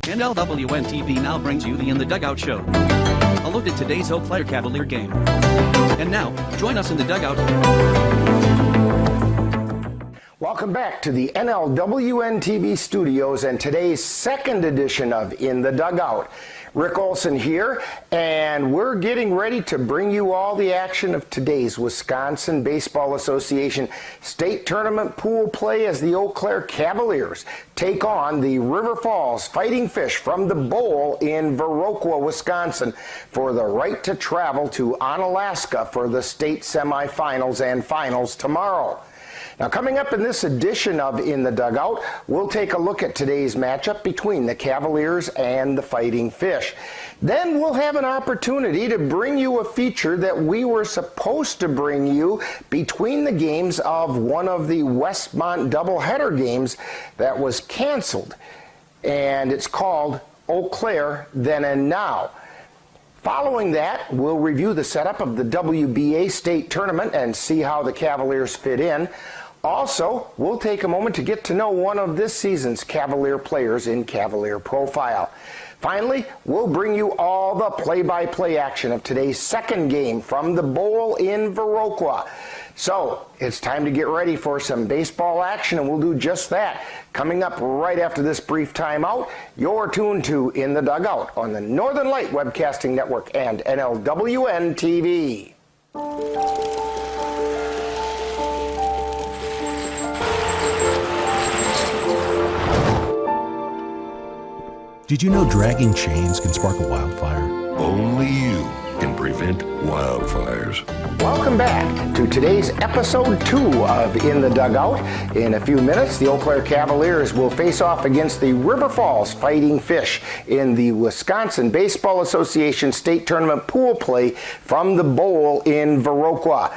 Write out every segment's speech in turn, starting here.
NLWN-TV now brings you the In the Dugout show. A look at today's Eau Claire Cavalier game. And now, join us in the dugout. Welcome back to the NLWN-TV studios and today's second edition of In the Dugout. Rick Olson here, and we're getting ready to bring you all the action of today's Wisconsin Baseball Association State Tournament pool play as the Eau Claire Cavaliers take on the River Falls Fighting Fish from the Bowl in Viroqua, Wisconsin for the right to travel to Onalaska for the state semifinals and finals tomorrow. Now, coming up in this edition of In the Dugout, we'll take a look at today's matchup between the Cavaliers and the Fighting Fish. Then we'll have an opportunity to bring you a feature that we were supposed to bring you between the games of one of the Westmont doubleheader games that was canceled. And it's called Eau Claire Then and Now. Following that, we'll review the setup of the WBA state tournament and see how the Cavaliers fit in. Also, we'll take a moment to get to know one of this season's Cavalier players in Cavalier Profile. Finally, we'll bring you all the play-by-play action of today's second game from the Bowl in Viroqua. So, it's time to get ready for some baseball action, and we'll do just that. Coming up right after this brief timeout, you're tuned to In the Dugout on the Northern Light Webcasting Network and NLWN-TV. Did you know dragging chains can spark a wildfire? Only you can prevent wildfires. Welcome back to today's episode 2 of In the Dugout. In a few minutes, the Eau Claire Cavaliers will face off against the River Falls Fighting Fish in the Wisconsin Baseball Association State Tournament pool play from the Bowl in Viroqua.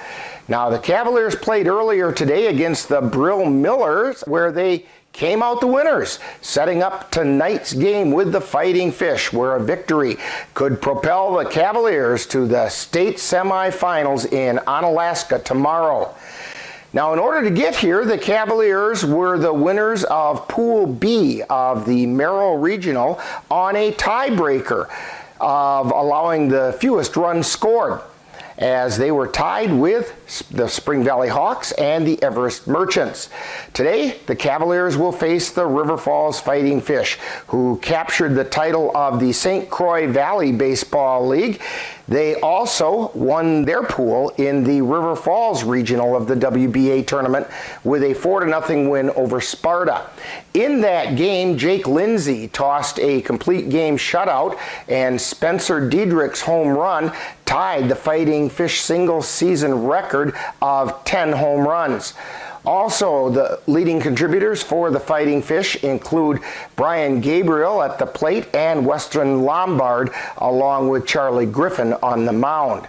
Now, the Cavaliers played earlier today against the Brill Millers, where they came out the winners, setting up tonight's game with the Fighting Fish, where a victory could propel the Cavaliers to the state semifinals in Onalaska tomorrow. Now, in order to get here, the Cavaliers were the winners of Pool B of the Merrill Regional on a tiebreaker of allowing the fewest runs scored, as they were tied with the Spring Valley Hawks and the Everest Merchants. Today, the Cavaliers will face the River Falls Fighting Fish, who captured the title of the St. Croix Valley Baseball League. They also won their pool in the River Falls Regional of the WBA tournament with a 4-0 win over Sparta. In that game, Jake Lindsay tossed a complete game shutout, and Spencer Diedrich's home run tied the Fighting Fish single season record of 10 home runs. Also, the leading contributors for the Fighting Fish include Brian Gabriel at the plate and Western Lombard, along with Charlie Griffin on the mound.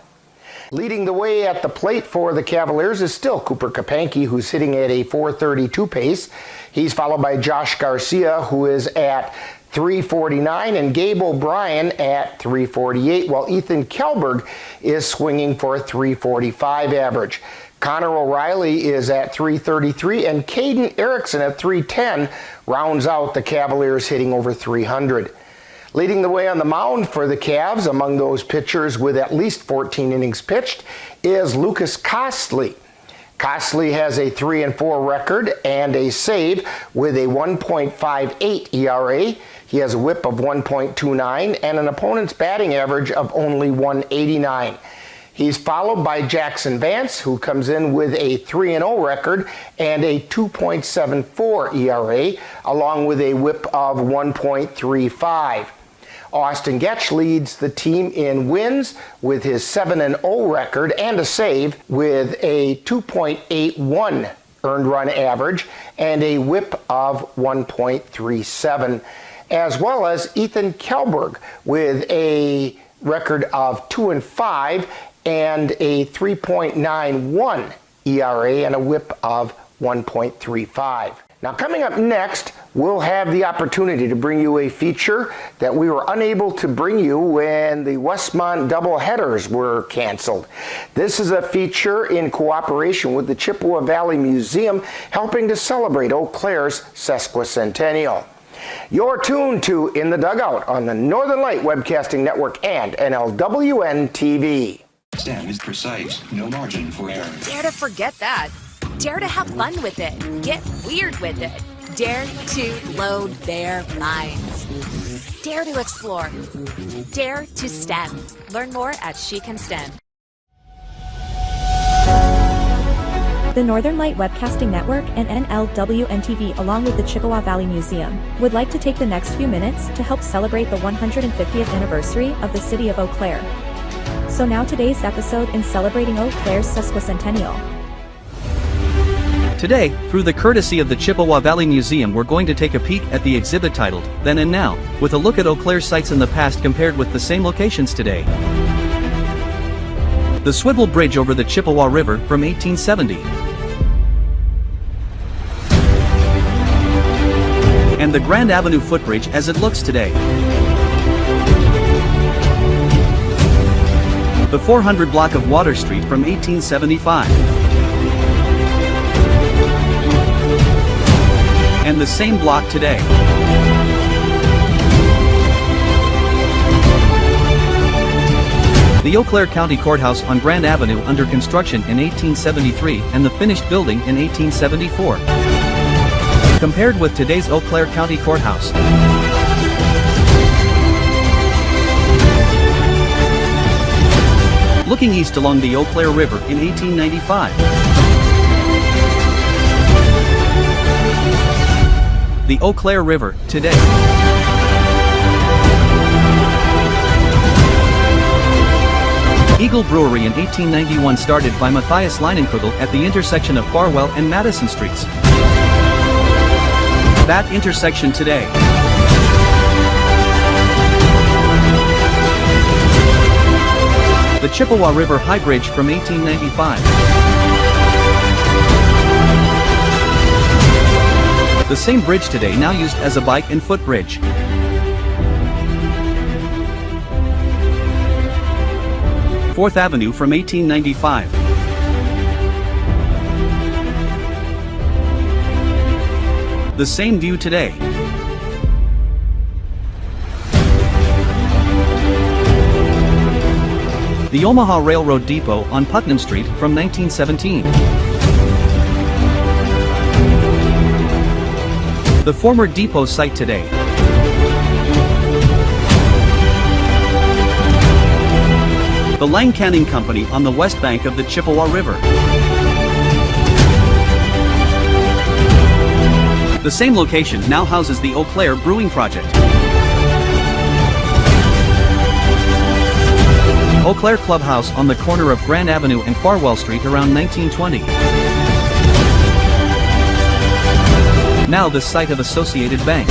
Leading the way at the plate for the Cavaliers is still Cooper Kapanke, who's hitting at a .432 pace. He's followed by Josh Garcia, who is at .349, and Gabe O'Brien at .348, while Ethan Kelberg is swinging for a .345 average. Connor O'Reilly is at .333, and Caden Erickson at .310 rounds out the Cavaliers hitting over .300. Leading the way on the mound for the Cavs, among those pitchers with at least 14 innings pitched, is Lucas Costley. Costley has a 3-4 record and a save with a 1.58 ERA. He has a whip of 1.29 and an opponent's batting average of only 189. He's followed by Jackson Vance, who comes in with a 3-0 record and a 2.74 ERA, along with a whip of 1.35. Austin Getch leads the team in wins with his 7-0 record and a save with a 2.81 earned run average and a whip of 1.37, as well as Ethan Kelberg with a record of 2-5 and a 3.91 ERA and a whip of 1.35. Now, coming up next, we'll have the opportunity to bring you a feature that we were unable to bring you when the Westmont doubleheaders were canceled. This is a feature in cooperation with the Chippewa Valley Museum, helping to celebrate Eau Claire's sesquicentennial. You're tuned to In the Dugout on the Northern Light Webcasting Network and NLWN-TV. Stem is precise, no margin for error. Dare to forget that. Dare to have fun with it. Get weird with it. Dare to load their minds. Dare to explore. Dare to STEM. Learn more at She Can STEM. The Northern Light Webcasting Network and NLWN-TV, along with the Chippewa Valley Museum, would like to take the next few minutes to help celebrate the 150th anniversary of the city of Eau Claire. So now today's episode in celebrating Eau Claire's sesquicentennial. Today, through the courtesy of the Chippewa Valley Museum, we're going to take a peek at the exhibit titled Then and Now, with a look at Eau Claire's sites in the past compared with the same locations today. The swivel bridge over the Chippewa River from 1870. And the Grand Avenue footbridge as it looks today. The 400 block of Water Street from 1875. And the same block today. The Eau Claire County Courthouse on Grand Avenue under construction in 1873 and the finished building in 1874. Compared with today's Eau Claire County Courthouse. Looking east along the Eau Claire River in 1895. The Eau Claire River, today. Eagle Brewery in 1891, started by Matthias Leinenkugel at the intersection of Farwell and Madison Streets. That intersection today. The Chippewa River High Bridge from 1895. The same bridge today, now used as a bike and footbridge. Fourth Avenue from 1895. The same view today. The Omaha Railroad Depot on Putnam Street from 1917. The former depot site today. The Lang Canning Company on the west bank of the Chippewa River. The same location now houses the Eau Claire Brewing Project. Eau Claire Clubhouse on the corner of Grand Avenue and Farwell Street around 1920. Now the site of Associated Bank.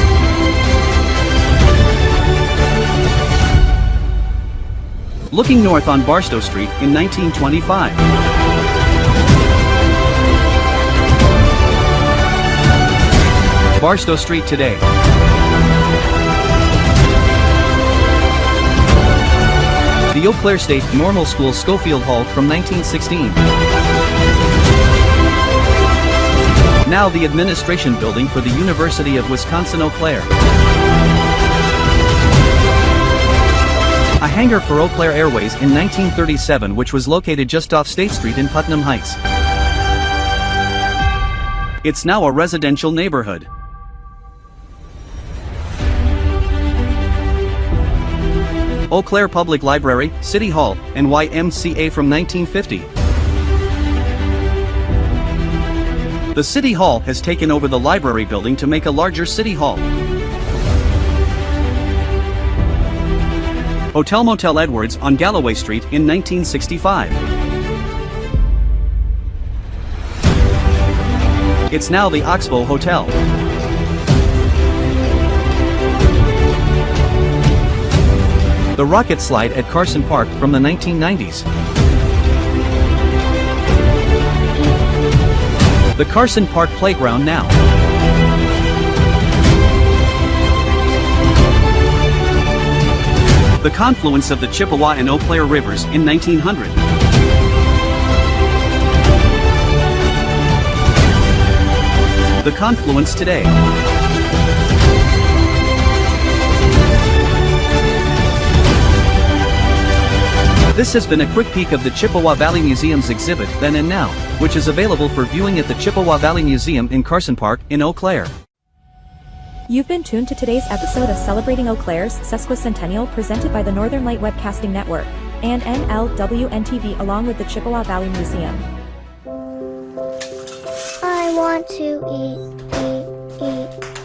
Looking north on Barstow Street in 1925. Barstow Street today. The Eau Claire State Normal School Schofield Hall from 1916. Now the administration building for the University of Wisconsin-Eau Claire. A hangar for Eau Claire Airways in 1937, which was located just off State Street in Putnam Heights. It's now a residential neighborhood. Eau Claire Public Library, City Hall, and YMCA from 1950. The City Hall has taken over the library building to make a larger City Hall. Hotel Motel Edwards on Galloway Street in 1965. It's now the Oxbow Hotel. The Rocket Slide at Carson Park from the 1990s. The Carson Park Playground now. The confluence of the Chippewa and Eau Claire rivers in 1900. The confluence today. This has been a quick peek of the Chippewa Valley Museum's exhibit Then and Now, which is available for viewing at the Chippewa Valley Museum in Carson Park in Eau Claire. You've been tuned to today's episode of Celebrating Eau Claire's Sesquicentennial presented by the Northern Light Webcasting Network and NLWN-TV along with the Chippewa Valley Museum. I want to eat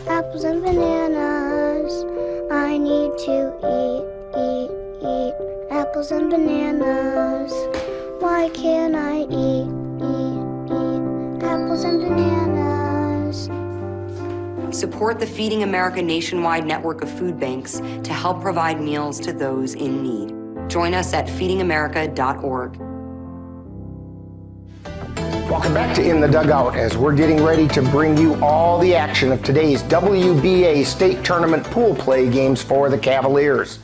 apples and bananas. I need to eat apples and bananas. Why can't I eat apples and bananas? Support the Feeding America nationwide network of food banks to help provide meals to those in need. Join us at feedingamerica.org. Welcome back to In the Dugout as we're getting ready to bring you all the action of today's WBA state tournament pool play games for the Cavaliers.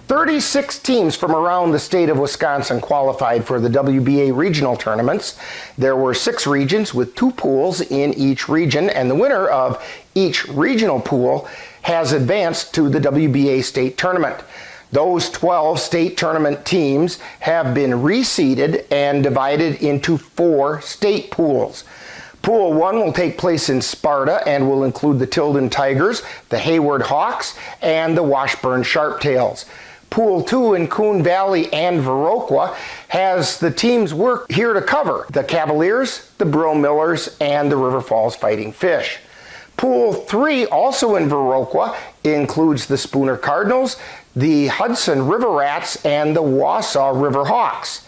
36 teams from around the state of Wisconsin qualified for the WBA regional tournaments. There were 6 regions with 2 pools in each region, and the winner of each regional pool has advanced to the WBA state tournament. Those 12 state tournament teams have been reseeded and divided into 4 state pools. Pool 1 will take place in Sparta and will include the Tilden Tigers, the Hayward Hawks, and the Washburn Sharptails. Pool 2 in Coon Valley and Viroqua has the teams work here to cover the Cavaliers, the Brill Millers, and the River Falls Fighting Fish. Pool 3, also in Viroqua, includes the Spooner Cardinals, the Hudson River Rats, and the Wausau River Hawks.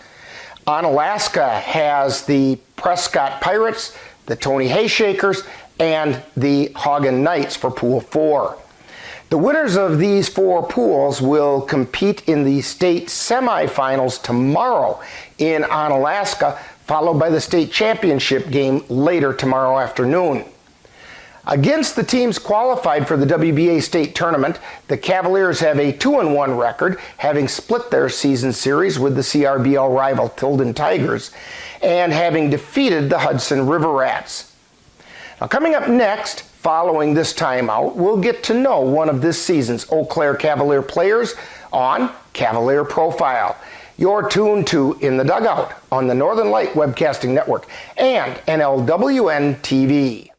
Onalaska has the Prescott Pirates, the Tony Hayshakers, and the Hagen Knights for Pool 4. The winners of these 4 pools will compete in the state semifinals tomorrow in Onalaska, followed by the state championship game later tomorrow afternoon. Against the teams qualified for the WBA state tournament, the Cavaliers have a 2-1 record, having split their season series with the CRBL rival Tilden Tigers and having defeated the Hudson River Rats. Now, coming up next, following this timeout, we'll get to know one of this season's Eau Claire Cavalier players on Cavalier Profile. You're tuned to In the Dugout on the Northern Light Webcasting Network and NLWN-TV.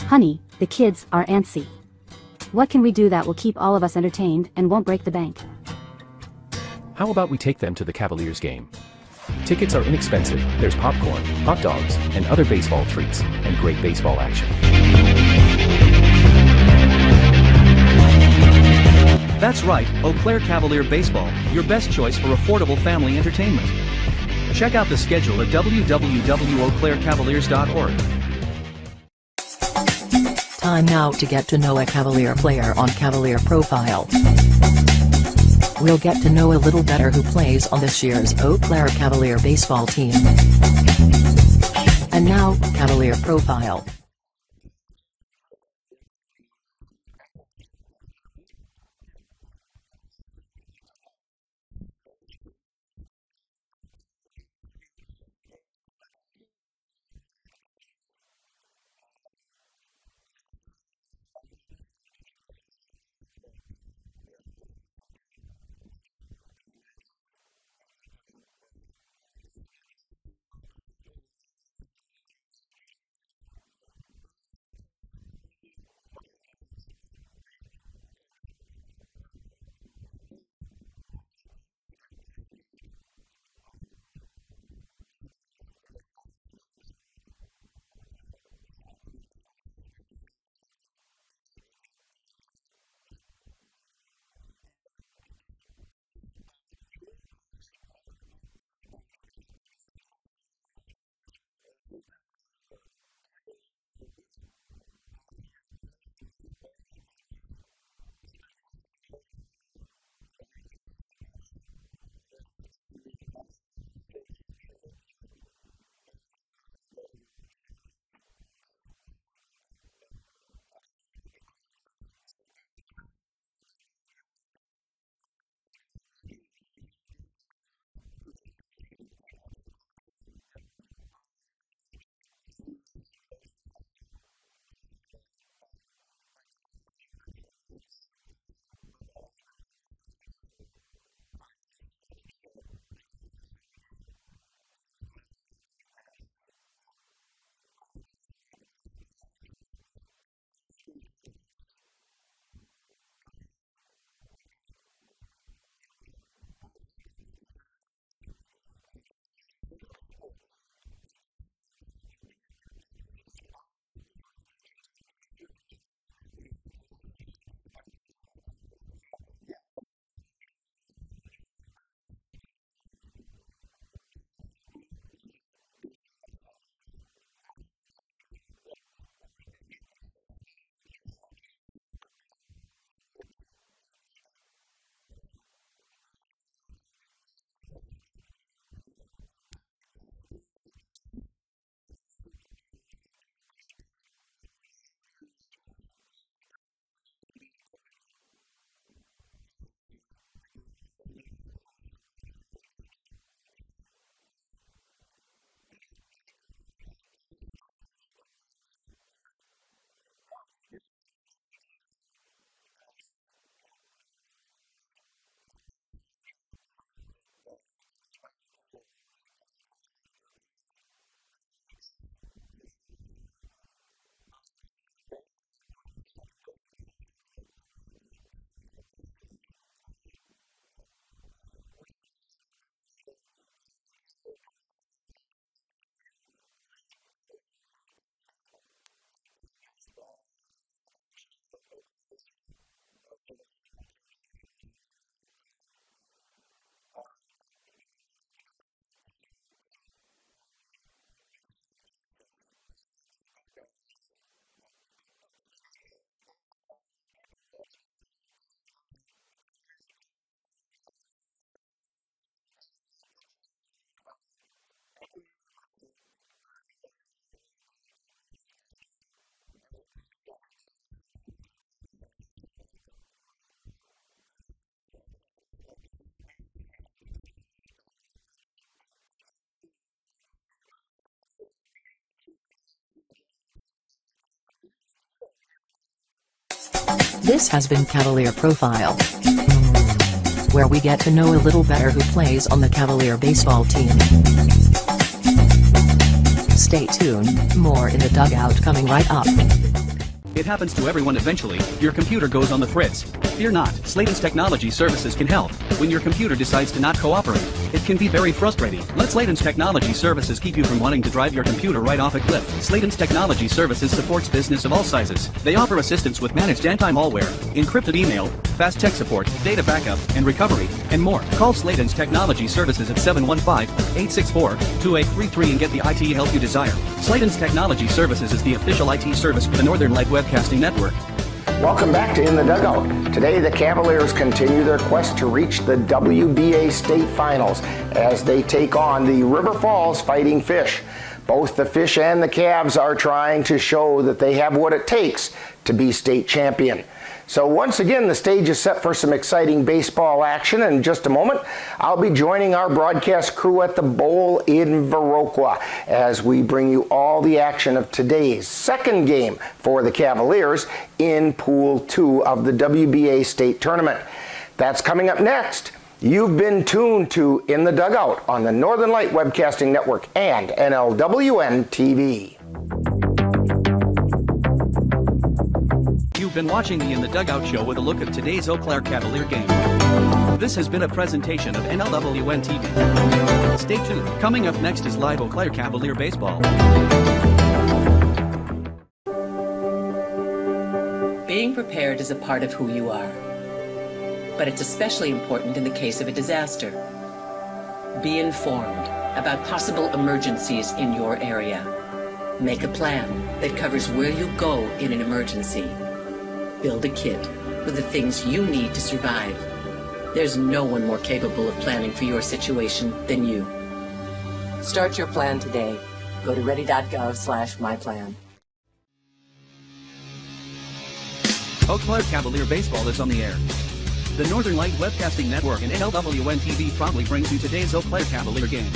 Honey, the kids are antsy. What can we do that will keep all of us entertained and won't break the bank? How about we take them to the Cavaliers game? Tickets are inexpensive, there's popcorn, hot dogs, and other baseball treats, and great baseball action. That's right, Eau Claire Cavalier Baseball, your best choice for affordable family entertainment. Check out the schedule at www.eauclaircavaliers.org. Time now to get to know a Cavalier player on Cavalier Profile. We'll get to know a little better who plays on this year's Eau Claire Cavalier baseball team. And now, Cavalier Profile. This has been Cavalier Profile, where we get to know a little better who plays on the Cavalier baseball team. Stay tuned, more in the dugout coming right up. It happens to everyone eventually. Your computer goes on the fritz. Fear not, Slayton's Technology Services can help. When your computer decides to not cooperate, it can be very frustrating. Let Slayton's Technology Services keep you from wanting to drive your computer right off a cliff. Slayton's Technology Services supports business of all sizes. They offer assistance with managed anti-malware, encrypted email, fast tech support, data backup, and recovery, and more. Call Slayton's Technology Services at 715-864-2833 and get the IT help you desire. Slayton's Technology Services is the official IT service for the Northern Light Webcasting Network. Welcome back to In the Dugout. Today the Cavaliers continue their quest to reach the WBA state finals as they take on the River Falls Fighting Fish. Both the Fish and the Cavs are trying to show that they have what it takes to be state champion. So once again, the stage is set for some exciting baseball action. In just a moment, I'll be joining our broadcast crew at the Bowl in Viroqua as we bring you all the action of today's second game for the Cavaliers in Pool 2 of the WBA State Tournament. That's coming up next. You've been tuned to In the Dugout on the Northern Light Webcasting Network and NLWN-TV. You've been watching the In the Dugout show with a look at today's Eau Claire Cavalier game. This has been a presentation of NLWN-TV. Stay tuned. Coming up next is live Eau Claire Cavalier baseball. Being prepared is a part of who you are, but it's especially important in the case of a disaster. Be informed about possible emergencies in your area. Make a plan that covers where you go in an emergency. Build a kit with the things you need to survive. There's no one more capable of planning for your situation than you. Start your plan today. Go to ready.gov/myplan. Eau Claire Cavalier baseball is on the air. The Northern Light Webcasting Network and NLWN-TV proudly brings you today's Eau Claire Cavalier game.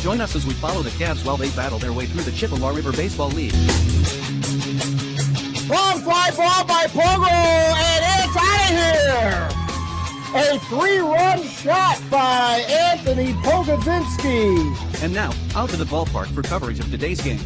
Join us as we follow the Cavs while they battle their way through the Chippewa River Baseball League. Long fly ball by Pogo, and it's out of here! A 3-run shot by Anthony Pogozinski. And now, out to the ballpark for coverage of today's game.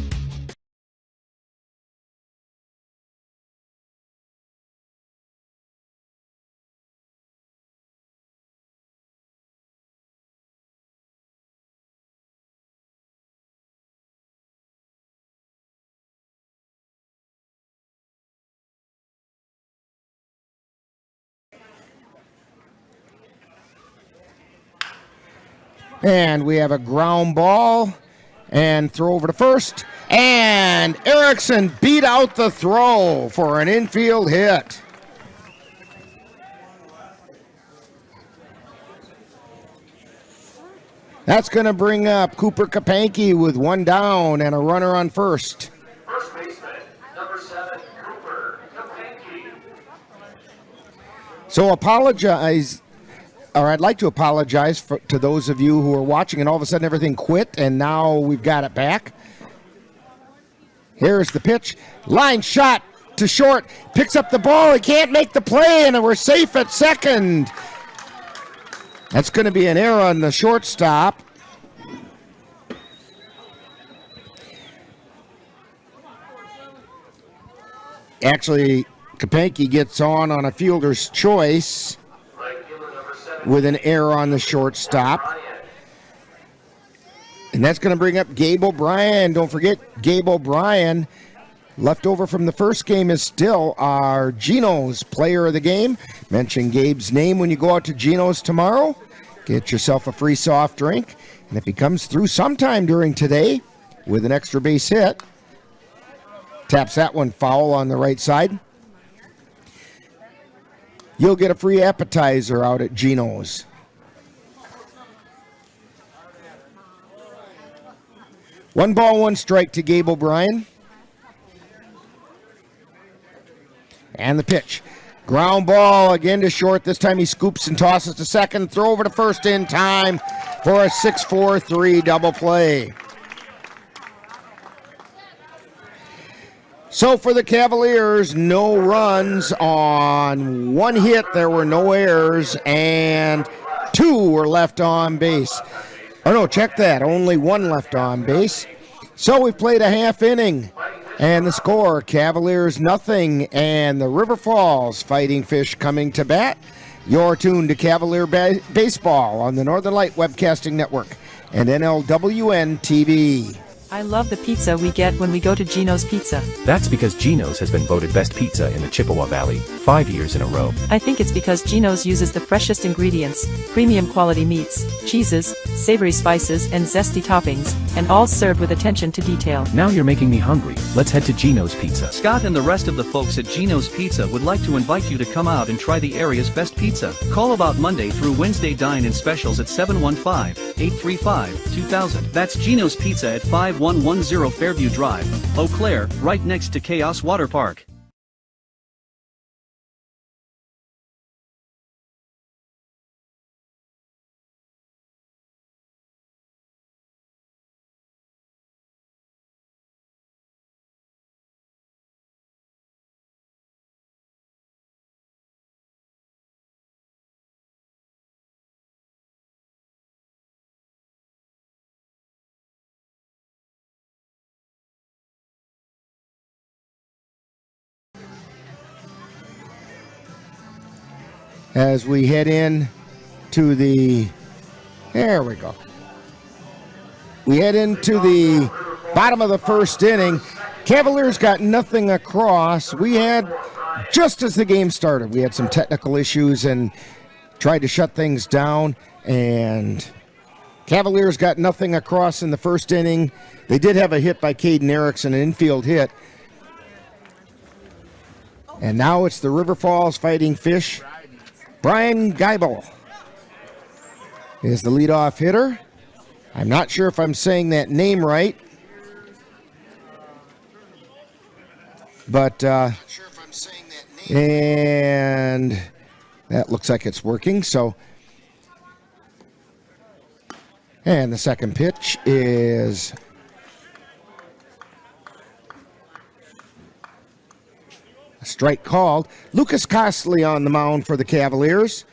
And we have a ground ball and throw over to first. And Erickson beat out the throw for an infield hit. That's going to bring up Cooper Kapanke with one down and a runner on first. First baseman, number 7, Cooper Kapanke. So I'd like to apologize to those of you who are watching and all of a sudden everything quit and now we've got it back. Here's the pitch. Line shot to short. Picks up the ball. He can't make the play and we're safe at second. That's going to be an error on the shortstop. Actually, Kapanke gets on a fielder's choice with an error on the shortstop. And that's going to bring up Gabe O'Brien. Don't forget, Gabe O'Brien, left over from the first game, is still our Geno's player of the game. Mention Gabe's name when you go out to Geno's tomorrow. Get yourself a free soft drink. And if he comes through sometime during today with an extra base hit, taps that one foul on the right side, you'll get a free appetizer out at Geno's. One ball, one strike to Gabe O'Brien. And the pitch. Ground ball again to short. This time he scoops and tosses to second. Throw over to first in time for a 6-4-3 double play. So for the Cavaliers, no runs on one hit. There were no errors, and 2 were left on base. Oh, no, check that. Only 1 left on base. So we've played a half inning. And the score, Cavaliers nothing, and the River Falls Fighting Fish coming to bat. You're tuned to Cavalier Baseball on the Northern Light Webcasting Network and NLWN-TV. I love the pizza we get when we go to Gino's Pizza. That's because Gino's has been voted best pizza in the Chippewa Valley 5 years in a row. I think it's because Gino's uses the freshest ingredients, premium quality meats, cheeses, savory spices, and zesty toppings, and all served with attention to detail. Now you're making me hungry. Let's head to Gino's Pizza. Scott and the rest of the folks at Gino's Pizza would like to invite you to come out and try the area's best pizza. Call about Monday through Wednesday dine-in specials at 715-835-2000. That's Gino's Pizza at 5110 Fairview Drive, Eau Claire, right next to Chaos Water Park. As we head in to the, there we go. We head into the bottom of the first inning. Cavaliers got nothing across. We had, just as the game started, we had some technical issues and tried to shut things down, and Cavaliers got nothing across in the first inning. They did have a hit by Caden Erickson, an infield hit. And now it's the River Falls Fighting Fish. Brian Geibel is the leadoff hitter. I'm not sure if I'm saying that name right, but and that looks like it's working. So, and the second pitch is strike called. Lucas Costley on the mound for the Cavaliers.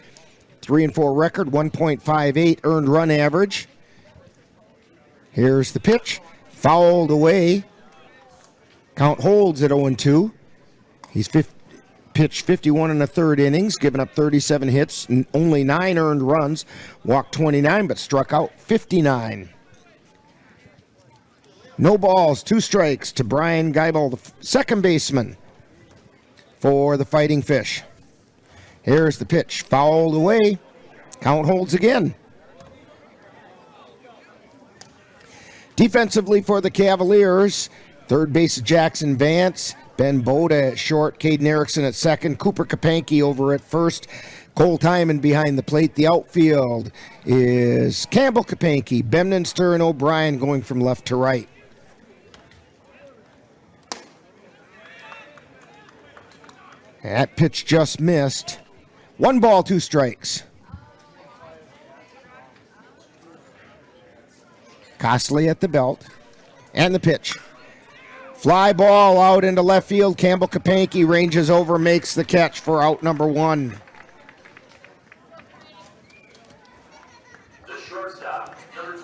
3-4 record, 1.58 earned run average. Here's the pitch. Fouled away. Count holds at 0-2. He's pitched 51 in the third innings, given up 37 hits, and only 9 earned runs. Walked 29, but struck out 59. No balls, 2 strikes to Brian Geibel, the second baseman for the Fighting Fish. Here's the pitch, fouled away. Count holds again. Defensively for the Cavaliers, third base Jackson Vance, Ben Boda at short, Caden Erickson at second, Cooper Kapanke over at first, Cole Timon behind the plate. The outfield is Campbell Kapanke, Bemninster, and O'Brien going from left to right. That pitch just missed. 1 ball, 2 strikes. Costley at the belt. And the pitch. Fly ball out into left field. Campbell Kapanke ranges over, makes the catch for out number 1. The shortstop, number 2,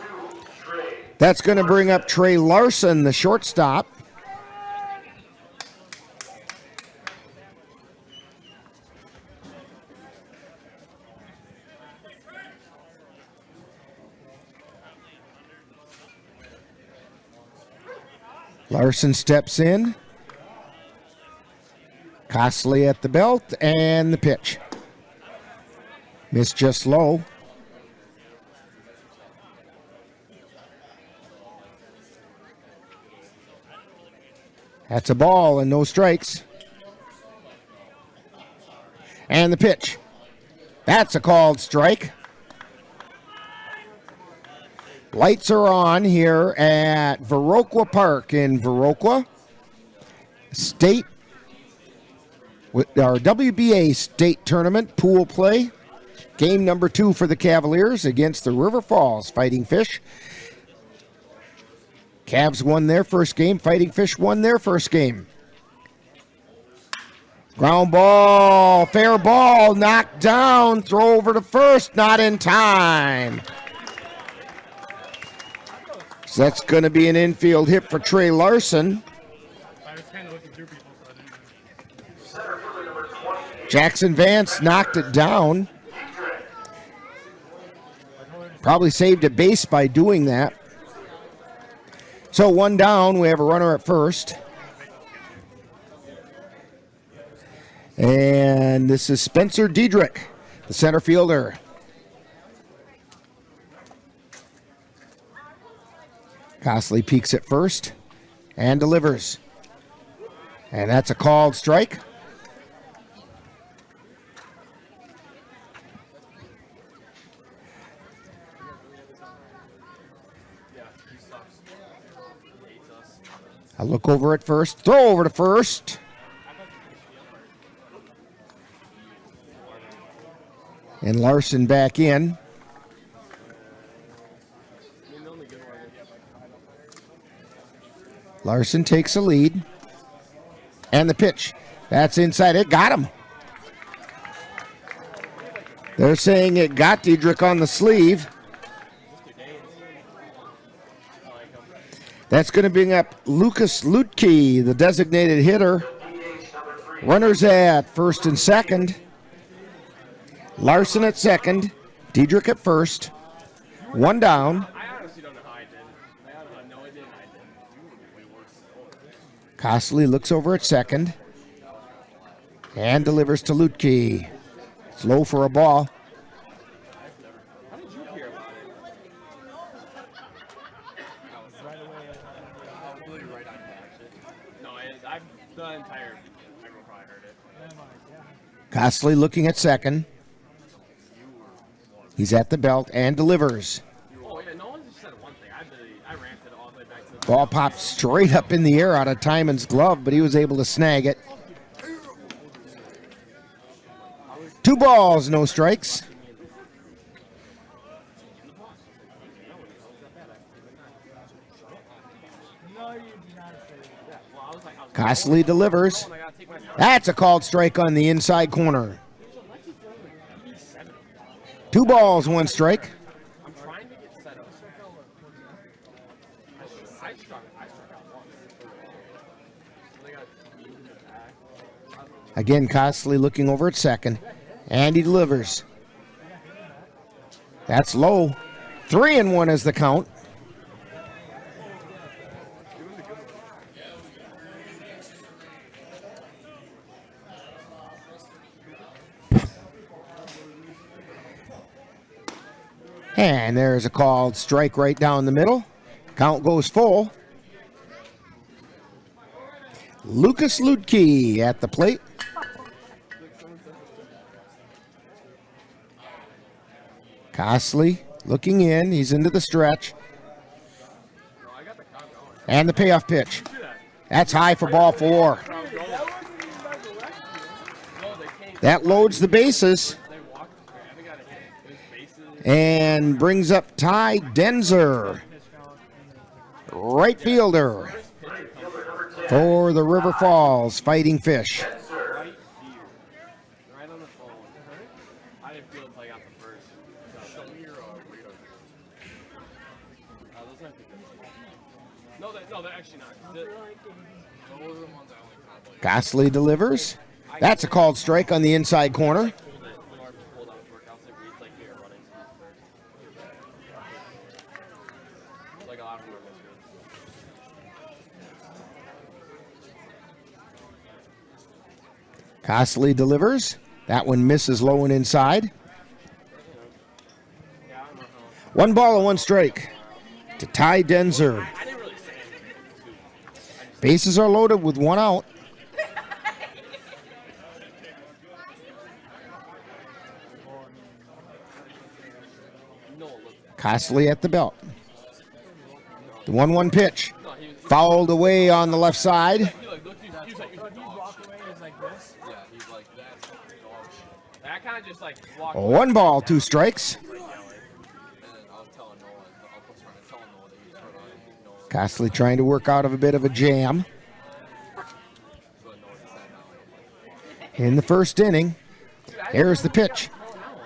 Trey. That's going to bring up Trey Larson, the shortstop. Larson steps in. Costley at the belt, and the pitch. Missed just low. That's a ball and no strikes. And the pitch. That's a called strike. Lights are on here at Viroqua Park in Viroqua. State, our WBA state tournament pool play. Game number 2 for the Cavaliers against the River Falls Fighting Fish. Cavs won their first game. Fighting Fish won their first game. Ground ball, fair ball, knocked down, throw over to first, not in time. So that's going to be an infield hit for Trey Larson. Jackson Vance knocked it down. Probably saved a base by doing that. So one down, we have a runner at first. And this is Spencer Diedrich, the center fielder. Costley peeks at first and delivers. And that's a called strike. I look over at first, throw over to first. And Larson back in. Larson takes a lead. And the pitch. That's inside. It got him. They're saying it got Diedrich on the sleeve. That's going to bring up Lucas Lutke, the designated hitter. Runners at first and second. Larson at second. Diedrich at first. One down. Costley looks over at second. And delivers to Lutke. It's low for a ball. Costley looking at second. He's at the belt and delivers. Ball popped straight up in the air out of Timon's glove, but he was able to snag it. 2 balls, no strikes. Costley delivers. That's a called strike on the inside corner. 2 balls, 1 strike. Again, Costley looking over at second, and he delivers. That's low. 3-1 is the count. And there's a called strike right down the middle. Count goes full. Lucas Lutke at the plate. Costley looking in. He's into the stretch. And the payoff pitch. That's high for ball 4. That loads the bases. And brings up Ty Denzer, right fielder for the River Falls Fighting Fish. Costley delivers. That's a called strike on the inside corner. Costley delivers. That one misses low and inside. 1 ball and 1 strike to Ty Denzer. Bases are loaded with 1 out. Costley at the belt. The 1-1 pitch. Fouled away on the left side. 1 ball, 2 strikes. Costley trying to work out of a bit of a jam. in the first inning. Here's the pitch.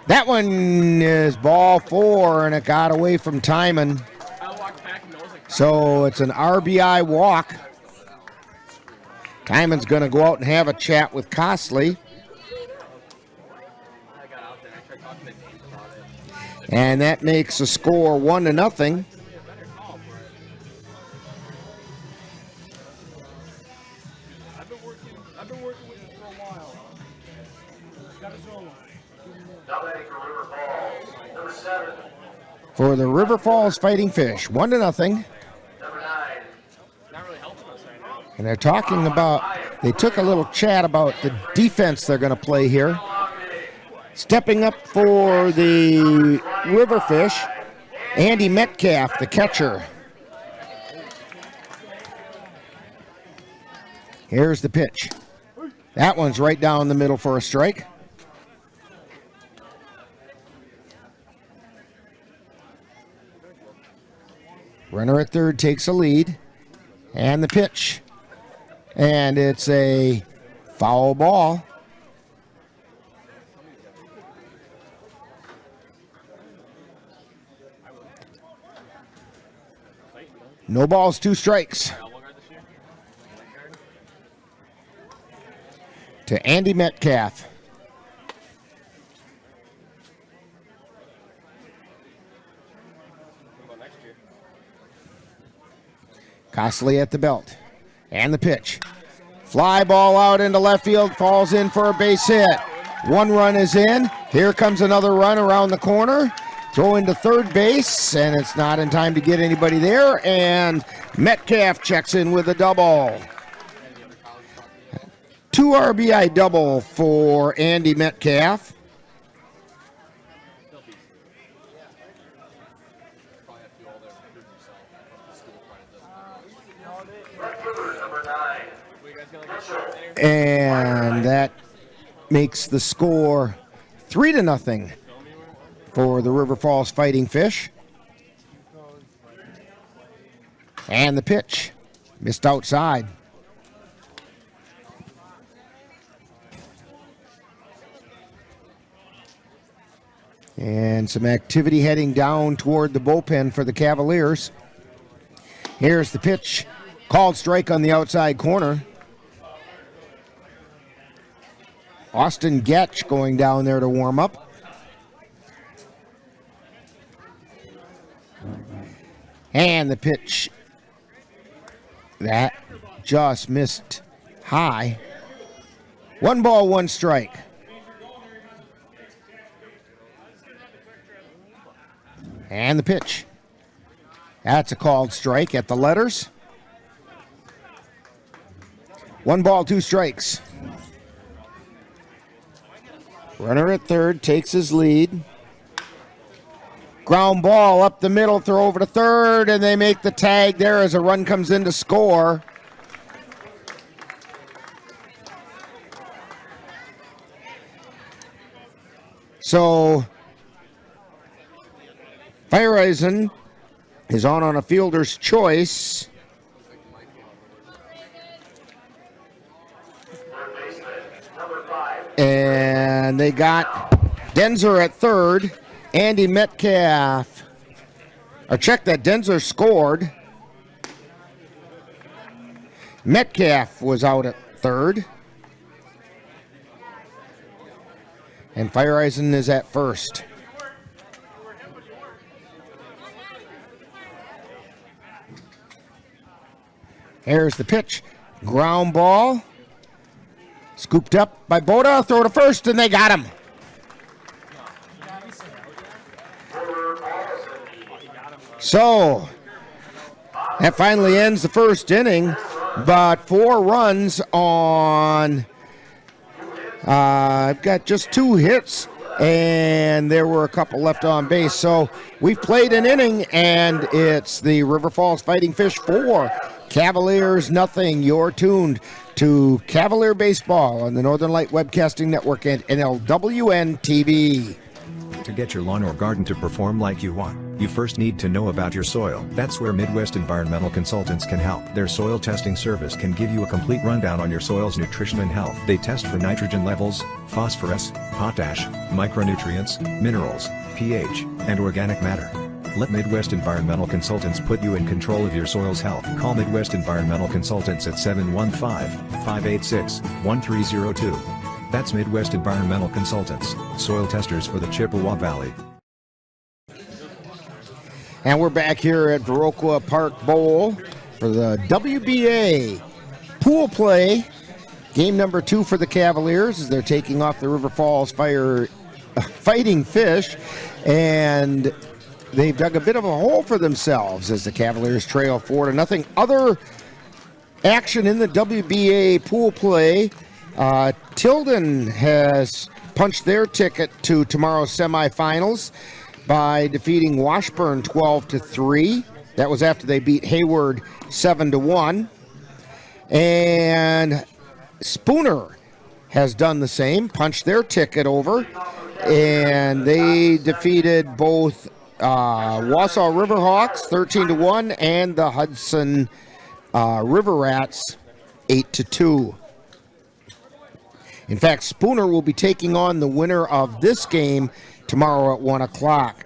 That one is ball 4, and it got away from Timon. So it's an RBI walk. Timon's going to go out and have a chat with Costley. And that makes the score 1-0. For the River Falls Fighting Fish, 1-0. And they're talking about, they took a little chat about the defense they're going to play here. Stepping up for the Riverfish, Andy Metcalf, the catcher. Here's the pitch. That one's right down the middle for a strike. Runner at third takes a lead. And the pitch. And it's a foul ball. No balls, 2 strikes. To Andy Metcalf. Costley at the belt. And the pitch. Fly ball out into left field, falls in for a base hit. 1 run is in. Here comes another run around the corner. Throw into third base, and it's not in time to get anybody there. And Metcalf checks in with a double. 2 RBI double for Andy Metcalf. And that makes the score 3-0 for the River Falls Fighting Fish. And the pitch missed outside. And some activity heading down toward the bullpen for the Cavaliers. Here's the pitch. Called strike on the outside corner. Austin Getch going down there to warm up. And the pitch. That just missed high. 1 ball, 1 strike. And the pitch. That's a called strike at the letters. 1 ball, 2 strikes. Runner at third takes his lead. Ground ball up the middle, throw over to third, and they make the tag there as a run comes in to score. So Fireisen is on a fielder's choice. And they got Denzer at third. Andy Metcalf. Or check that, Denzer scored. Metcalf was out at third. And Fireisen is at first. Here's the pitch. Ground ball. Scooped up by Boda. Throw to first, and they got him. So, that finally ends the first inning. But 4 runs on... I've got just 2 hits, and there were a couple left on base. So we've played an inning, and it's the River Falls Fighting Fish 4, Cavaliers nothing. You're tuned to Cavalier Baseball on the Northern Light Webcasting Network and NLWN-TV. To get your lawn or garden to perform like you want, you first need to know about your soil. That's where Midwest Environmental Consultants can help. Their soil testing service can give you a complete rundown on your soil's nutrition and health. They test for nitrogen levels, phosphorus, potash, micronutrients, minerals, pH, and organic matter. Let Midwest Environmental Consultants put you in control of your soil's health. Call Midwest Environmental Consultants at 715-586-1302. That's Midwest Environmental Consultants, soil testers for the Chippewa Valley. And we're back here at Viroqua Park Bowl for the WBA pool play. Game number 2 for the Cavaliers as they're taking off the River Falls Fighting Fish. And they've dug a bit of a hole for themselves as the Cavaliers trail 4-0. Other action in the WBA pool play. Tilden has punched their ticket to tomorrow's semifinals by defeating Washburn 12-3. That was after they beat Hayward 7-1. And Spooner has done the same, punched their ticket over, and they defeated both Wausau Riverhawks 13-1 and the Hudson River Rats 8-2. In fact, Spooner will be taking on the winner of this game tomorrow at 1 o'clock.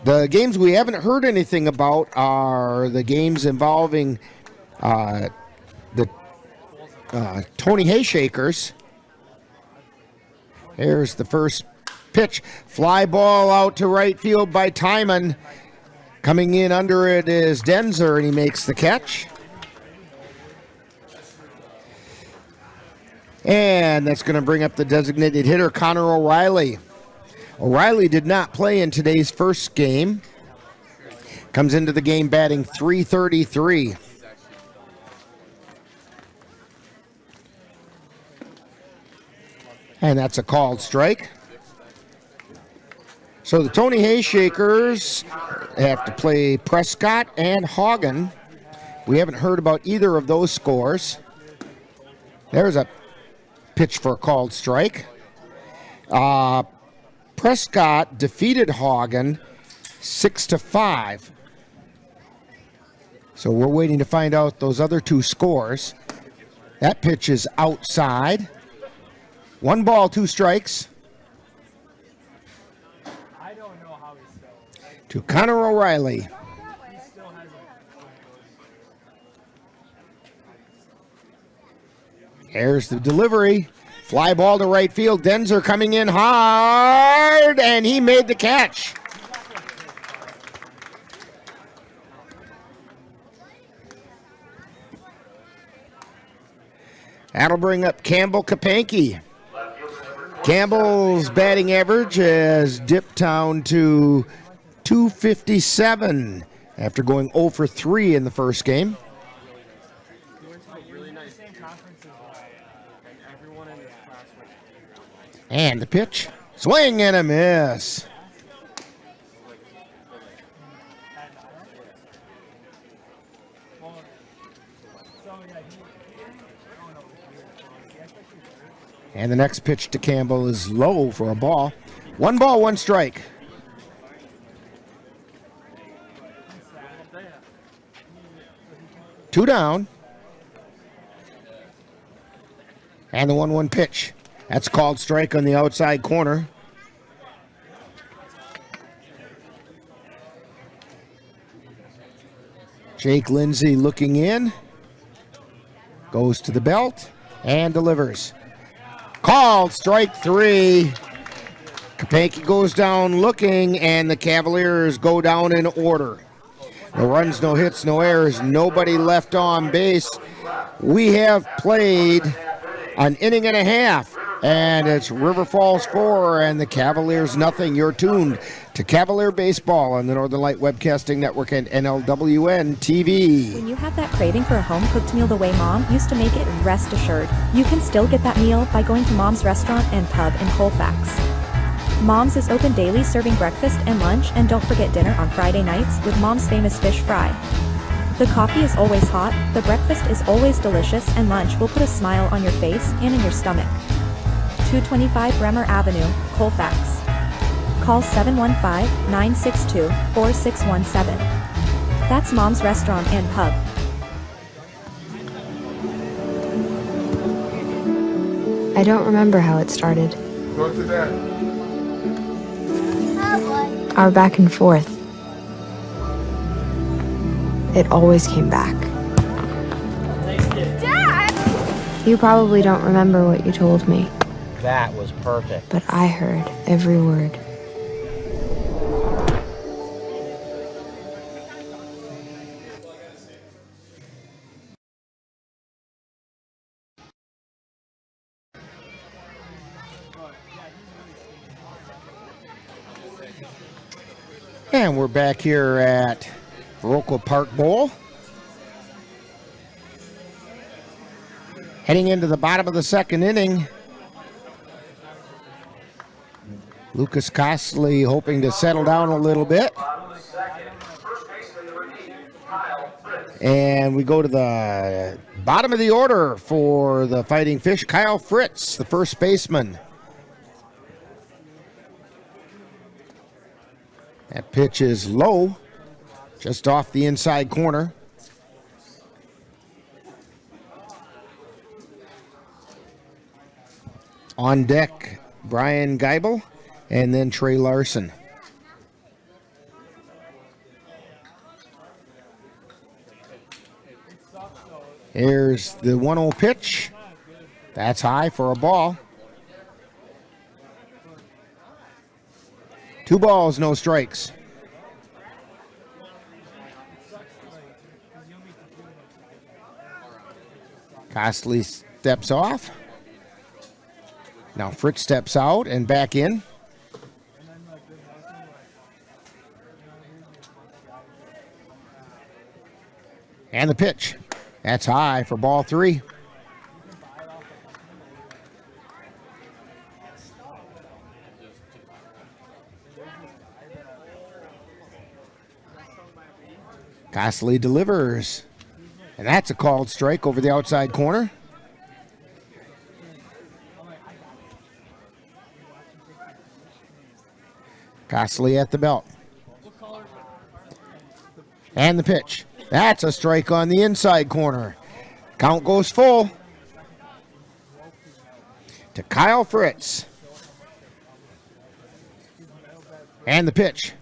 The games we haven't heard anything about are the games involving the Tony Hayshakers. Here's the first pitch. Fly ball out to right field by Timon. Coming in under it is Denzer, and he makes the catch. And that's going to bring up the designated hitter, Connor O'Reilly. O'Reilly did not play in today's first game. Comes into the game batting .333. And that's a called strike. So the Tony Hayshakers have to play Prescott and Hagen. We haven't heard about either of those scores. There's a pitch for a called strike. Prescott defeated Hagen 6-5. So we're waiting to find out those other two scores. That pitch is outside. 1 ball, 2 strikes. To Connor O'Reilly. Here's the delivery. Fly ball to right field. Denzer coming in hard, and he made the catch. That'll bring up Campbell Kapanke. Campbell's batting average has dipped down to .257 after going 0 for 3 in the first game. And the pitch, swing and a miss. And the next pitch to Campbell is low for a ball. 1 ball, 1 strike. Two down. And the 1-1 pitch. That's called strike on the outside corner. Jake Lindsay looking in. Goes to the belt and delivers. Called strike 3. Kapanke goes down looking, and the Cavaliers go down in order. No runs, no hits, no errors, nobody left on base. We have played an inning and a half, and it's River Falls 4 and the Cavaliers nothing. You're tuned to Cavalier Baseball on the Northern Light Webcasting Network and NLWN-TV. When you have that craving for a home-cooked meal the way Mom used to make it, rest assured, you can still get that meal by going to Mom's Restaurant and Pub in Colfax. Mom's is open daily, serving breakfast and lunch, and don't forget dinner on Friday nights with Mom's famous fish fry. The coffee is always hot, the breakfast is always delicious, and lunch will put a smile on your face and in your stomach. 225 Bremer Avenue, Colfax. call 715-962-4617. That's Mom's Restaurant and Pub. I don't remember how it started. Go to that. Our back and forth. It always came back. Dad! You probably don't remember what you told me, That was perfect. but I heard every word. And we're back here at Viroqua Park Bowl. Heading into the bottom of the second inning. Lucas Costley hoping to settle down a little bit. And we go to the bottom of the order for the Fighting Fish. Kyle Fritz, the first baseman. That pitch is low, just off the inside corner. On deck, Brian Geibel, and then Trey Larson. Here's the 1-0 pitch. That's high for a ball. 2 balls, no strikes. Costley steps off. Now Fritz steps out and back in. And the pitch. That's high for ball 3. Costley delivers. And that's a called strike over the outside corner. Costley at the belt. And the pitch. That's a strike on the inside corner. Count goes full to Kyle Fritz. And the pitch.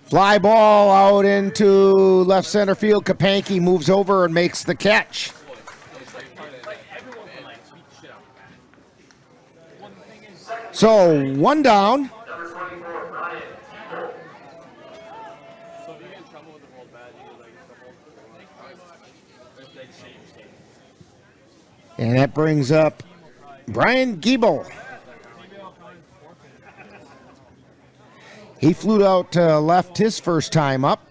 Fly ball out into left center field. Kapanke moves over and makes the catch. So 1 down. And that brings up Brian Geibel. He flew out to left his first time up.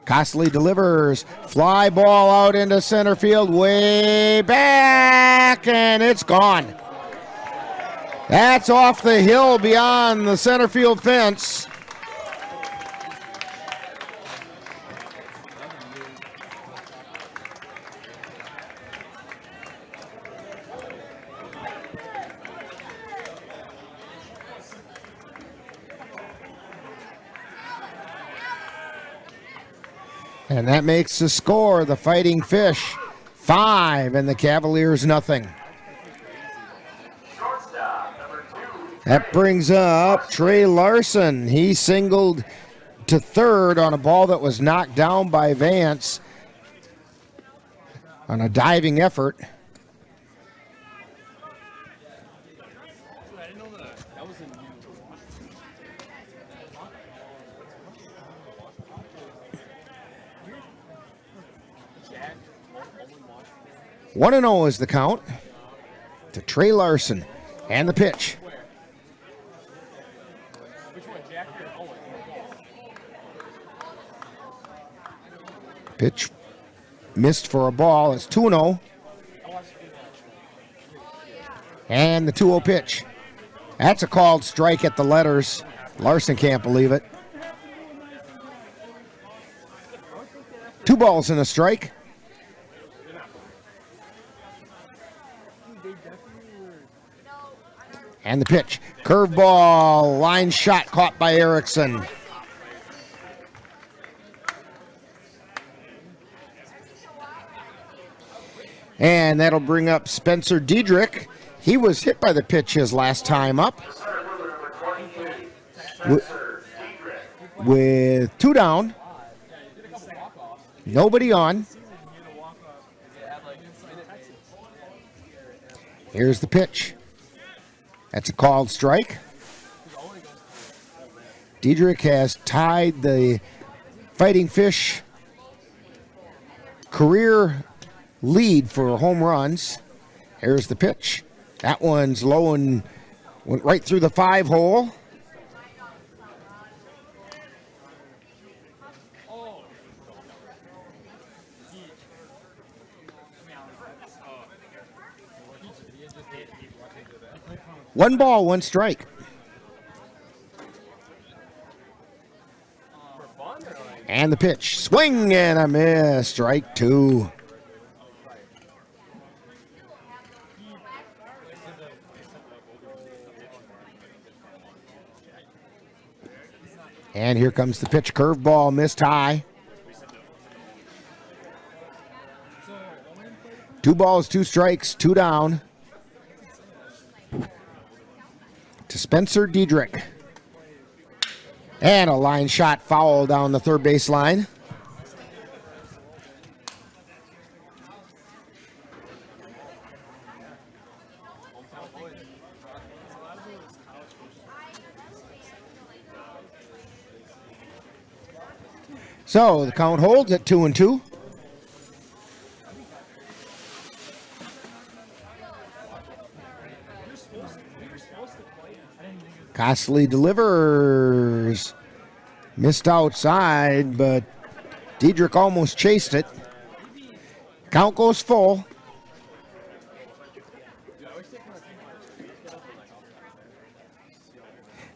Costley delivers. Fly ball out into center field. Way back. And it's gone. That's off the hill beyond the center field fence. And that makes the score, the Fighting Fish 5 and the Cavaliers nothing. That brings up Trey Larson. He singled to third on a ball that was knocked down by Vance on a diving effort. One and 0 is the count to Trey Larson, and the pitch. Pitch missed for a ball. It's 2-0. And the 2-0 pitch. That's a called strike at the letters. Larson can't believe it. 2 balls and a strike. And the pitch. Curveball. Line shot caught by Erickson. And that'll bring up Spencer Diedrich. He was hit by the pitch his last time up. With 2 down. Nobody on. Here's the pitch. That's a called strike. Diedrich has tied the Fighting Fish career lead for home runs. Here's the pitch. That one's low and went right through the 5-hole. One ball, one strike. And the pitch. Swing and a miss. Strike 2. And here comes the pitch. Curveball, missed high. 2 balls, 2 strikes, 2 down. To Spencer Diedrich. And a line shot foul down the third base line. So the count holds at 2-2. Costley delivers. Missed outside, but Diedrich almost chased it. Count goes full.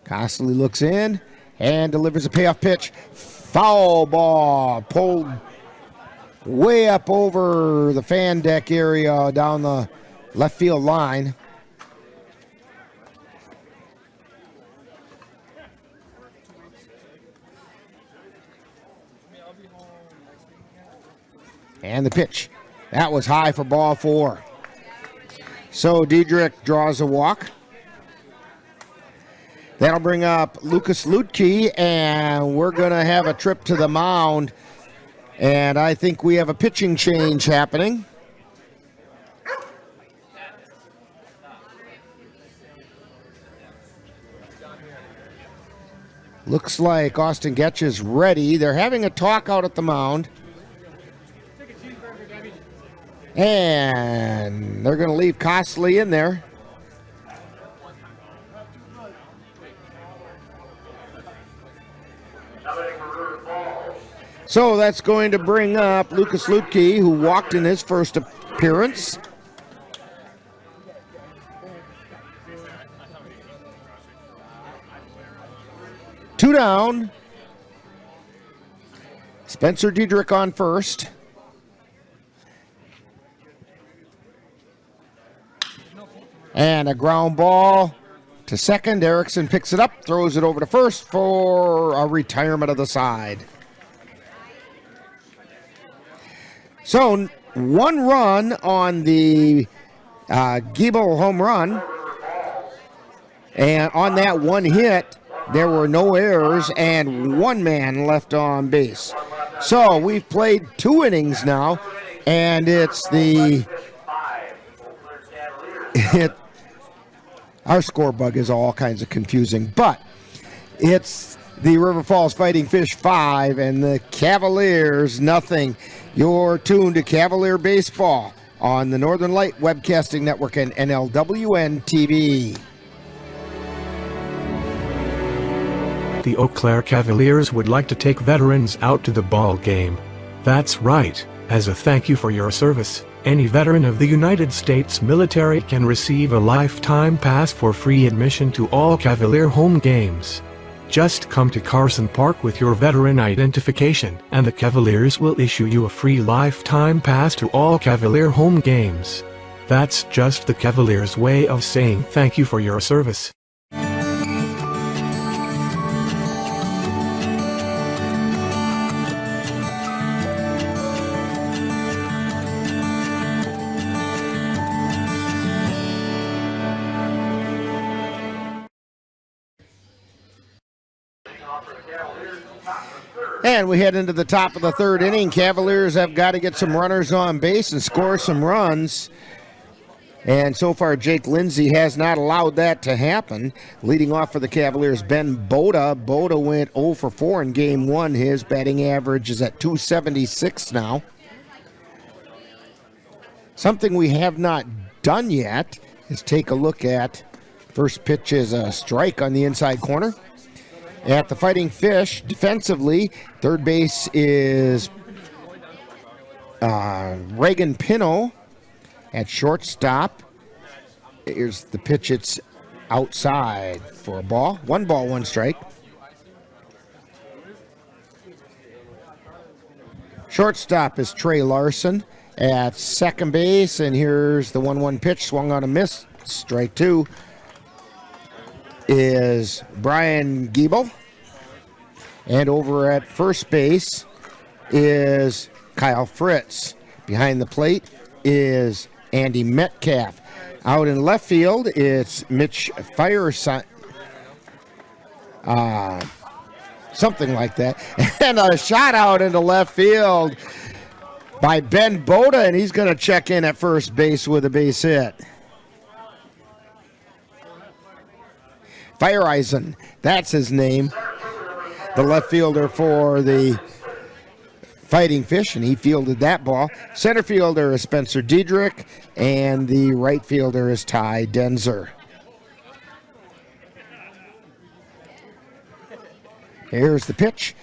Costley looks in and delivers a payoff pitch. Foul ball pulled way up over the fan deck area down the left field line. And the pitch. That was high for ball 4. So Diedrich draws a walk. That'll bring up Lucas Lutke, and we're going to have a trip to the mound. And I think we have a pitching change happening. Looks like Austin Getch is ready. They're having a talk out at the mound. And they're going to leave Costley in there. So that's going to bring up Lucas Lutke, who walked in his first appearance. Two down. Spencer Diedrich on first. And a ground ball to second. Erickson picks it up, throws it over to first for a retirement of the side. So 1 run on the Giebel home run. And on that 1 hit, there were no errors and 1 man left on base. So we've played 2 innings now, and it's the... Our score bug is all kinds of confusing, but it's the River Falls Fighting Fish 5 and the Cavaliers nothing. You're tuned to Cavalier Baseball on the Northern Light Webcasting Network and NLWN-TV. The Eau Claire Cavaliers would like to take veterans out to the ball game. That's right. As a thank you for your service, any veteran of the United States military can receive a lifetime pass for free admission to all Cavalier home games. Just come to Carson Park with your veteran identification, and the Cavaliers will issue you a free lifetime pass to all Cavalier home games. That's just the Cavaliers' way of saying thank you for your service. And we head into the top of the third inning. Cavaliers have got to get some runners on base and score some runs. And so far, Jake Lindsay has not allowed that to happen. Leading off for the Cavaliers, Ben Boda. Boda went 0 for 4 in game one. His batting average is at .276 now. Something we have not done yet is take a look at first pitch is a strike on the inside corner. At the Fighting Fish, defensively, third base is Reagan Pino. At shortstop, here's the pitch. It's outside for a ball. 1 ball, 1 strike. Shortstop is Trey Larson. At second base, and here's the 1-1 pitch. Swung on a miss. Strike 2 is Brian Giebel. And over at first base is Kyle Fritz. Behind the plate is Andy Metcalf. Out in left field, it's Mitch Firesign. Something like that. And a shot out into left field by Ben Boda, and he's going to check in at first base with a base hit. Fireisen, that's his name. The left fielder for the Fighting Fish, and he fielded that ball. Center fielder is Spencer Diedrich, and the right fielder is Ty Denzer. Here's the pitch.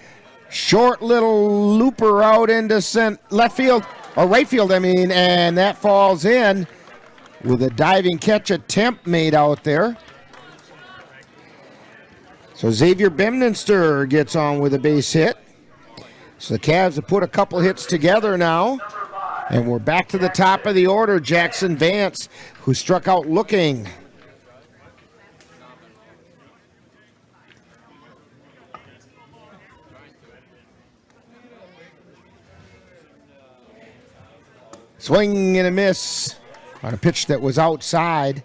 Short little looper out into left field, or right field, and that falls in with a diving catch attempt made out there. So Xavier Bemminster gets on with a base hit. So the Cavs have put a couple hits together now. And we're back to the top of the order. Jackson Vance, who struck out looking. Swing and a miss on a pitch that was outside.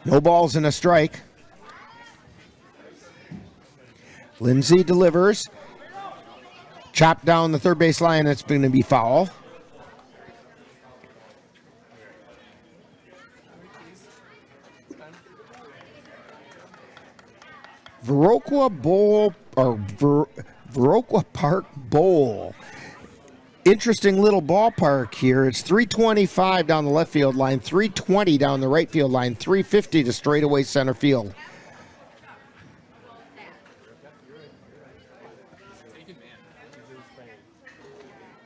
No balls and a strike. Lindsay delivers. Chopped down the third base line. That's going to be foul. Viroqua Park Bowl. Interesting little ballpark here. It's 325 down the left field line, 320 down the right field line, 350 to straightaway center field.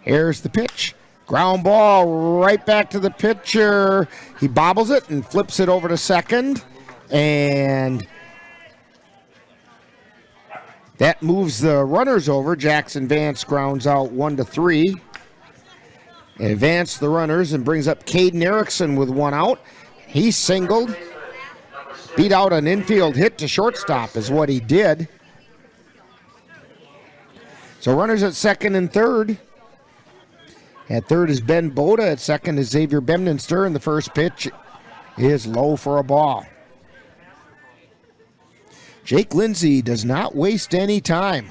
Here's the pitch. Ground ball right back to the pitcher. He bobbles it and flips it over to second. And that moves the runners over. Jackson Vance grounds out 1-3. And advance the runners and brings up Caden Erickson with 1 out. He singled. Beat out an infield hit to shortstop is what he did. So runners at second and third. At third is Ben Boda. At second is Xavier Bemminster. And the first pitch is low for a ball. Jake Lindsay does not waste any time.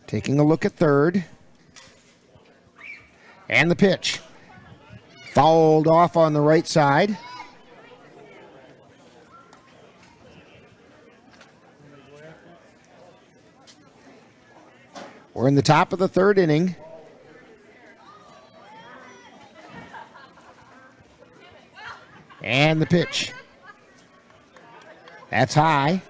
Taking a look at third. And the pitch. Fouled off on the right side. We're in the top of the third inning. And the pitch. That's high.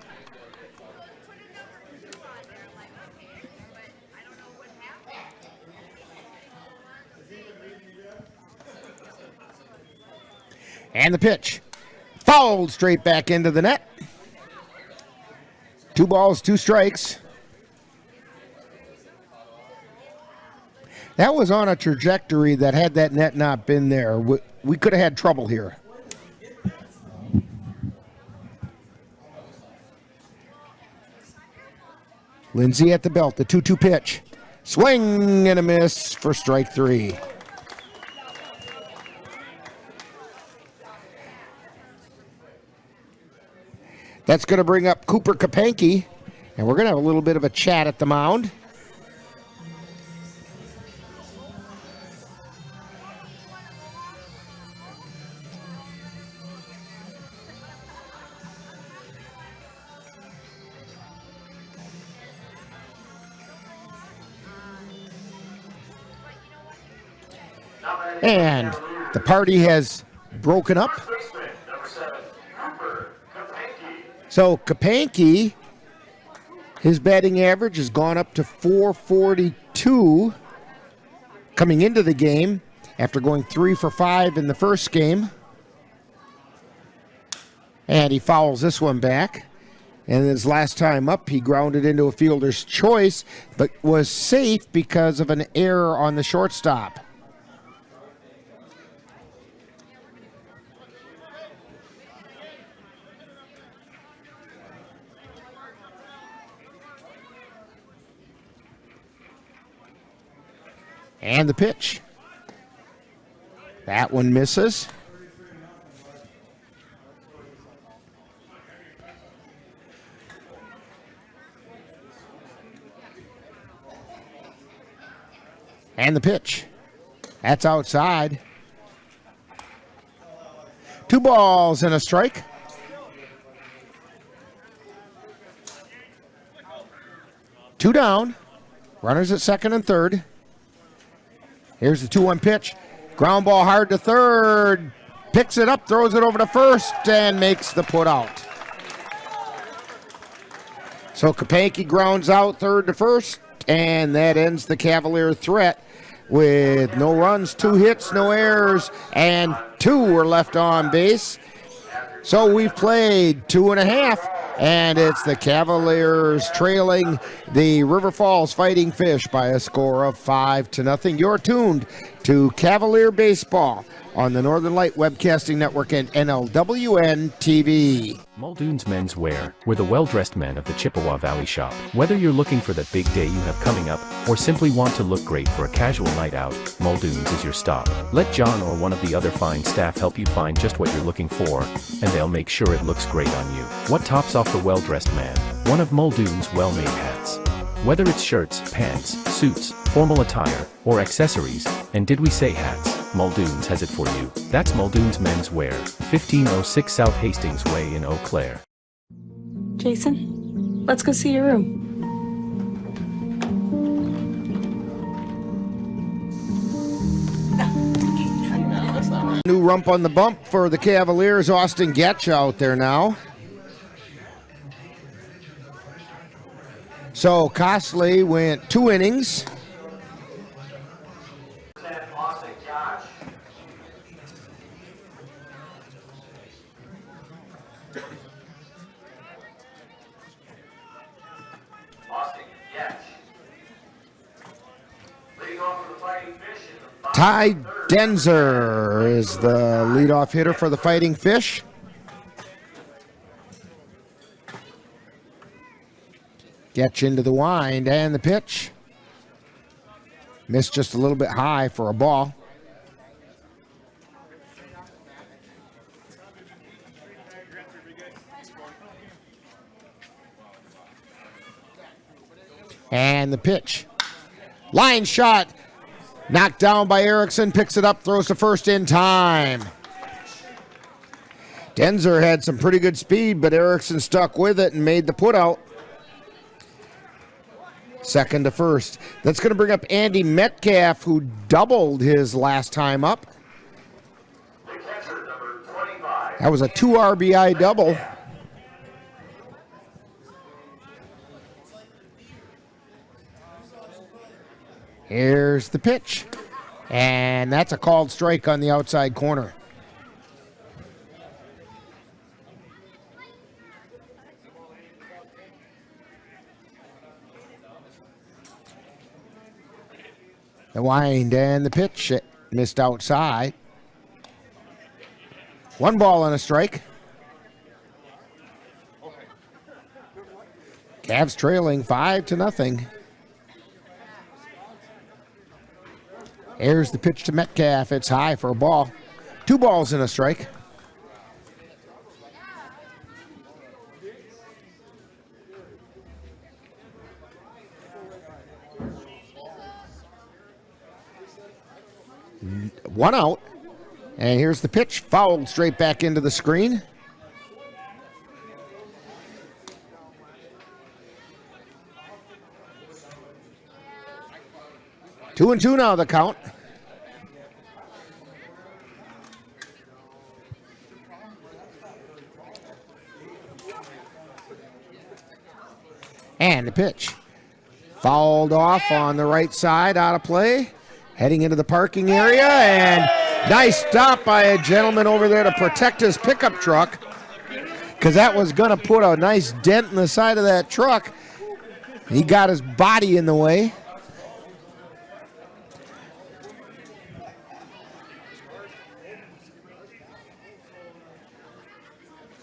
And the pitch. Fouled straight back into the net. 2 balls, 2 strikes. That was on a trajectory that had that net not been there, we could have had trouble here. Lindsay at the belt, the 2-2 pitch. Swing and a miss for strike 3. That's going to bring up Cooper Kapanke, and we're going to have a little bit of a chat at the mound. And the party has broken up. So Kapanke, his batting average has gone up to .442 coming into the game after going 3 for 5 in the first game. And he fouls this one back. And his last time up, he grounded into a fielder's choice, but was safe because of an error on the shortstop. And the pitch. That one misses. And the pitch. That's outside. 2 balls and a strike. Two down. Runners at second and third. Here's the 2-1 pitch. Ground ball hard to third. Picks it up, throws it over to first, and makes the put out. So Kapanke grounds out third to first, and that ends the Cavalier threat with no runs, 2 hits, no errors, and 2 were left on base. So we've played 2.5, and it's the Cavaliers trailing the River Falls Fighting Fish by a score of 5-0. You're tuned to Cavalier Baseball on the Northern Light Webcasting Network and NLWN-TV. Muldoon's Men's Wear, we're the well-dressed men of the Chippewa Valley shop. Whether you're looking for that big day you have coming up, or simply want to look great for a casual night out, Muldoon's is your stop. Let John or one of the other fine staff help you find just what you're looking for, and they'll make sure it looks great on you. What tops off the well-dressed man? One of Muldoon's well-made hats. Whether it's shirts, pants, suits, formal attire, or accessories, and did we say hats? Muldoon's has it for you. That's Muldoon's Men's Wear, 1506 South Hastings Way in Eau Claire. Jason, let's go see your room. New rump on the bump for the Cavaliers. Austin Getch out there now. So Costley went 2 innings. Ty Denzer is the leadoff hitter for the Fighting Fish. Getch into the wind and the pitch. Missed just a little bit high for a ball. And the pitch. Line shot. Knocked down by Erickson, picks it up, throws to first in time. Denzer had some pretty good speed, but Erickson stuck with it and made the put out. Second to first. That's going to bring up Andy Metcalf, who doubled his last time up. That was a 2 RBI double. Here's the pitch. And that's a called strike on the outside corner. The wind and the pitch missed outside. 1 ball and a strike. Cavs trailing 5-0. Here's the pitch to Metcalf. It's high for a ball. 2 balls and a strike. One out. And here's the pitch. Fouled straight back into the screen. Two and two now, the count. And the pitch. Fouled off on the right side, out of play. Heading into the parking area, and nice stop by a gentleman over there to protect his pickup truck, because that was going to put a nice dent in the side of that truck. He got his body in the way.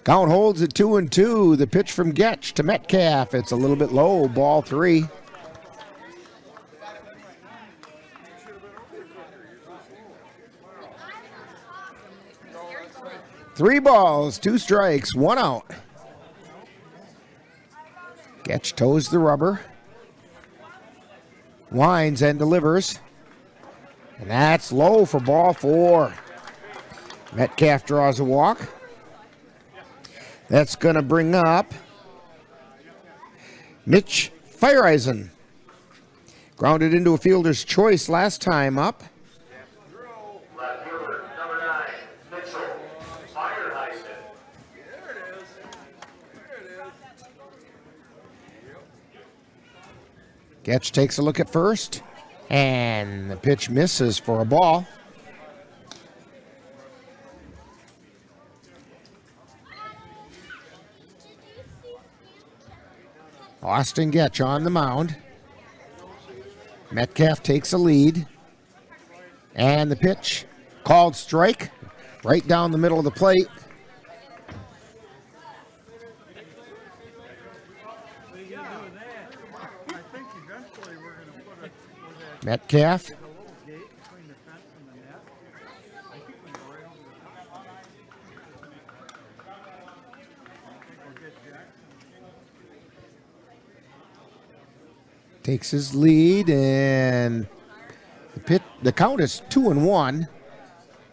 Count holds at 2-2. The pitch from Getch to Metcalf. It's a little bit low, ball 3. Three balls, 2 strikes, 1 out. Getch toes the rubber. Winds and delivers. And that's low for ball 4. Metcalf draws a walk. That's going to bring up Mitch Feiereisen. Grounded into a fielder's choice last time up. Left fielder, number 9, Mitchell Feiereisen. Getch takes a look at first, and the pitch misses for a ball. Austin Getch on the mound. Metcalf takes a lead. And the pitch, called strike, right down the middle of the plate. Metcalf. Takes his lead, and the count is 2-1.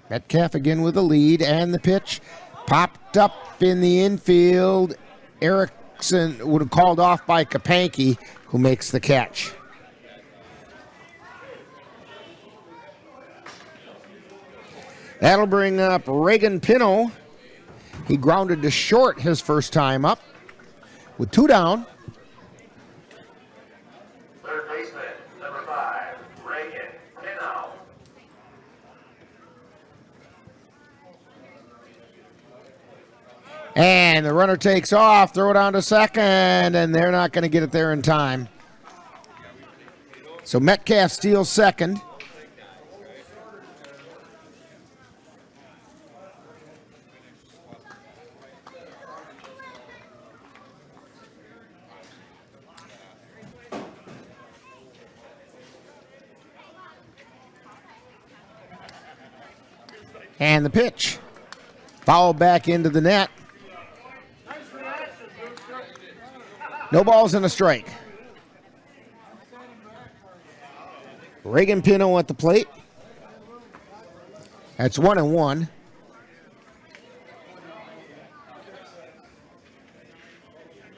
Metcalf again with the lead, and the pitch popped up in the infield. Erickson would have called off by Kapanke, who makes the catch. That'll bring up Reagan Pino. He grounded to short his first time up with 2 down. Third baseman, number 5, Reagan Pino. And the runner takes off, throw it down to second, and they're not going to get it there in time. So Metcalf steals second. And the pitch. Foul back into the net. No balls and a strike. Reagan Pino at the plate. That's 1-1.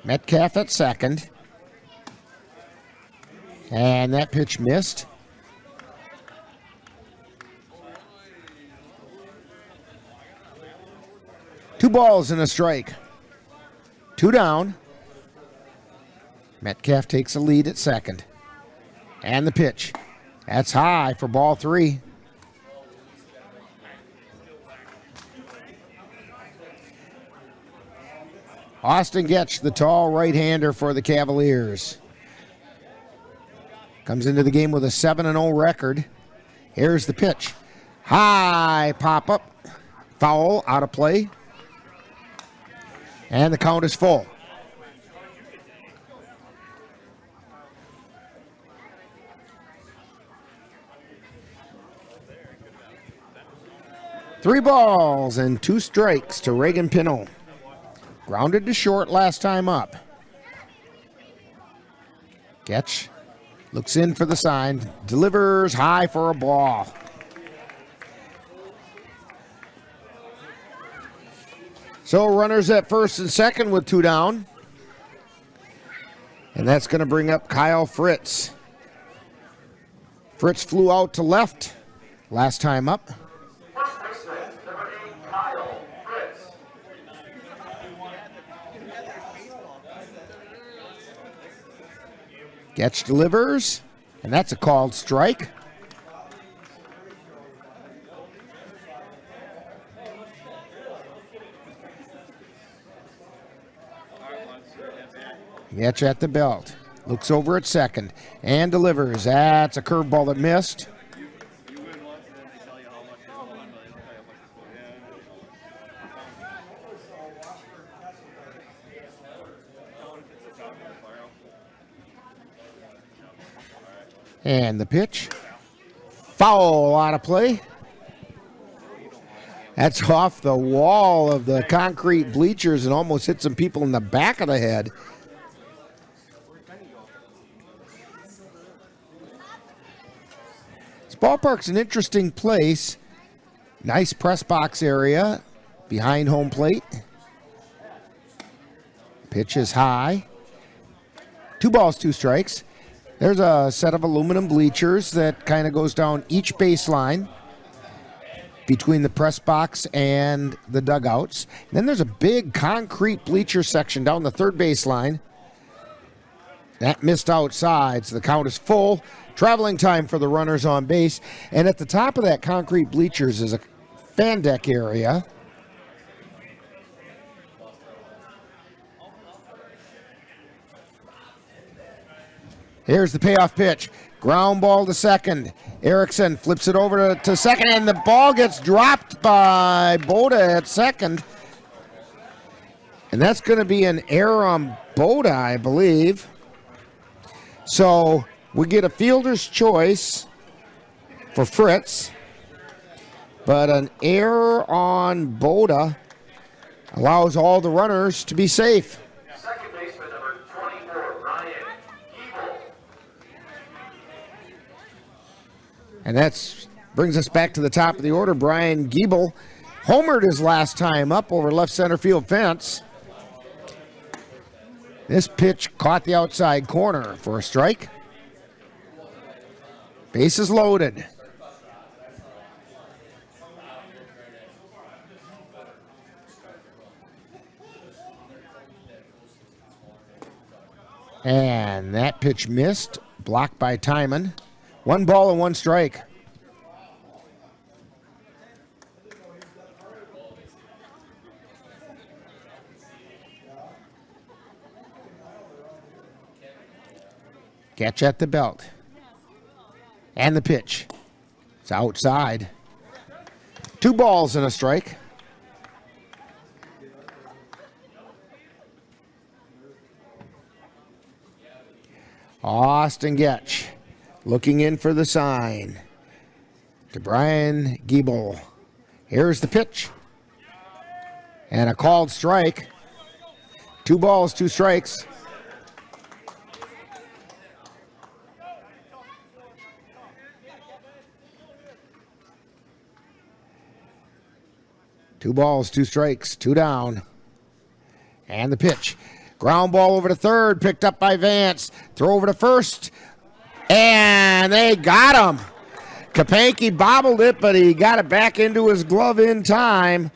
Metcalf at second. And that pitch missed. Two balls and a strike. 2 down. Metcalf takes a lead at second. And the pitch. That's high for ball 3. Austin Getch, the tall right-hander for the Cavaliers. Comes into the game with a 7-0 record. Here's the pitch. High pop-up. Foul, out of play. And the count is full. Three balls and 2 strikes to Reagan Pinot. Grounded to short last time up. Getch looks in for the sign. Delivers high for a ball. So runners at first and second with 2 down. And that's going to bring up Kyle Fritz. Fritz flew out to left last time up. Getch delivers, and that's a called strike. Getch at the belt. Looks over at second and delivers. That's a curveball that missed. And the pitch. Foul, out of play. That's off the wall of the concrete bleachers and almost hit some people in the back of the head. This ballpark's an interesting place. Nice press box area behind home plate. Pitch is high. 2 balls, 2 strikes. There's a set of aluminum bleachers that kind of goes down each baseline between the press box and the dugouts. And then there's a big concrete bleacher section down the third baseline. That missed outside, so the count is full. Traveling time for the runners on base. And at the top of that concrete bleachers is a fan deck area. Here's the payoff pitch. Ground ball to second. Erickson flips it over to second, and the ball gets dropped by Boda at second. And that's going to be an error on Boda, I believe. So we get a fielder's choice for Fritz, but an error on Boda allows all the runners to be safe. Second baseman number 24, Ryan Giebel. And that brings us back to the top of the order. Brian Giebel homered his last time up over left center field fence. This pitch caught the outside corner for a strike. Bases loaded. And that pitch missed, blocked by Timon. 1 ball and 1 strike. Catch at the belt. And the pitch. It's outside. 2 balls and a strike. Austin Getch looking in for the sign to Brian Giebel. Here's the pitch. And a called strike. 2 balls, 2 strikes. Two balls, 2 strikes, 2 down. And the pitch. Ground ball over to third, picked up by Vance. Throw over to first. And they got him. Kapanke bobbled it, but he got it back into his glove in time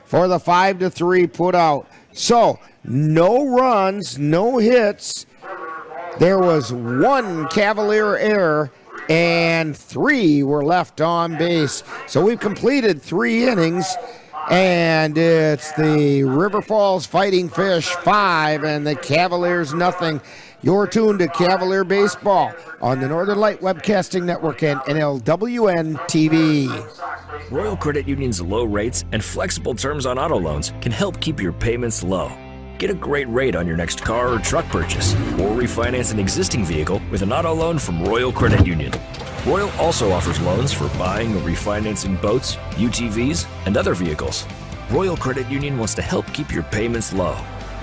for the 5-3 put out. So, no runs, no hits. There was 1 Cavalier error, and 3 were left on base. So we've completed 3 innings. And it's the River Falls Fighting Fish 5 and the Cavaliers nothing. You're tuned to Cavalier Baseball on the Northern Light Webcasting Network and NLWN-TV. Royal Credit Union's low rates and flexible terms on auto loans can help keep your payments low. Get a great rate on your next car or truck purchase, or refinance an existing vehicle with an auto loan from Royal Credit Union. Royal also offers loans for buying or refinancing boats, UTVs, and other vehicles. Royal Credit Union wants to help keep your payments low.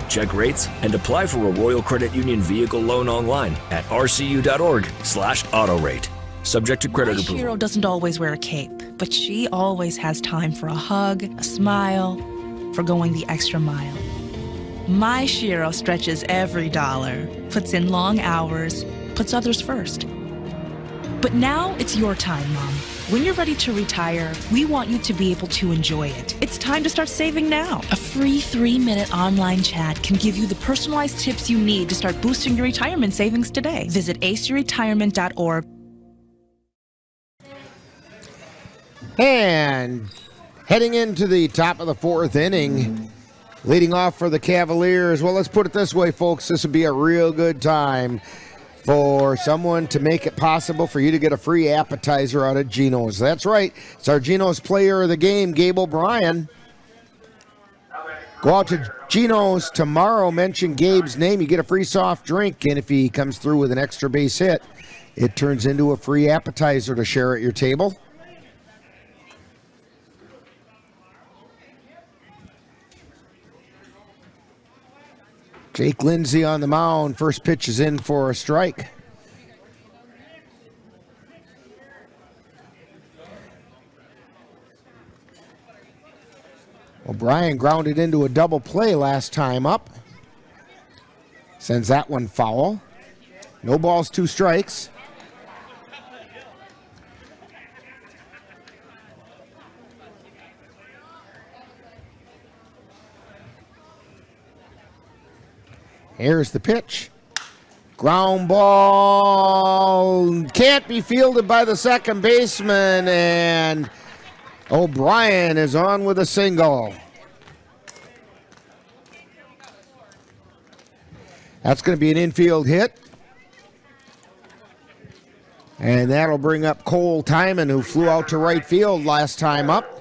Check rates and apply for a Royal Credit Union vehicle loan online at rcu.org/autorate. Subject to credit approval. Shiro doesn't always wear a cape, but she always has time for a hug, a smile, for going the extra mile. My Shiro stretches every dollar, puts in long hours, puts others first. But now it's your time, Mom. When you're ready to retire, we want you to be able to enjoy it. It's time to start saving now. A free 3-minute online chat can give you the personalized tips you need to start boosting your retirement savings today. Visit aceyourretirement.org. And heading into the top of the 4th inning, leading off for the Cavaliers. Well, let's put it this way, folks. This would be a real good time for someone to make it possible for you to get a free appetizer out of Geno's. That's right. It's our Geno's player of the game, Gabe O'Brien. Go out to Geno's tomorrow, mention Gabe's name, you get a free soft drink, and if he comes through with an extra base hit, it turns into a free appetizer to share at your table. Jake Lindsay on the mound. First pitch is in for a strike. O'Brien grounded into a double play last time up. Sends that one foul. No balls, 2 strikes. Here's the pitch. Ground ball. Can't be fielded by the second baseman, and O'Brien is on with a single. That's going to be an infield hit. And that'll bring up Cole Timon, who flew out to right field last time up.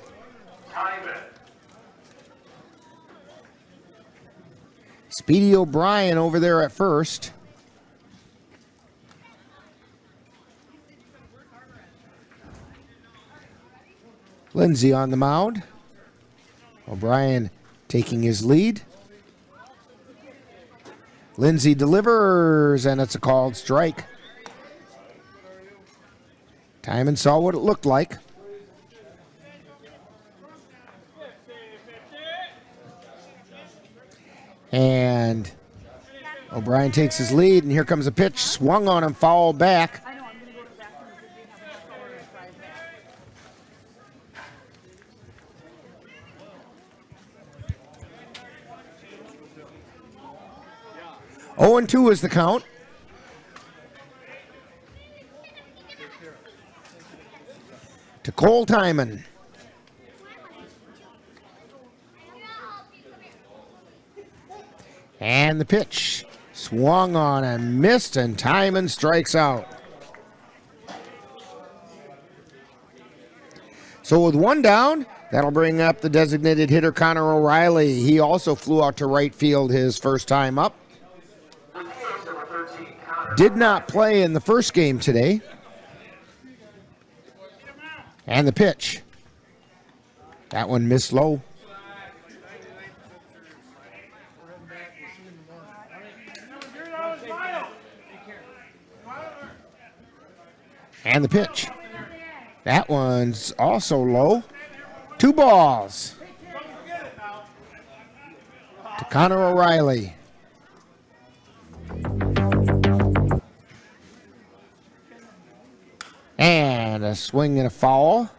Speedy O'Brien over there at first. Lindsay on the mound. O'Brien taking his lead. Lindsay delivers, and it's a called strike. Timon saw what it looked like. And O'Brien takes his lead, and here comes a pitch. Swung on him, foul back. 0-2 is the count. To Cole Timon. And the pitch swung on and missed, and Timon strikes out. So with 1 down, that'll bring up the designated hitter Connor O'Reilly. He also flew out to right field his first time up. Did not play in the first game today. And the pitch. That one missed low. And the pitch. That one's also low. 2 balls. To Connor O'Reilly. And a swing and a foul.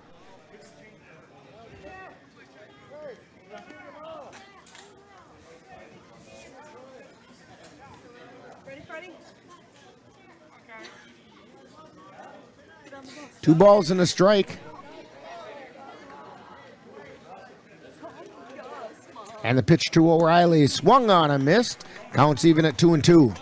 Two balls and a strike. And the pitch to O'Reilly, swung on and missed. Counts even at 2-2.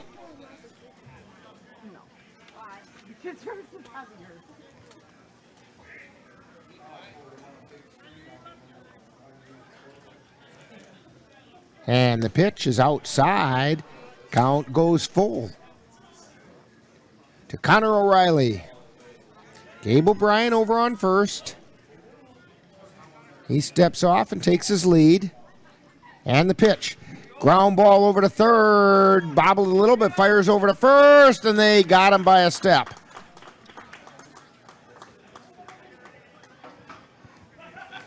And the pitch is outside. Count goes full. To Connor O'Reilly. Gabe O'Brien over on first. He steps off and takes his lead. And the pitch. Ground ball over to third. Bobbled a little bit. Fires over to first. And they got him by a step.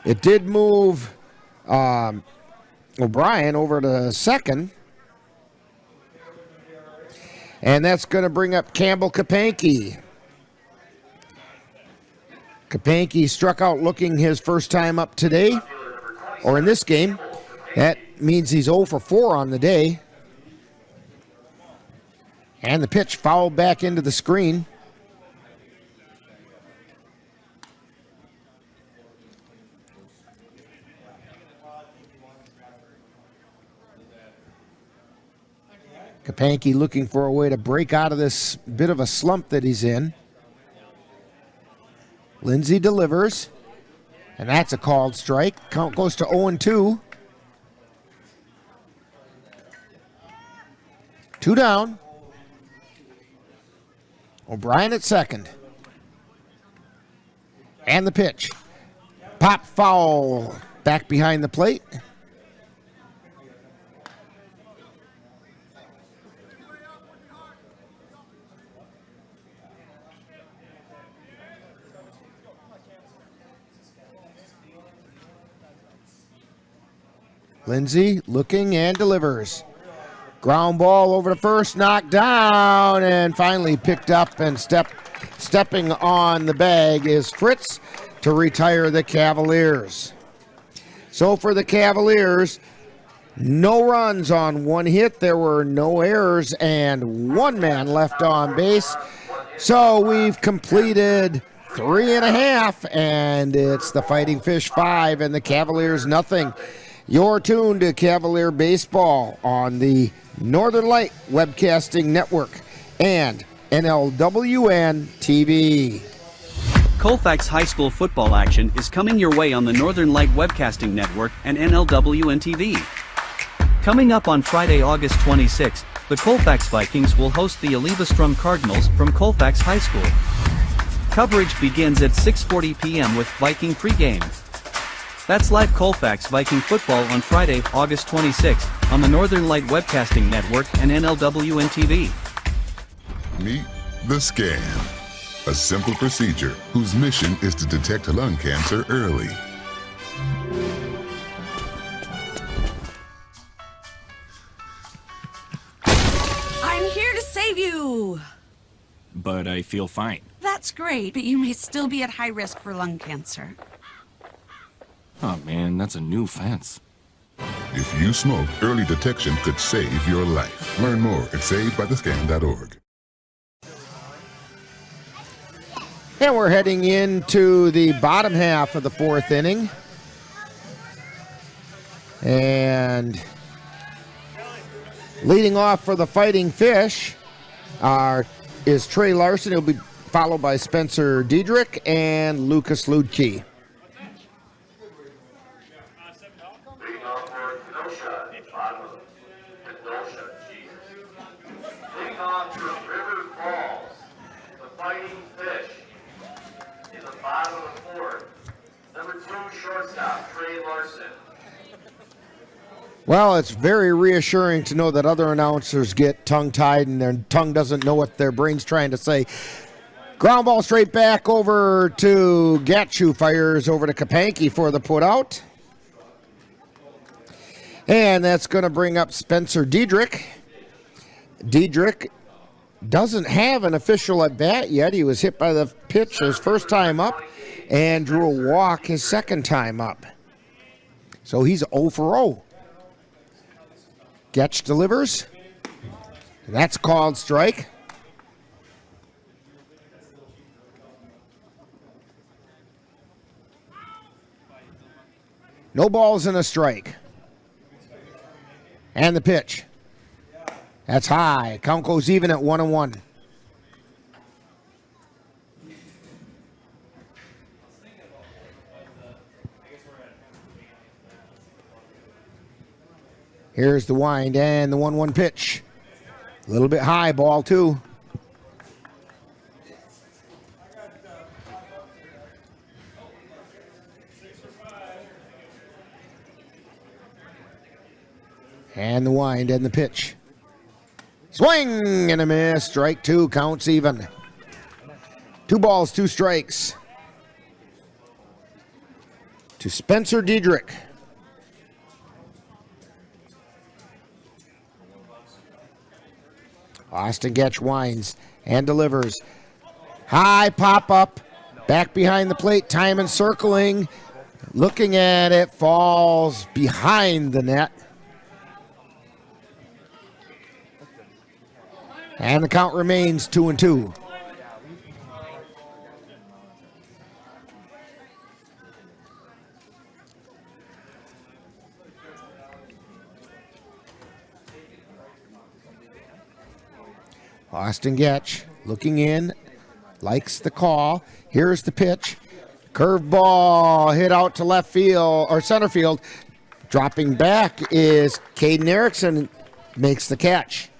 It did move O'Brien over to second. And that's going to bring up Campbell Kapanke. Kapanke struck out looking his first time up today, or in this game. That means he's 0 for 4 on the day. And the pitch fouled back into the screen. Kapanke looking for a way to break out of this bit of a slump that he's in. Lindsay delivers, and that's a called strike. Count goes to 0-2. 2 down. O'Brien at second. And the pitch. Pop foul back behind the plate. Lindsay looking and delivers. Ground ball over to first, knocked down, and finally picked up and stepping on the bag is Fritz to retire the Cavaliers. So for the Cavaliers, no runs on 1 hit. There were no errors and 1 man left on base. So we've completed 3.5, and it's the Fighting Fish 5 and the Cavaliers nothing. You're tuned to Cavalier Baseball on the Northern Light Webcasting Network and NLWN-TV. Colfax High School football action is coming your way on the Northern Light Webcasting Network and NLWN-TV. Coming up on Friday, August 26th, the Colfax Vikings will host the Olivestrom Cardinals from Colfax High School. Coverage begins at 6:40 p.m. with Viking pregame. That's live Colfax Viking football on Friday, August 26th, on the Northern Light Webcasting Network and NLWN-TV. Meet the scan, a simple procedure whose mission is to detect lung cancer early. I'm here to save you! But I feel fine. That's great, but you may still be at high risk for lung cancer. Oh man, that's a new fence. If you smoke, early detection could save your life. Learn more at savedbythescan.org. And we're heading into the bottom half of the 4th inning. And leading off for the Fighting Fish is Trey Larson. He'll be followed by Spencer Diedrich and Lucas Ludke. Well, it's very reassuring to know that other announcers get tongue-tied and their tongue doesn't know what their brain's trying to say. Ground ball straight back over to Gatchu, fires over to Kapanke for the putout. And that's going to bring up Spencer Diedrich. Diedrich doesn't have an official at bat yet. He was hit by the pitch his first time up and drew a walk his second time up. So he's 0 for 0. Getch delivers. That's called strike. No balls and a strike. And the pitch. That's high. Count goes even at 1-1. Here's the wind and the 1-1 pitch. A little bit high, ball 2. And the wind and the pitch. Swing and a miss. Strike 2, counts even. 2 balls, 2 strikes. To Spencer Diedrich. Austin Getch winds and delivers. High pop up. Back behind the plate. Time and circling. Looking at it. Falls behind the net. And the count remains 2-2. Austin Getch looking in, likes the call. Here's the pitch. Curveball hit out to left field or center field. Dropping back is Caden Erickson, makes the catch.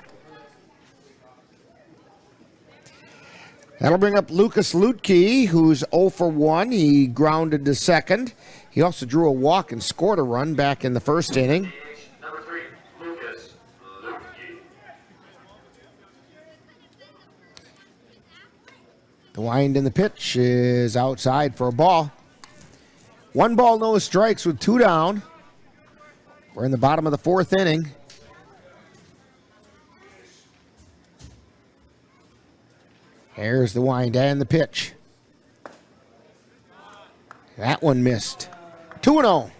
That'll bring up Lucas Lutke, who's 0 for 1. He grounded to second. He also drew a walk and scored a run back in the first inning. Number 3, Lucas Lutke. The wind in the pitch is outside for a ball. 1 ball, no strikes with 2 down. We're in the bottom of the 4th inning. Here's the wind and the pitch. That one missed. 2-0.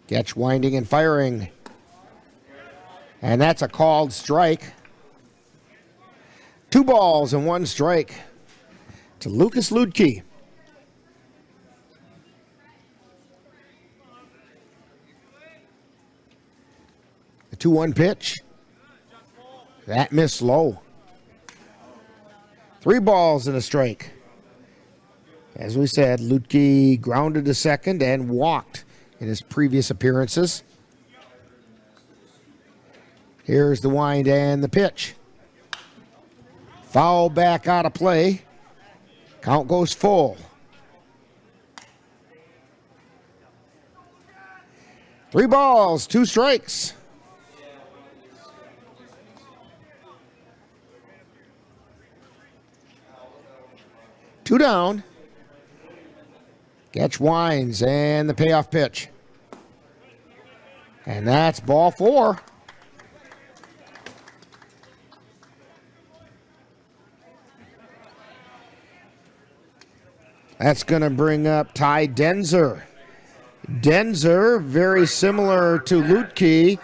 Getch winding and firing. And that's a called strike. 2 balls and 1 strike to Lucas Lutke. The 2-1 pitch. That missed low. 3 balls and a strike. As we said, Lutke grounded to second and walked in his previous appearances. Here's the wind and the pitch. Foul back out of play. Count goes full. 3 balls, 2 strikes. Two down. Getch winds and the payoff pitch. And that's ball 4. That's going to bring up Ty Denzer. Denzer, very similar to Lutke,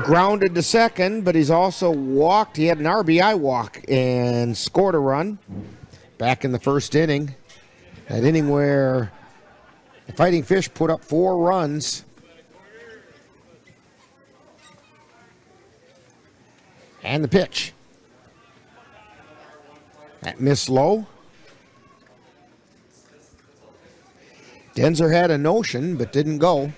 grounded to second, but he's also walked. He had an RBI walk and scored a run back in the first inning. That inning where the Fighting Fish put up 4 runs. And the pitch. That missed low. Denzer had a notion, but didn't go.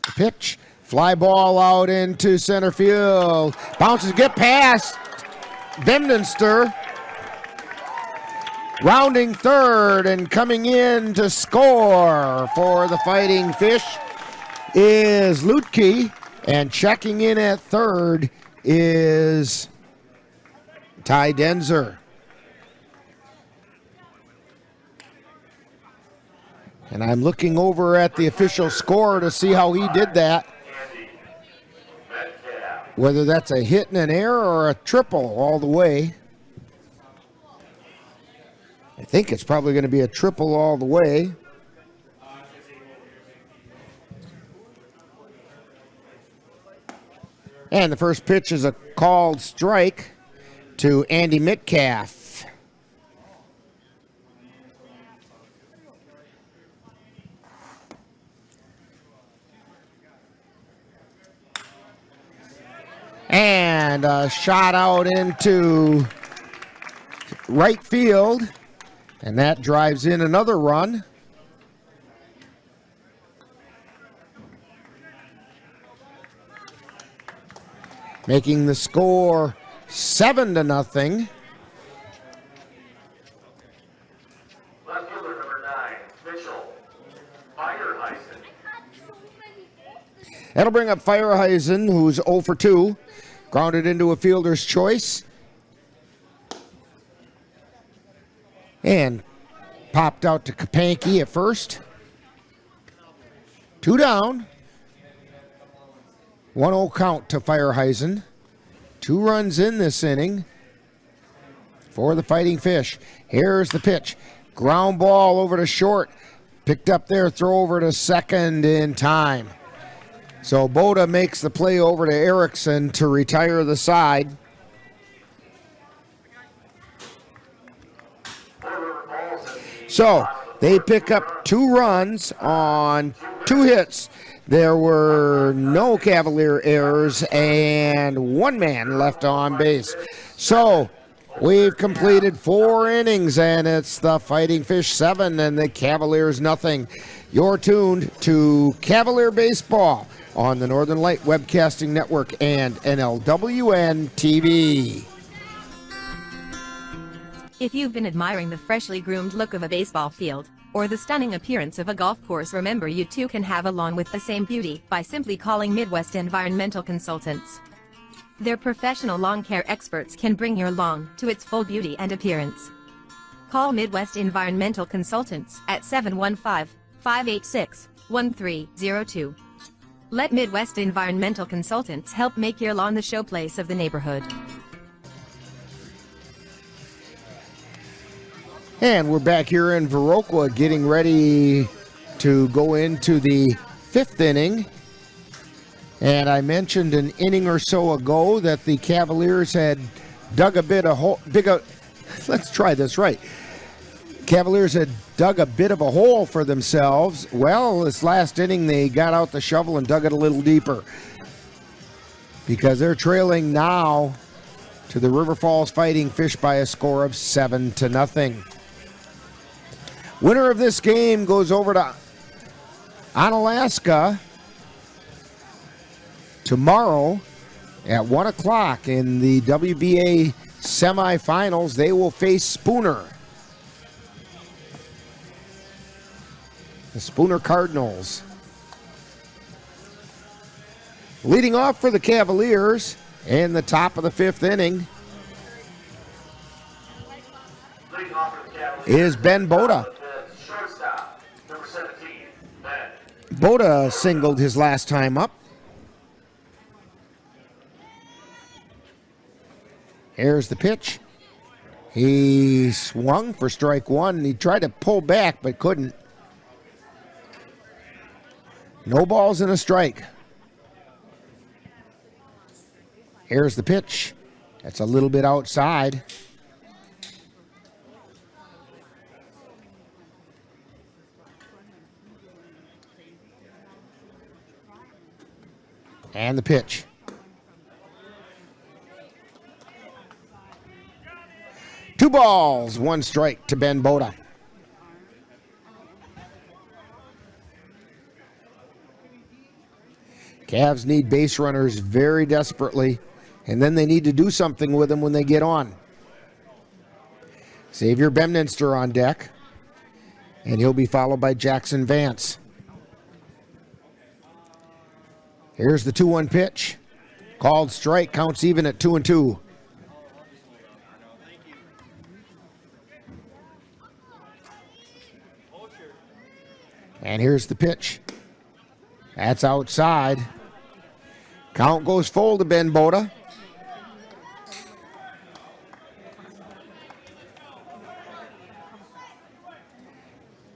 The pitch. Fly ball out into center field. Bounces, get past Bemdenster. Rounding third and coming in to score for the Fighting Fish is Lutke. And checking in at third is Ty Denzer. And I'm looking over at the official score to see how he did that. Whether that's a hit and an error or a triple all the way. I think it's probably going to be a triple all the way. And the first pitch is a called strike to Andy Metcalf. And a shot out into right field. And that drives in another run. Making the score 7-0. Left fielder number 9, Mitchell Fireheisen. That'll bring up Fireheisen, who's 0 for 2. Grounded into a fielder's choice. And popped out to Kapanke at first. 2 down. 1-0 count to Fireheisen. 2 runs in this inning for the Fighting Fish. Here's the pitch. Ground ball over to short. Picked up there, throw over to second in time. So Boda makes the play over to Erickson to retire the side. So they pick up 2 runs on 2 hits. There were no Cavalier errors and 1 man left on base. So we've completed 4 innings, and it's the Fighting Fish 7 and the Cavaliers nothing. You're tuned to Cavalier Baseball on the Northern Light Webcasting Network and NLWN-TV. If you've been admiring the freshly groomed look of a baseball field, or the stunning appearance of a golf course, remember you too can have a lawn with the same beauty by simply calling Midwest Environmental Consultants. Their professional lawn care experts can bring your lawn to its full beauty and appearance. Call Midwest Environmental Consultants at 715-586-1302. Let Midwest Environmental Consultants help make your lawn the showplace of the neighborhood. And we're back here in Viroqua getting ready to go into the 5th inning. And I mentioned an inning or so ago that the Cavaliers had dug a bit of hole. Let's try this right. Cavaliers had dug a bit of a hole for themselves. Well, this last inning they got out the shovel and dug it a little deeper, because they're trailing now to the River Falls Fighting Fish by a score of 7-0. Winner of this game goes over to Onalaska tomorrow at 1 o'clock in the WBA semifinals. They will face Spooner. The Spooner Cardinals. Leading off for the Cavaliers in the top of the 5th inning is Ben Boda. Boda singled his last time up. Here's the pitch. He swung for strike 1. He tried to pull back but couldn't. No balls and a strike. Here's the pitch. That's a little bit outside. And the pitch. Two balls, 1 strike to Ben Boda. Cavs need base runners very desperately, and then they need to do something with them when they get on. Xavier Bemninster on deck, and he'll be followed by Jackson Vance. Here's the 2-1 pitch. Called strike, counts even at 2-2. And here's the pitch. That's outside. Count goes full to Ben Boda.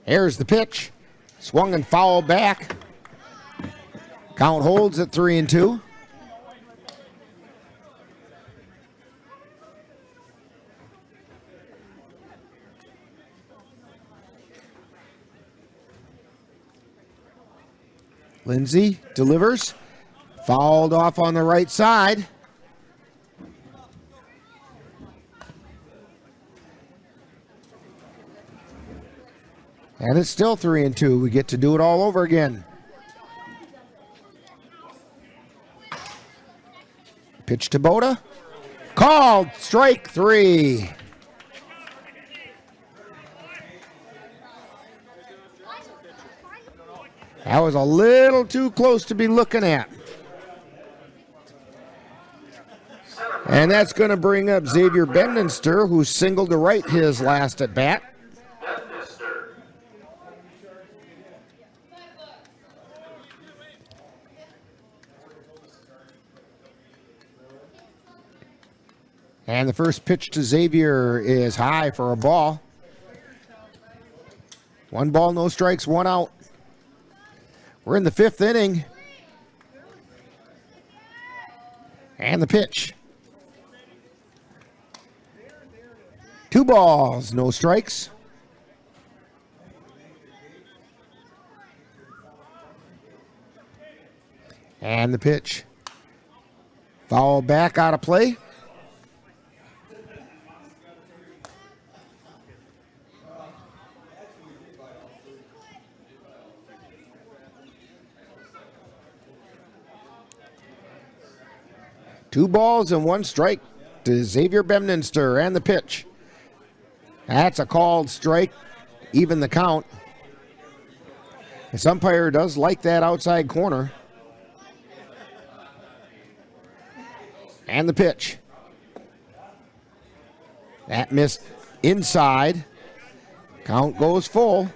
Here's the pitch. Swung and fouled back. Count holds at 3-2. Lindsay delivers. Fouled off on the right side. And it's still 3-2. We get to do it all over again. Pitch to Boda. Called. Strike 3. That was a little too close to be looking at. And that's going to bring up Xavier Bedminster, who singled to right his last at bat. And the first pitch to Xavier is high for a ball. 1 ball, no strikes, 1 out. We're in the 5th inning. And the pitch. 2 balls, no strikes. And the pitch. Foul back out of play. Two balls and 1 strike to Xavier Bedminster, and the pitch. That's a called strike, even the count. This umpire does like that outside corner. And the pitch. That missed inside. Count goes full.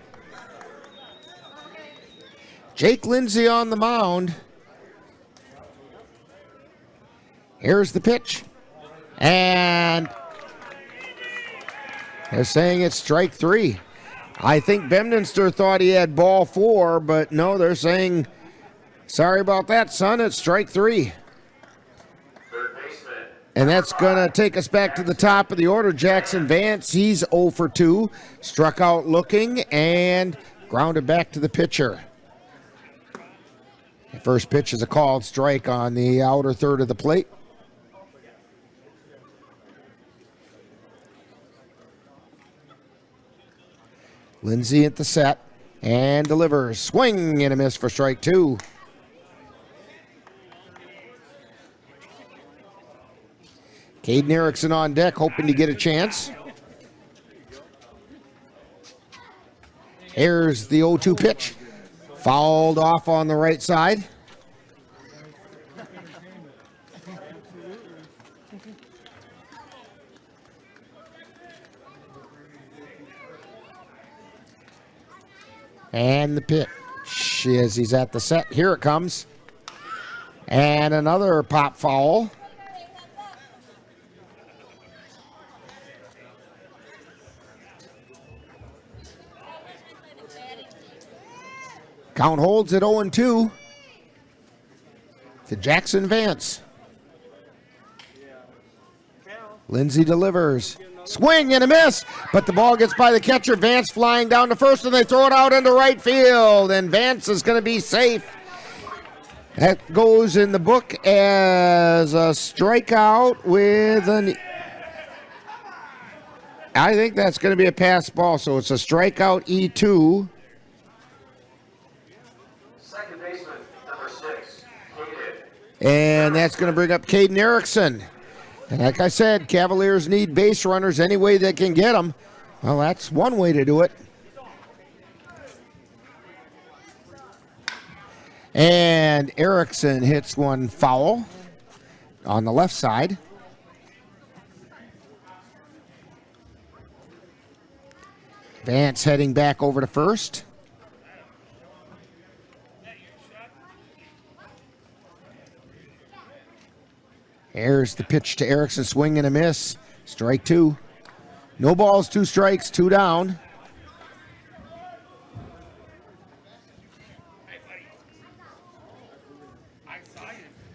Jake Lindsay on the mound. Here's the pitch. And they're saying it's strike 3. I think Bedminster thought he had ball 4, but no, they're saying, sorry about that, son, it's strike 3. And that's going to take us back to the top of the order. Jackson Vance, he's 0 for 2. Struck out looking and grounded back to the pitcher. The first pitch is a called strike on the outer third of the plate. Lindsay at the set and delivers. Swing and a miss for strike 2. Caden Erickson on deck, hoping to get a chance. Here's the 0-2 pitch. Fouled off on the right side. And the pitch as he's at the set. Here it comes. And another pop foul. Count holds at 0-2 to Jackson Vance. Lindsay delivers. Swing and a miss, but the ball gets by the catcher. Vance flying down to first, and they throw it out into right field, and Vance is going to be safe. That goes in the book as a strikeout with an... I think that's going to be a pass ball, so it's a strikeout E2. Second baseman, number 6, And that's going to bring up Caden Erickson. And like I said, Cavaliers need base runners any way they can get them. Well, that's one way to do it. And Erickson hits one foul on the left side. Vance heading back over to first. Here's the pitch to Erickson, swing and a miss. Strike 2. No balls, 2 strikes, 2 down.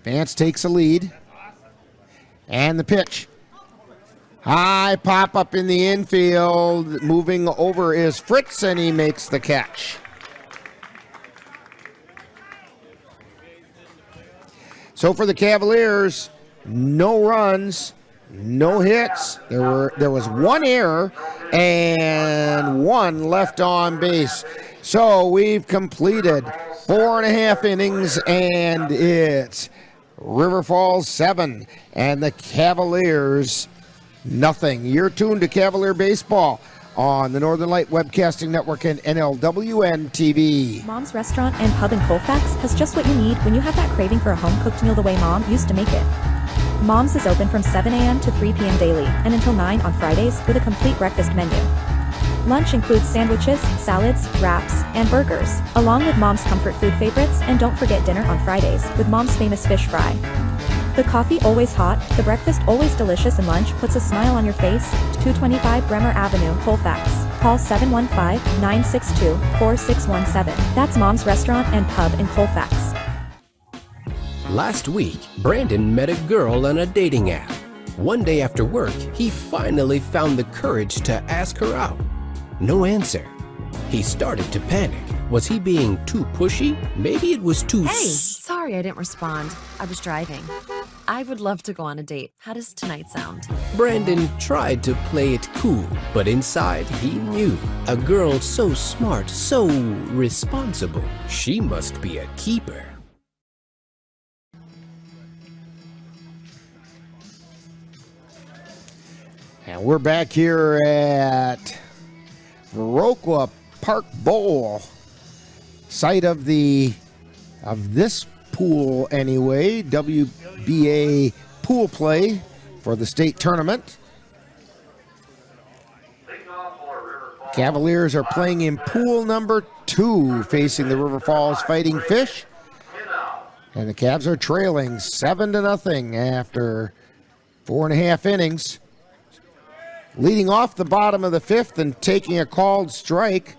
Vance takes a lead. And the pitch. High pop up in the infield. Moving over is Fritz, and he makes the catch. So for the Cavaliers, no runs, no hits. There was one error and one left on base. So we've completed 4.5 innings, and it's River Falls 7 and the Cavaliers nothing. You're tuned to Cavalier Baseball on the Northern Light Webcasting Network and NLWN-TV. Mom's Restaurant and Pub in Colfax has just what you need when you have that craving for a home-cooked meal the way Mom used to make it. Mom's is open from 7 a.m. to 3 p.m. daily and until 9 on Fridays with a complete breakfast menu. Lunch includes sandwiches, salads, wraps, and burgers, along with Mom's comfort food favorites, and don't forget dinner on Fridays with Mom's famous fish fry. The coffee always hot, the breakfast always delicious, and lunch puts a smile on your face. 225 Bremer Avenue, Colfax. Call 715-962-4617. That's Mom's Restaurant and Pub in Colfax. Last week, Brandon met a girl on a dating app. One day after work, he finally found the courage to ask her out. No answer. He started to panic. Was he being too pushy? Maybe it was too... Hey, sorry I didn't respond. I was driving. I would love to go on a date. How does tonight sound? Brandon tried to play it cool, but inside he knew. A girl so smart, so responsible. She must be a keeper. And we're back here at Viroqua Park Bowl, site of this pool anyway, WBA pool play for the state tournament. Cavaliers are playing in pool number 2, facing the River Falls Fighting Fish. And the Cavs are trailing 7-0 after 4.5 innings. Leading off the bottom of the 5th and taking a called strike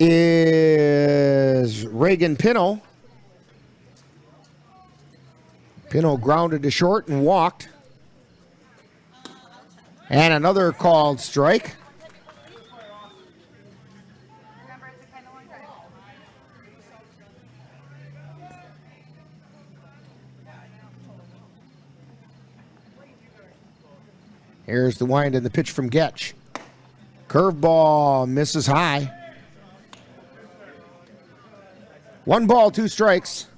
is Reagan Pino. Pino grounded to short and walked. And another called strike. Here's the wind and the pitch from Getch. Curveball misses high. 1 ball, 2 strikes.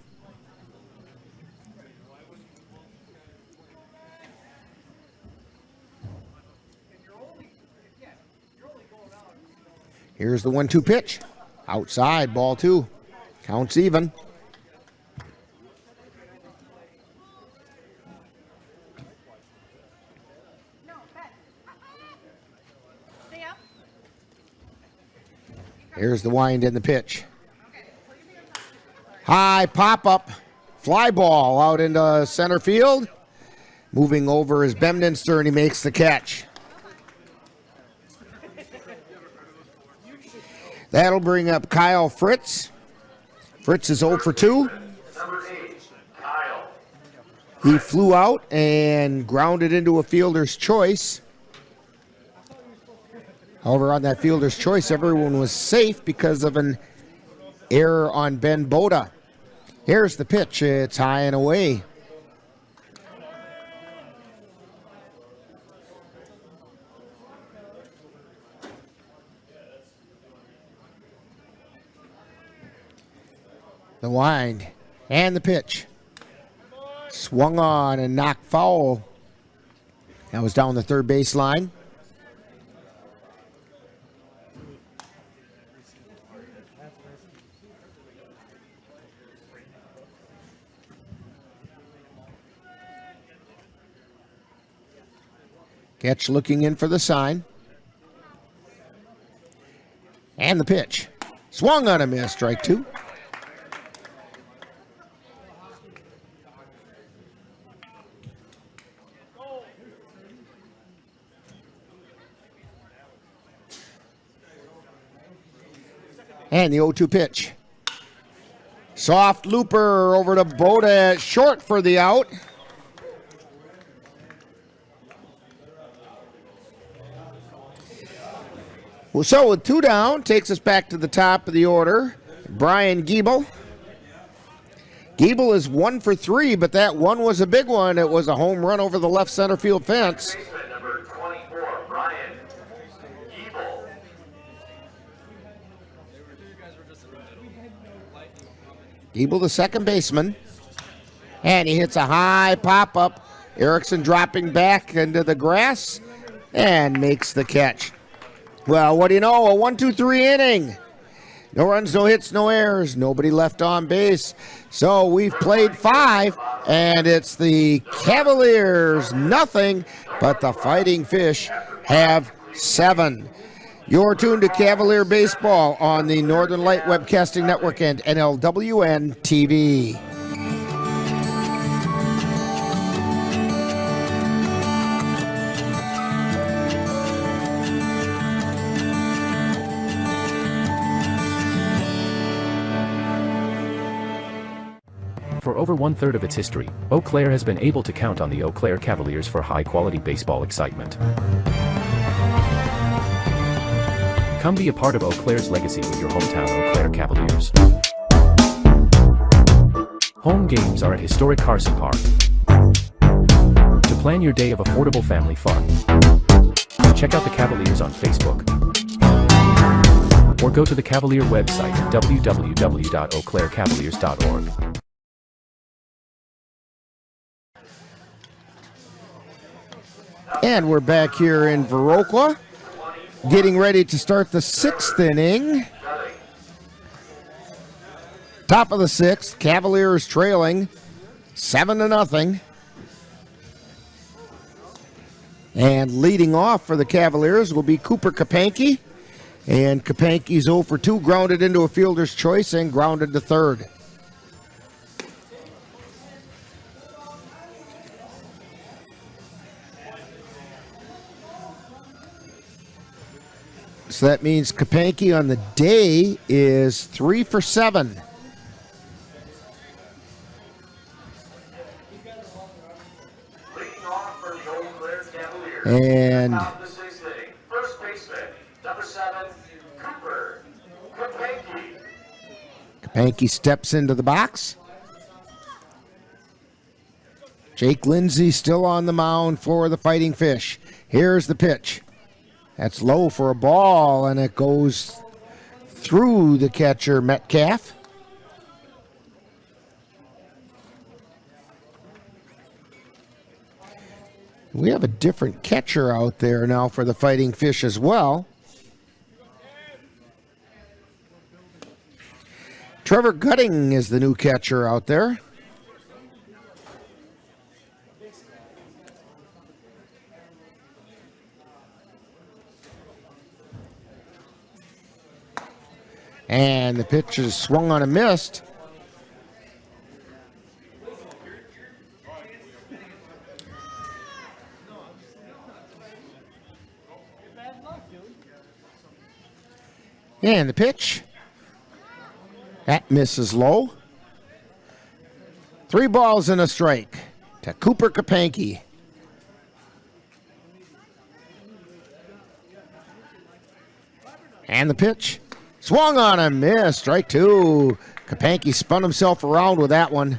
Here's the 1-2 pitch. Outside, ball 2. Counts even. Here's the wind and the pitch. High pop-up. Fly ball out into center field. Moving over is Bemdenster, and he makes the catch. That'll bring up Kyle Fritz. Fritz is 0 for 2. He flew out and grounded into a fielder's choice. However, on that fielder's choice, everyone was safe because of an error on Ben Boda. Here's the pitch. It's high and away. The wind and the pitch. Swung on and knocked foul. That was down the third base line. Getch looking in for the sign. And the pitch. Swung on a miss, strike 2. And the 0-2 pitch. Soft looper over to Boda, short for the out. Well, so with 2 down, takes us back to the top of the order. Brian Giebel. Gable is 1 for 3, but that one was a big one. It was a home run over the left center field fence. Number 24, Brian Gable. Gable, the second baseman. And he hits a high pop-up. Erickson dropping back into the grass and makes the catch. Well, what do you know? A 1-2-3 inning. No runs, no hits, no errors. Nobody left on base. So we've played 5, and it's the Cavaliers nothing, but the Fighting Fish have 7. You're tuned to Cavalier Baseball on the Northern Light Webcasting Network and NLWN-TV. For over one-third of its history, Eau Claire has been able to count on the Eau Claire Cavaliers for high-quality baseball excitement. Come be a part of Eau Claire's legacy with your hometown Eau Claire Cavaliers. Home games are at historic Carson Park. To plan your day of affordable family fun, check out the Cavaliers on Facebook. Or go to the Cavalier website at www.eauclaircavaliers.org. And we're back here in Viroqua, getting ready to start the 6th inning. Top of the 6th, Cavaliers trailing 7-0. And leading off for the Cavaliers will be Cooper Kapanke. And Kapanke's 0 for 2, grounded into a fielder's choice and grounded to third. So that means Kapanke on the day is 3 for 7. And first baseman, number 7, Cooper Kapanke. Kapanke steps into the box. Jake Lindsay still on the mound for the Fighting Fish. Here's the pitch. That's low for a ball, and it goes through the catcher, Metcalf. We have a different catcher out there now for the Fighting Fish as well. Trevor Gutting is the new catcher out there. And the pitch is swung on a missed. And the pitch. That misses low. 3 balls and a strike to Cooper Kapanke. And the pitch. Swung on a miss. Strike 2. Kapanke spun himself around with that one.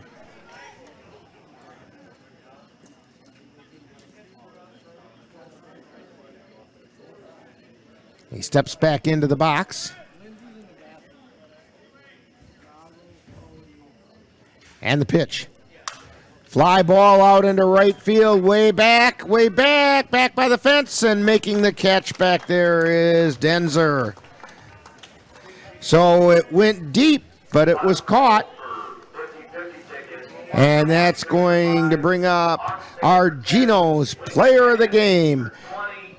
He steps back into the box. And the pitch. Fly ball out into right field. Way back by the fence. And making the catch back there is Denzer. So it went deep, but it was caught. And that's going to bring up our Geno's player of the game,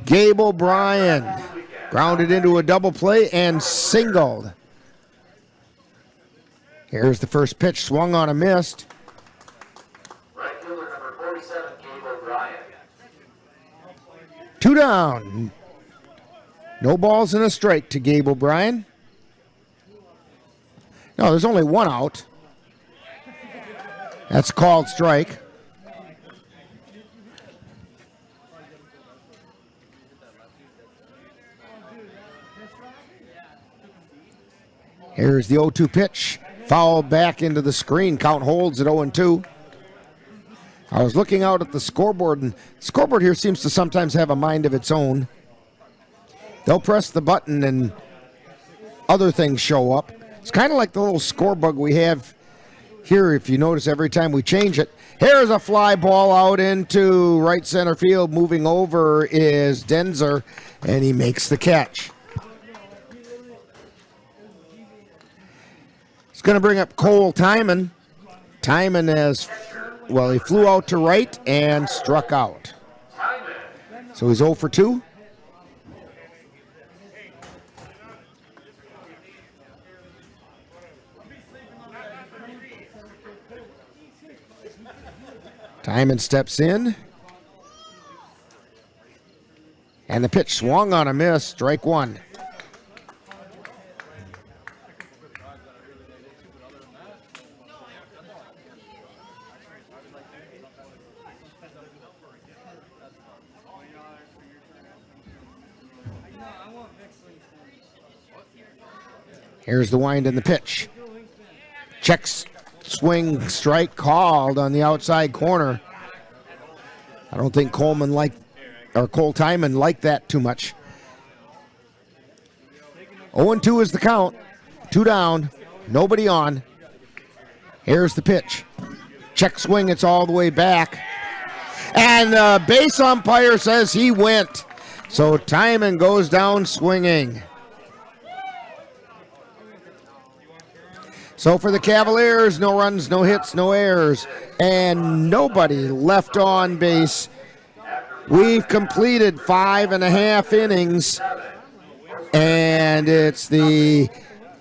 Gabe O'Brien. Grounded into a double play and singled. Here's the first pitch, swung on a missed. Right fielder number 47, Gabe O'Brien. 2 down. No balls and a strike to Gabe O'Brien. No, there's only 1 out. That's called strike. Here's the 0-2 pitch. Foul back into the screen. Count holds at 0-2. I was looking out at the scoreboard, and the scoreboard here seems to sometimes have a mind of its own. They'll press the button and other things show up. It's kind of like the little score bug we have here, if you notice, every time we change it. Here's a fly ball out into right center field. Moving over is Denzer, and he makes the catch. It's going to bring up Cole Timon. Timon has, well, he flew out to right and struck out. So he's 0 for 2. Timon steps in. And the pitch swung on a miss. Strike one. Here's the wind and the pitch. Checks. Swing strike called on the outside corner. I don't think Cole Timon liked that too much. 0-2 is the count. 2 down. Nobody on. Here's the pitch. Check swing. It's all the way back. And the base umpire says he went. So Timon goes down swinging. So for the Cavaliers, no runs, no hits, no errors, and nobody left on base. We've completed 5.5 innings, and it's the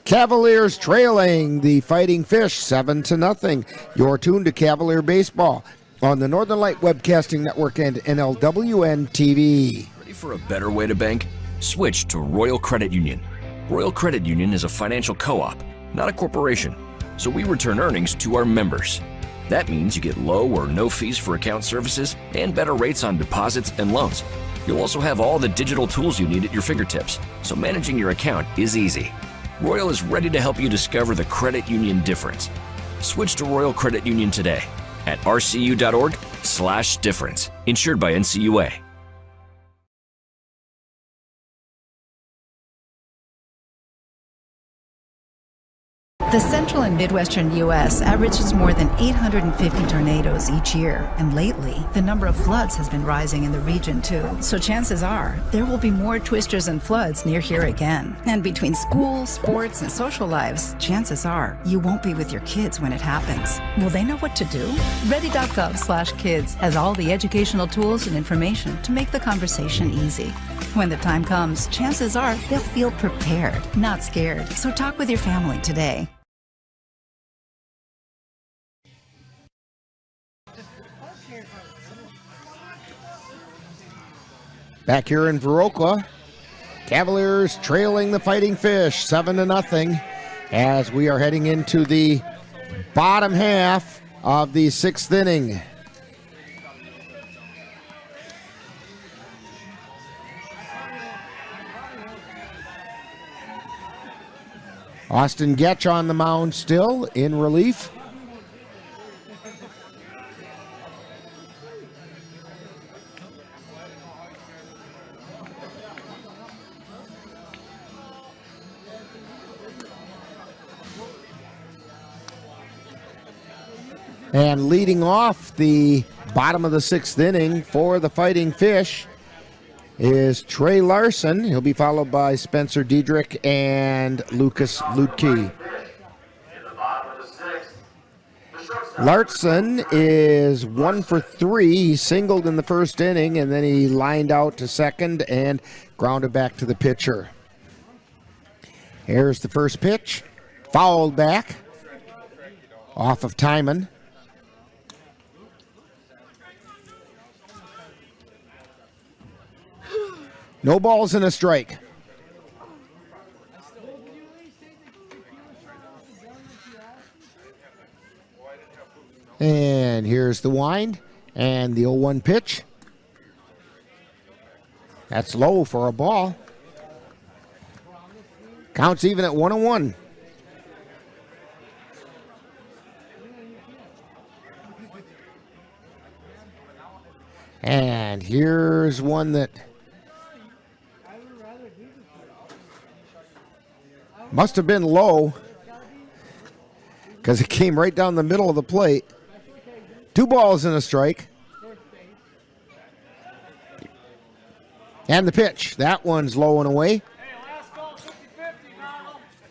Cavaliers trailing the Fighting Fish 7-0. You're tuned to Cavalier Baseball on the Northern Light Webcasting Network and NLWN-TV. Ready for a better way to bank? Switch to Royal Credit Union. Royal Credit Union is a financial co-op, not a corporation, so we return earnings to our members. That means you get low or no fees for account services and better rates on deposits and loans. You'll also have all the digital tools you need at your fingertips, so managing your account is easy. Royal is ready to help you discover the credit union difference. Switch to Royal Credit Union today at rcu.org/difference. Insured by NCUA. The central and midwestern U.S. averages more than 850 tornadoes each year, and lately, the number of floods has been rising in the region too. So chances are, there will be more twisters and floods near here again. And between school, sports, and social lives, chances are, you won't be with your kids when it happens. Will they know what to do? Ready.gov/kids has all the educational tools and information to make the conversation easy. When the time comes, chances are they'll feel prepared, not scared. So talk with your family today. Back here in Viroqua, Cavaliers trailing the Fighting Fish 7-0 as we are heading into the bottom half of the 6th inning. Austin Getch on the mound still in relief. And leading off the bottom of the 6th inning for the Fighting Fish is Trey Larson. He'll be followed by Spencer Diedrich and Lucas Lutke. Larson is 1 for 3. He singled in the first inning, and then he lined out to second and grounded back to the pitcher. Here's the first pitch. Fouled back off of Timon. No balls and a strike. And here's the wind and the 0-1 pitch. That's low for a ball. Counts even at 1-1. Here's one that must have been low because it came right down the middle of the plate. 2 balls and a strike. And the pitch. That one's low and away.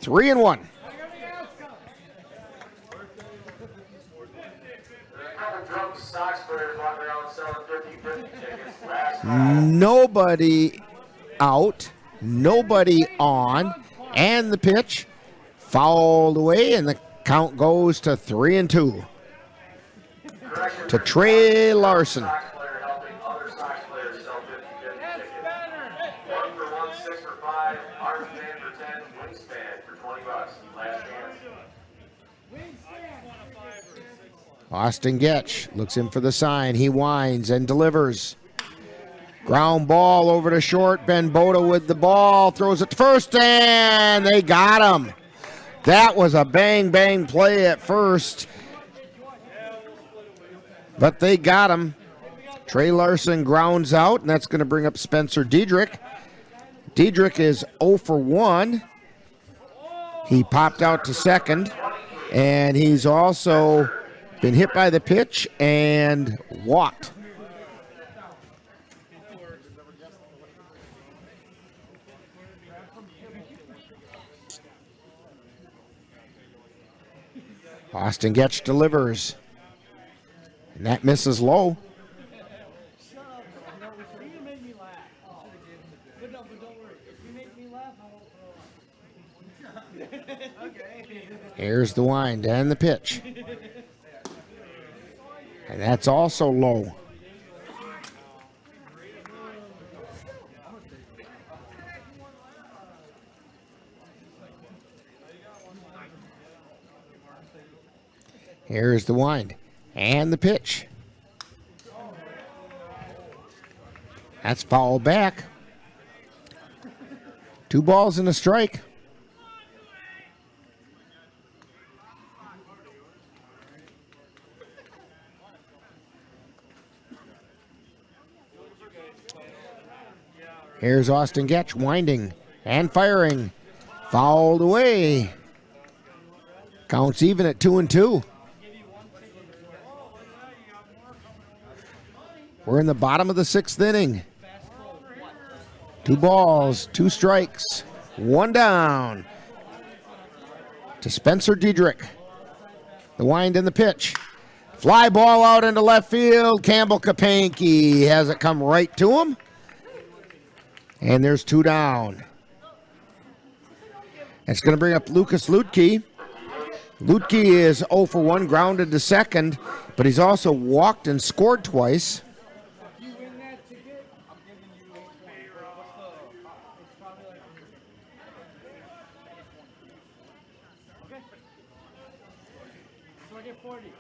3-1. Nobody out, nobody on, and the pitch fouled away, and the count goes to 3-2 to Trey Larson. Austin Getch looks in for the sign. He winds and delivers. Ground ball over to short. Ben Boda with the ball. Throws it to first, and they got him. That was a bang-bang play at first. But they got him. Trey Larson grounds out, and that's going to bring up Spencer Diedrich. Diedrich is 0 for 1. He popped out to second, and he's also been hit by the pitch and walked. Austin Getch delivers, and that misses low. Here's the wind and the pitch. And that's also low. Here's the wind and the pitch. That's fouled back. 2 balls and a strike. Here's Austin Getch winding and firing. Fouled away. Counts even at 2-2. We're in the bottom of the 6th inning. 2 balls, 2 strikes, 1 down to Spencer Diedrich. The wind and the pitch. Fly ball out into left field. Campbell Kapanke has it come right to him. And there's 2 down. That's going to bring up Lucas Lutke. Lutke is 0 for 1, grounded to second, but he's also walked and scored twice.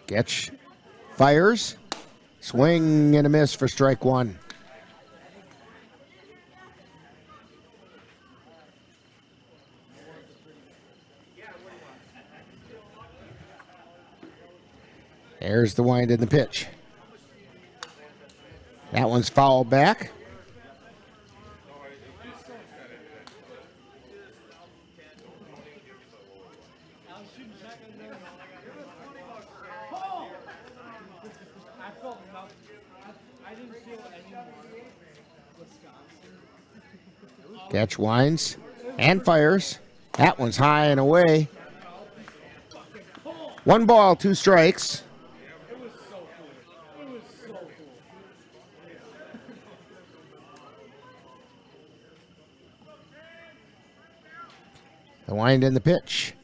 Getch fires. Swing and a miss for strike 1. There's the wind in the pitch. That one's fouled back. Getch winds and fires. That one's high and away. 1 ball, 2 strikes. The wind and the pitch.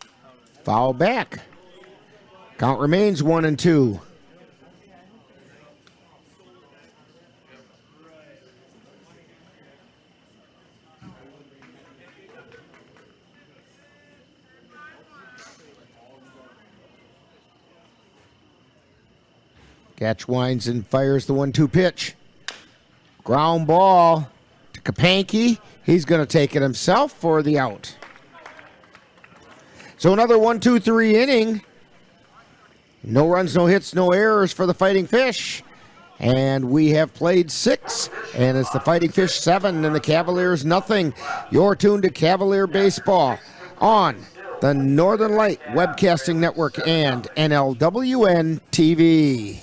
Foul back. Count remains 1-2. Getch winds and fires the 1-2 pitch. Ground ball to Kapanke. He's going to take it himself for the out. So another 1-2-3 inning. No runs, no hits, no errors for the Fighting Fish. And we have played 6, and it's the Fighting Fish 7 and the Cavaliers nothing. You're tuned to Cavalier Baseball on the Northern Light Webcasting Network and NLWN-TV.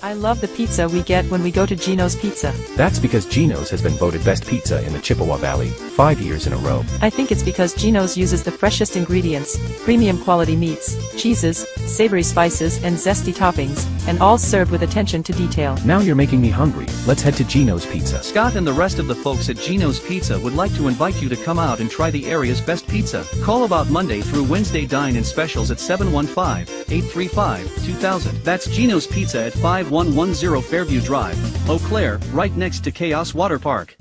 I love the pizza we get when we go to Gino's Pizza. That's because Gino's has been voted best pizza in the Chippewa Valley 5 years in a row. I think it's because Gino's uses the freshest ingredients, premium quality meats, cheeses, savory spices, and zesty toppings, and all served with attention to detail. Now you're making me hungry. Let's head to Gino's Pizza. Scott and the rest of the folks at Gino's Pizza would like to invite you to come out and try the area's best pizza. Call about Monday through Wednesday dine-in specials at 715-835-2000. That's Gino's Pizza at 5110 Fairview Drive, Eau Claire, right next to Chaos Water Park.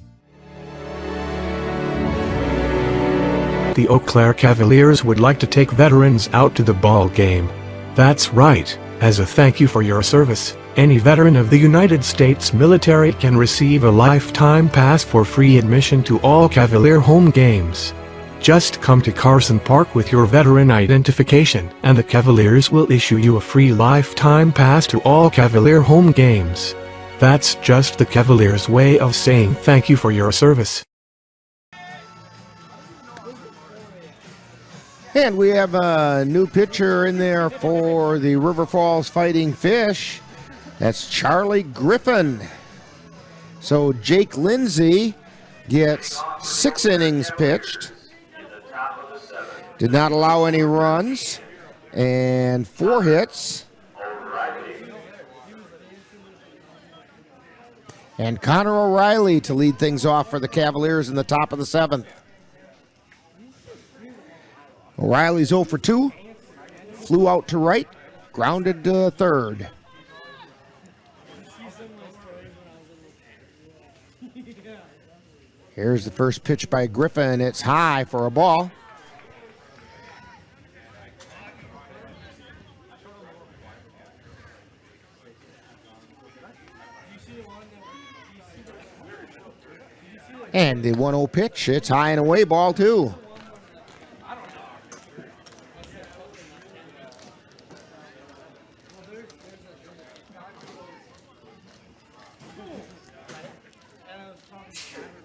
The Eau Claire Cavaliers would like to take veterans out to the ball game. That's right. As a thank you for your service, any veteran of the United States military can receive a lifetime pass for free admission to all Cavalier home games. Just come to Carson Park with your veteran identification, and the Cavaliers will issue you a free lifetime pass to all Cavalier home games. That's just the Cavaliers' way of saying thank you for your service. And we have a new pitcher in there for the River Falls Fighting Fish. That's Charlie Griffin. So Jake Lindsay gets 6 innings pitched. Did not allow any runs, and 4 hits. And Connor O'Reilly to lead things off for the Cavaliers in the top of the 7th. O'Reilly's 0 for 2, flew out to right, grounded to third. Here's the first pitch by Griffin. It's high for a ball. And the 1-0 pitch, it's high and away, ball 2.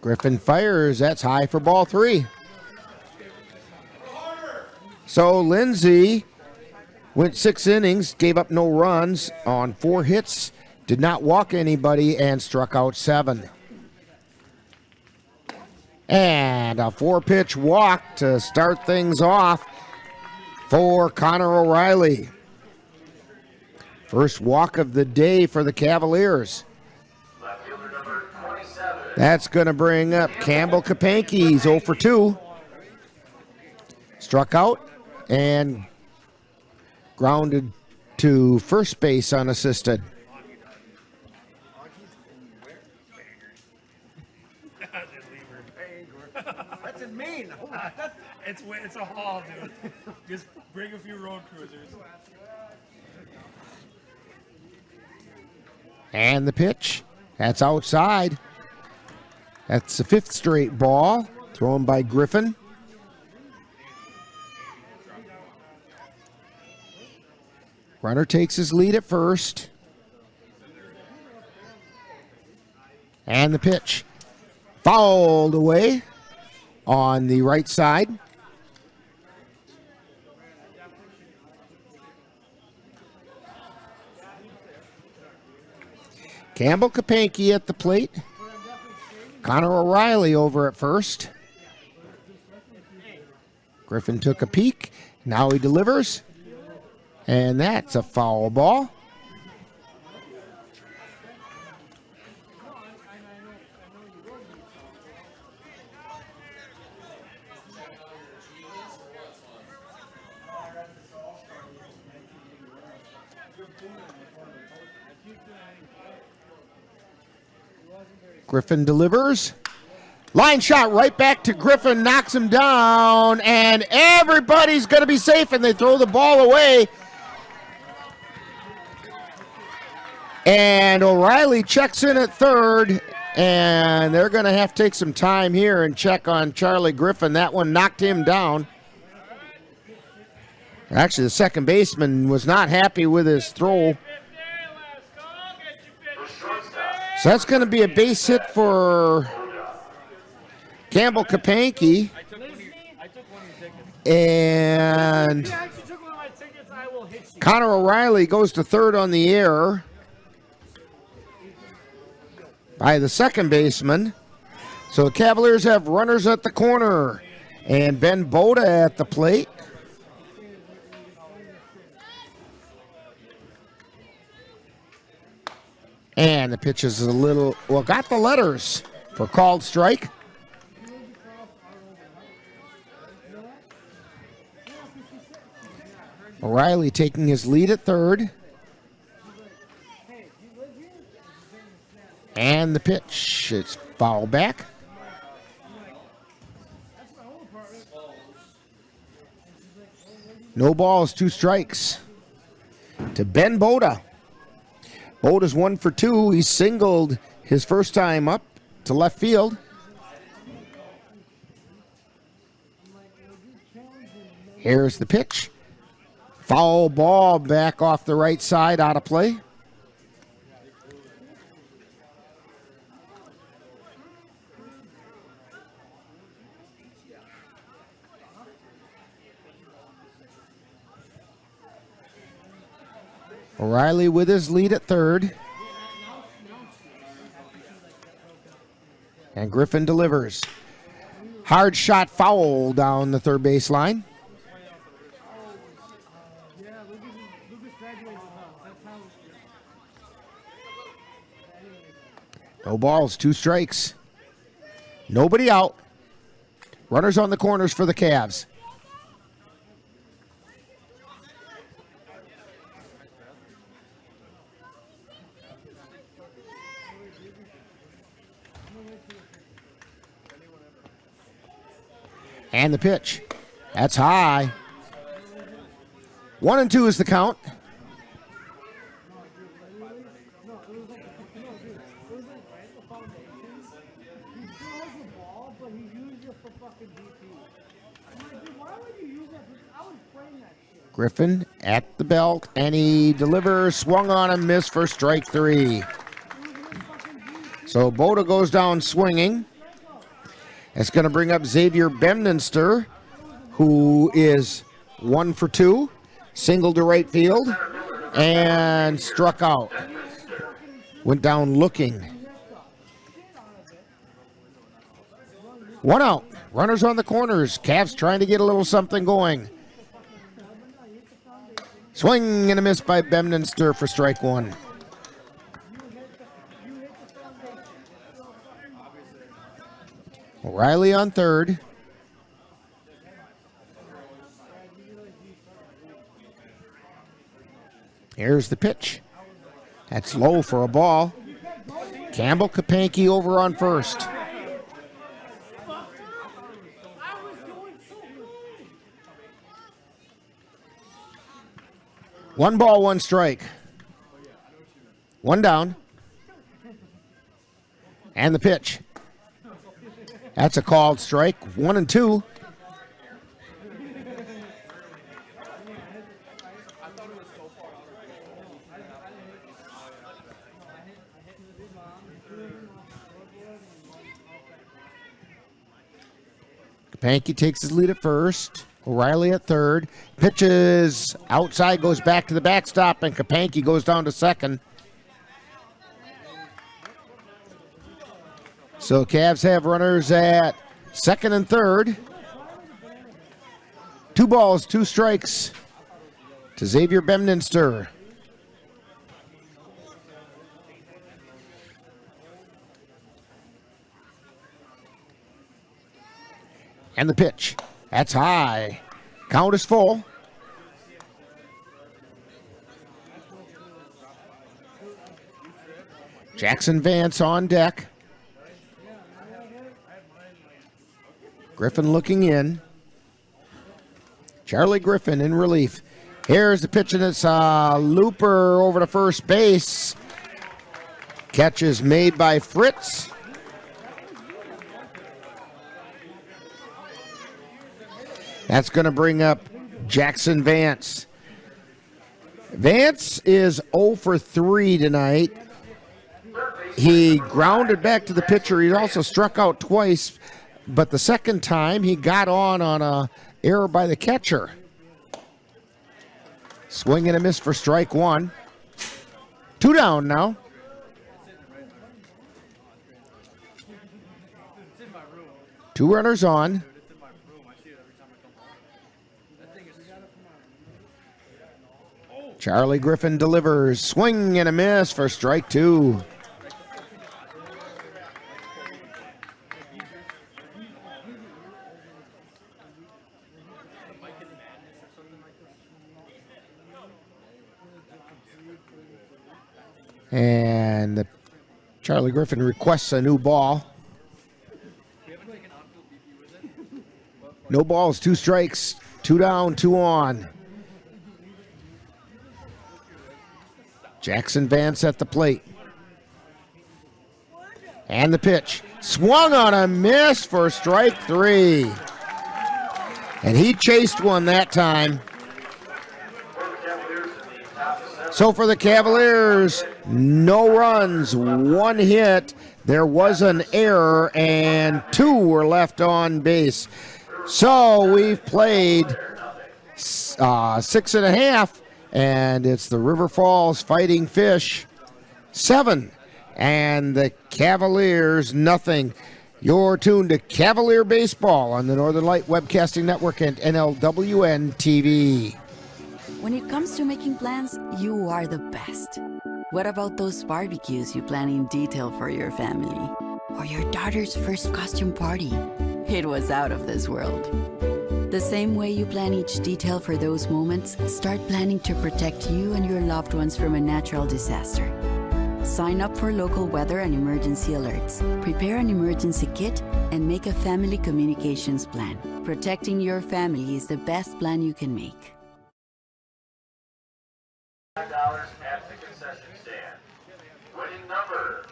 Griffin fires, that's high for ball 3. So Lindsay went 6 innings, gave up no runs on 4 hits, did not walk anybody, and struck out 7. And a 4-pitch walk to start things off for Connor O'Reilly. First walk of the day for the Cavaliers. That's going to bring up Campbell Kapanke. He's 0 for 2. Struck out and grounded to first base unassisted. That's in Maine. It's a haul, dude. Just bring a few road cruisers. And the pitch. That's outside. That's the 5th straight ball thrown by Griffin. Runner takes his lead at first. And the pitch. Fouled away on the right side. Campbell Kapanke at the plate. Connor O'Reilly over at first. Griffin took a peek. Now he delivers. And that's a foul ball. Griffin delivers. Line shot right back to Griffin, knocks him down, and everybody's going to be safe, and they throw the ball away. And O'Reilly checks in at third, and they're going to have to take some time here and check on Charlie Griffin. That one knocked him down. Actually, the second baseman was not happy with his throw. So that's going to be a base hit for Campbell Kapanke. And Connor O'Reilly goes to third on the air by the second baseman. So the Cavaliers have runners at the corner and Ben Boda at the plate. And the pitch is a little, well, got the letters for called strike. O'Reilly taking his lead at third. And the pitch, it's foul back. No balls, 2 strikes to Ben Boda. Boda's 1 for 2. He singled his first time up to left field. Here's the pitch. Foul ball back off the right side, out of play. O'Reilly with his lead at third. And Griffin delivers. Hard shot foul down the third base line. No balls, 2 strikes. Nobody out. Runners on the corners for the Cavs. And the pitch. That's high. 1-2 is the count. Griffin at the belt, and he delivers, swung on and missed for strike 3. So Boda goes down swinging. It's going to bring up Xavier Bemninster, who is 1 for 2, singled to right field, and struck out. Went down looking. 1 out. Runners on the corners. Cavs trying to get a little something going. Swing and a miss by Bemninster for strike 1. O'Reilly on third. Here's the pitch. That's low for a ball. Campbell Kapanke over on first. One ball, 1 strike. 1 down. And the pitch. That's a called strike. 1-2. Kapanke takes his lead at first. O'Reilly at third. Pitches outside, goes back to the backstop, and Kapanke goes down to second. So Cavs have runners at second and third. 2 balls, 2 strikes to Xavier Bemninster. And the pitch. That's high. Count is full. Jackson Vance on deck. Griffin looking in. Charlie Griffin in relief. Here's the pitch, and it's a looper over to first base. Catch is made by Fritz. That's going to bring up Jackson Vance. Vance is 0 for 3 tonight. He grounded back to the pitcher. He also struck out twice, but the second time he got on a error by the catcher. Swing and a miss for strike one. 2 down now. Two runners on. Charlie Griffin delivers. Swing and a miss for strike two. And Charlie Griffin requests a new ball. No balls, 2 strikes, 2 down, 2 on. Jackson Vance at the plate. And the pitch. Swung on a miss for strike 3. And he chased one that time. So for the Cavaliers, no runs, 1 hit. There was an error, and 2 were left on base. So we've played 6.5, and it's the River Falls Fighting Fish 7, and the Cavaliers nothing. You're tuned to Cavalier Baseball on the Northern Light Webcasting Network and NLWN-TV. When it comes to making plans, you are the best. What about those barbecues you plan in detail for your family? Or your daughter's first costume party? It was out of this world. The same way you plan each detail for those moments, start planning to protect you and your loved ones from a natural disaster. Sign up for local weather and emergency alerts. Prepare an emergency kit and make a family communications plan. Protecting your family is the best plan you can make. $5 at the concession stand. Winning number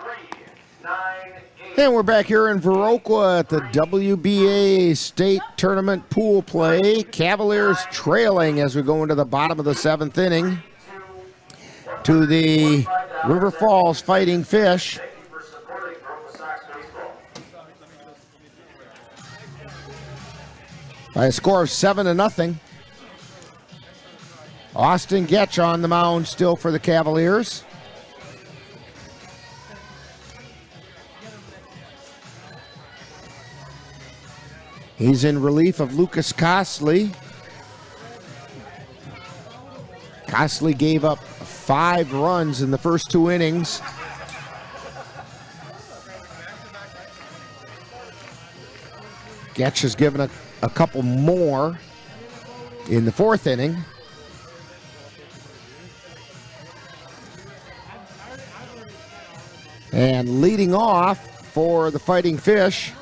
398. And we're back here in Viroqua at the WBA State Tournament pool play. Cavaliers trailing as we go into the bottom of the 7th inning to the River Falls Fighting Fish. By a score of 7-0. Austin Getch on the mound still for the Cavaliers. He's in relief of Lucas Costley. Costley gave up 5 runs in the first 2 innings. Getch has given a couple more in the 4th inning. And leading off for the Fighting Fish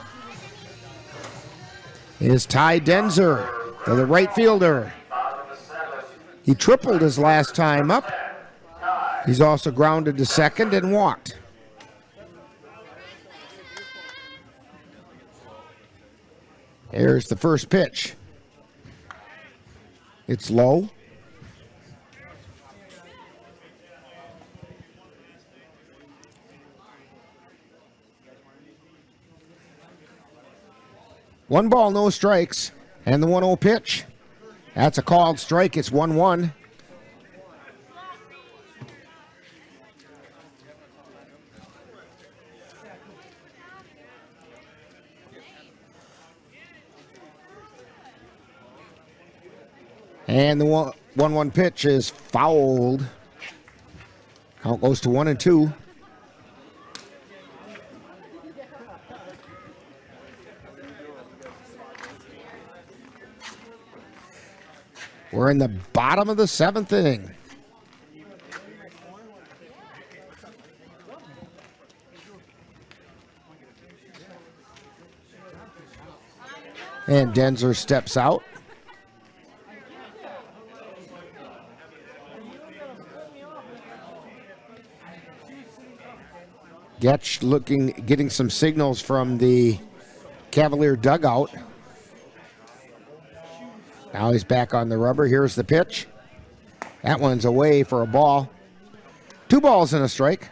is Ty Denzer, the right fielder. He tripled his last time up. He's also grounded to second and walked. Here's the first pitch. It's low. One ball, no strikes, and the 1-0 pitch. That's a called strike. It's 1-1. And the 1-1 pitch is fouled. Count goes to 1-2. We're in the bottom of the 7th inning. And Denzer steps out. Getch getting some signals from the Cavalier dugout. Now he's back on the rubber. Here's the pitch. That one's away for a ball. 2 balls and a strike.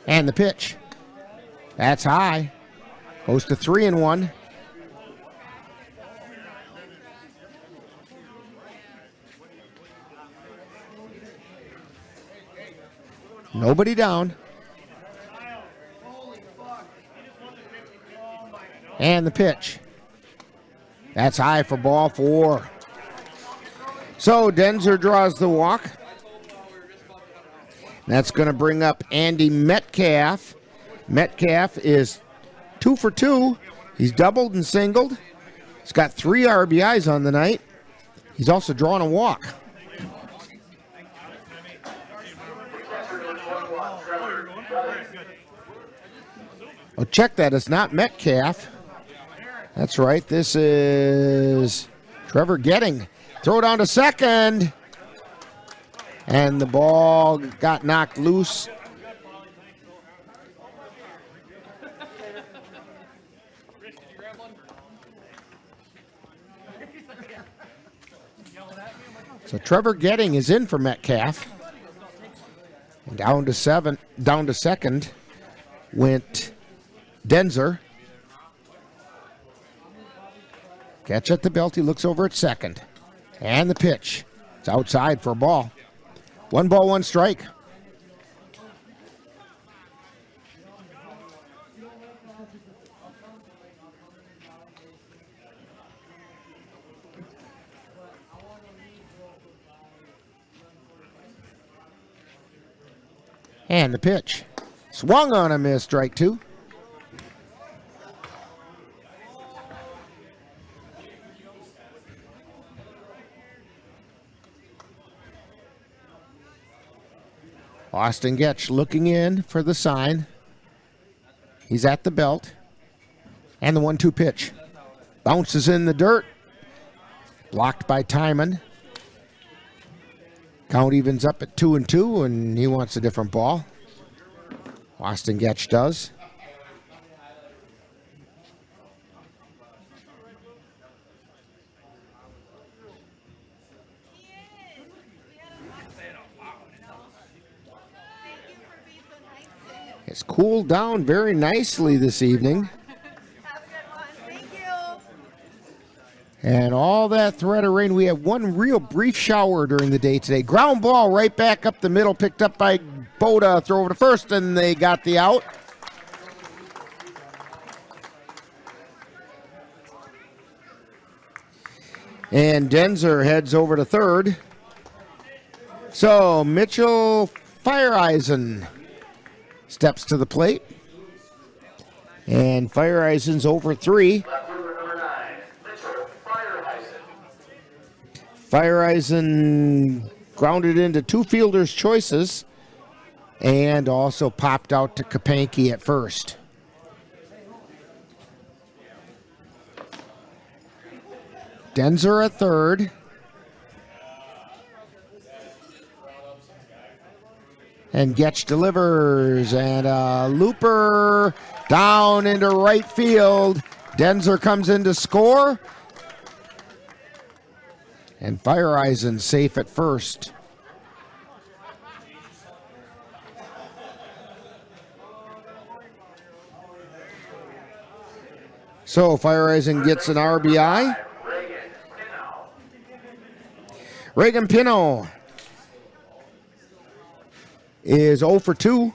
And the pitch. That's high. Goes to 3-1. Nobody down. And the pitch. That's high for ball 4. So Denzer draws the walk. That's going to bring up Andy Metcalf. Metcalf is 2 for 2. He's doubled and singled. He's got 3 RBIs on the night. He's also drawn a walk. Oh, check that. It's not Metcalf. That's right. This is Trevor Getting. Throw down to second. And the ball got knocked loose. So Trevor Getting is in for Metcalf. And down to second went Denzer. Catch at the belt. He looks over at second. And the pitch. It's outside for a ball. 1 ball, 1 strike. And the pitch. Swung on a miss, strike 2. Austin Getch looking in for the sign. He's at the belt. And the 1-2 pitch. Bounces in the dirt. Blocked by Timon. Count evens up at 2-2, and he wants a different ball. Austin Getch does. It's cooled down very nicely this evening. And all that threat of rain, we had one real brief shower during the day today. Ground ball right back up the middle, picked up by Boda. Throw over to first, and they got the out. And Denzer heads over to third. So Mitchell Fireeisen steps to the plate. And Fireeisen's over 3. Fireeisen grounded into 2 fielders' choices and also popped out to Kapanke at first. Denzer at third. And Getch delivers, and a looper down into right field. Denzer comes in to score. And Fireeisen safe at first. So Fireeisen gets an RBI. Reagan Pino is 0 for 2.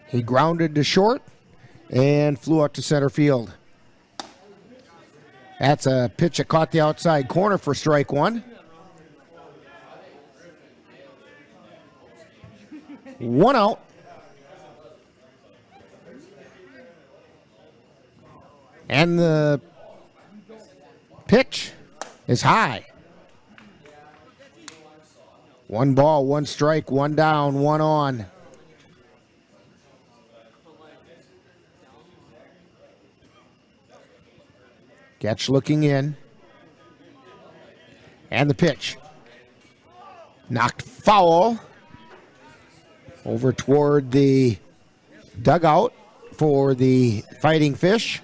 He grounded to short and flew out to center field. That's a pitch that caught the outside corner for strike 1. 1 out. And the pitch is high. 1 ball, 1 strike, 1 down, 1 on. Getch looking in. And the pitch. Knocked foul. Over toward the dugout for the Fighting Fish.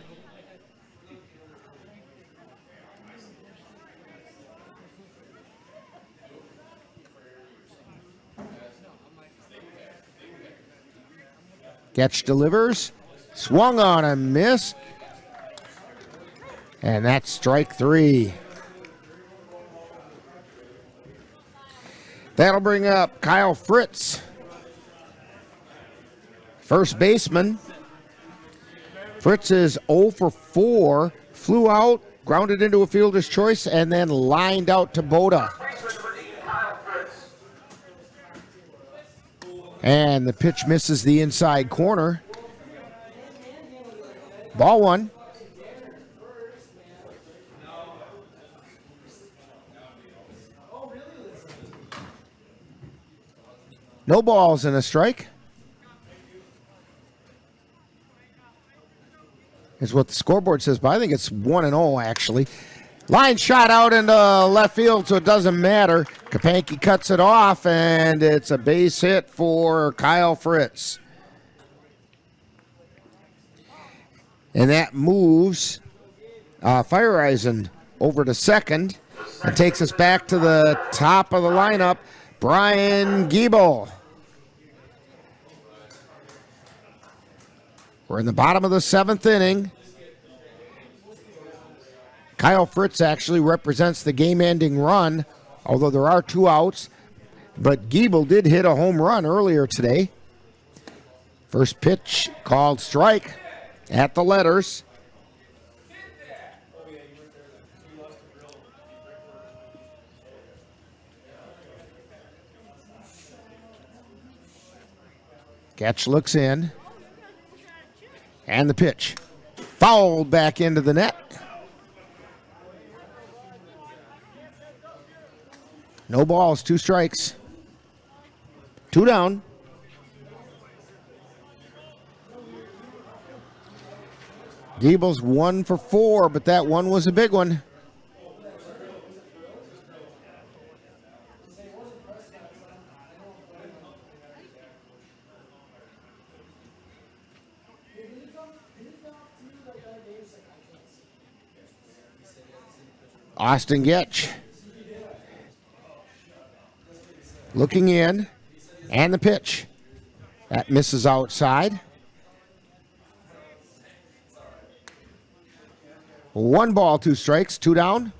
Getch delivers. Swung on and missed. And that's strike 3. That'll bring up Kyle Fritz, first baseman. Fritz is 0 for 4. Flew out, grounded into a fielder's choice, and then lined out to Boda. And the pitch misses the inside corner. Ball 1. No balls and a strike. Is what the scoreboard says, but I think it's 1-0 actually. Line shot out into left field, so it doesn't matter. Kapanke cuts it off, and it's a base hit for Kyle Fritz. And that moves Fireisen over to second and takes us back to the top of the lineup, Brian Giebel. We're in the bottom of the 7th inning. Kyle Fritz actually represents the game-ending run, although there are 2 outs. But Giebel did hit a home run earlier today. First pitch called strike at the letters. Getch looks in. And the pitch. Fouled back into the net. No balls, 2 strikes. 2 down. Giebel's 1 for 4, but that one was a big one. Austin Getch looking in, and the pitch. That misses outside. 1 ball, 2 strikes, 2 down.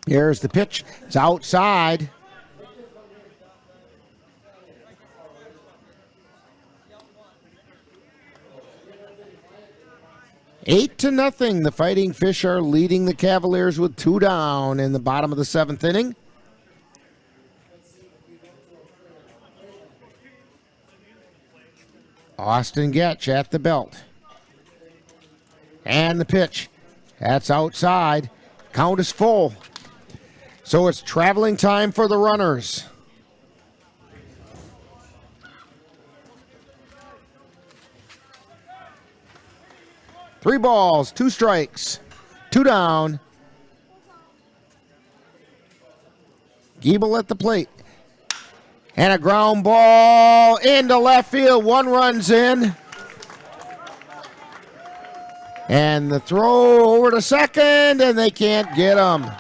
Here's the pitch. It's outside. Eight to nothing. The Fighting Fish are leading the Cavaliers with 2 down in the bottom of the 7th inning. Austin Getch at the belt. And the pitch. That's outside. Count is full. So it's traveling time for the runners. Three balls, 2 strikes, 2 down. Giebel at the plate. And a ground ball into left field. 1 runs in. And the throw over to second, and they can't get him.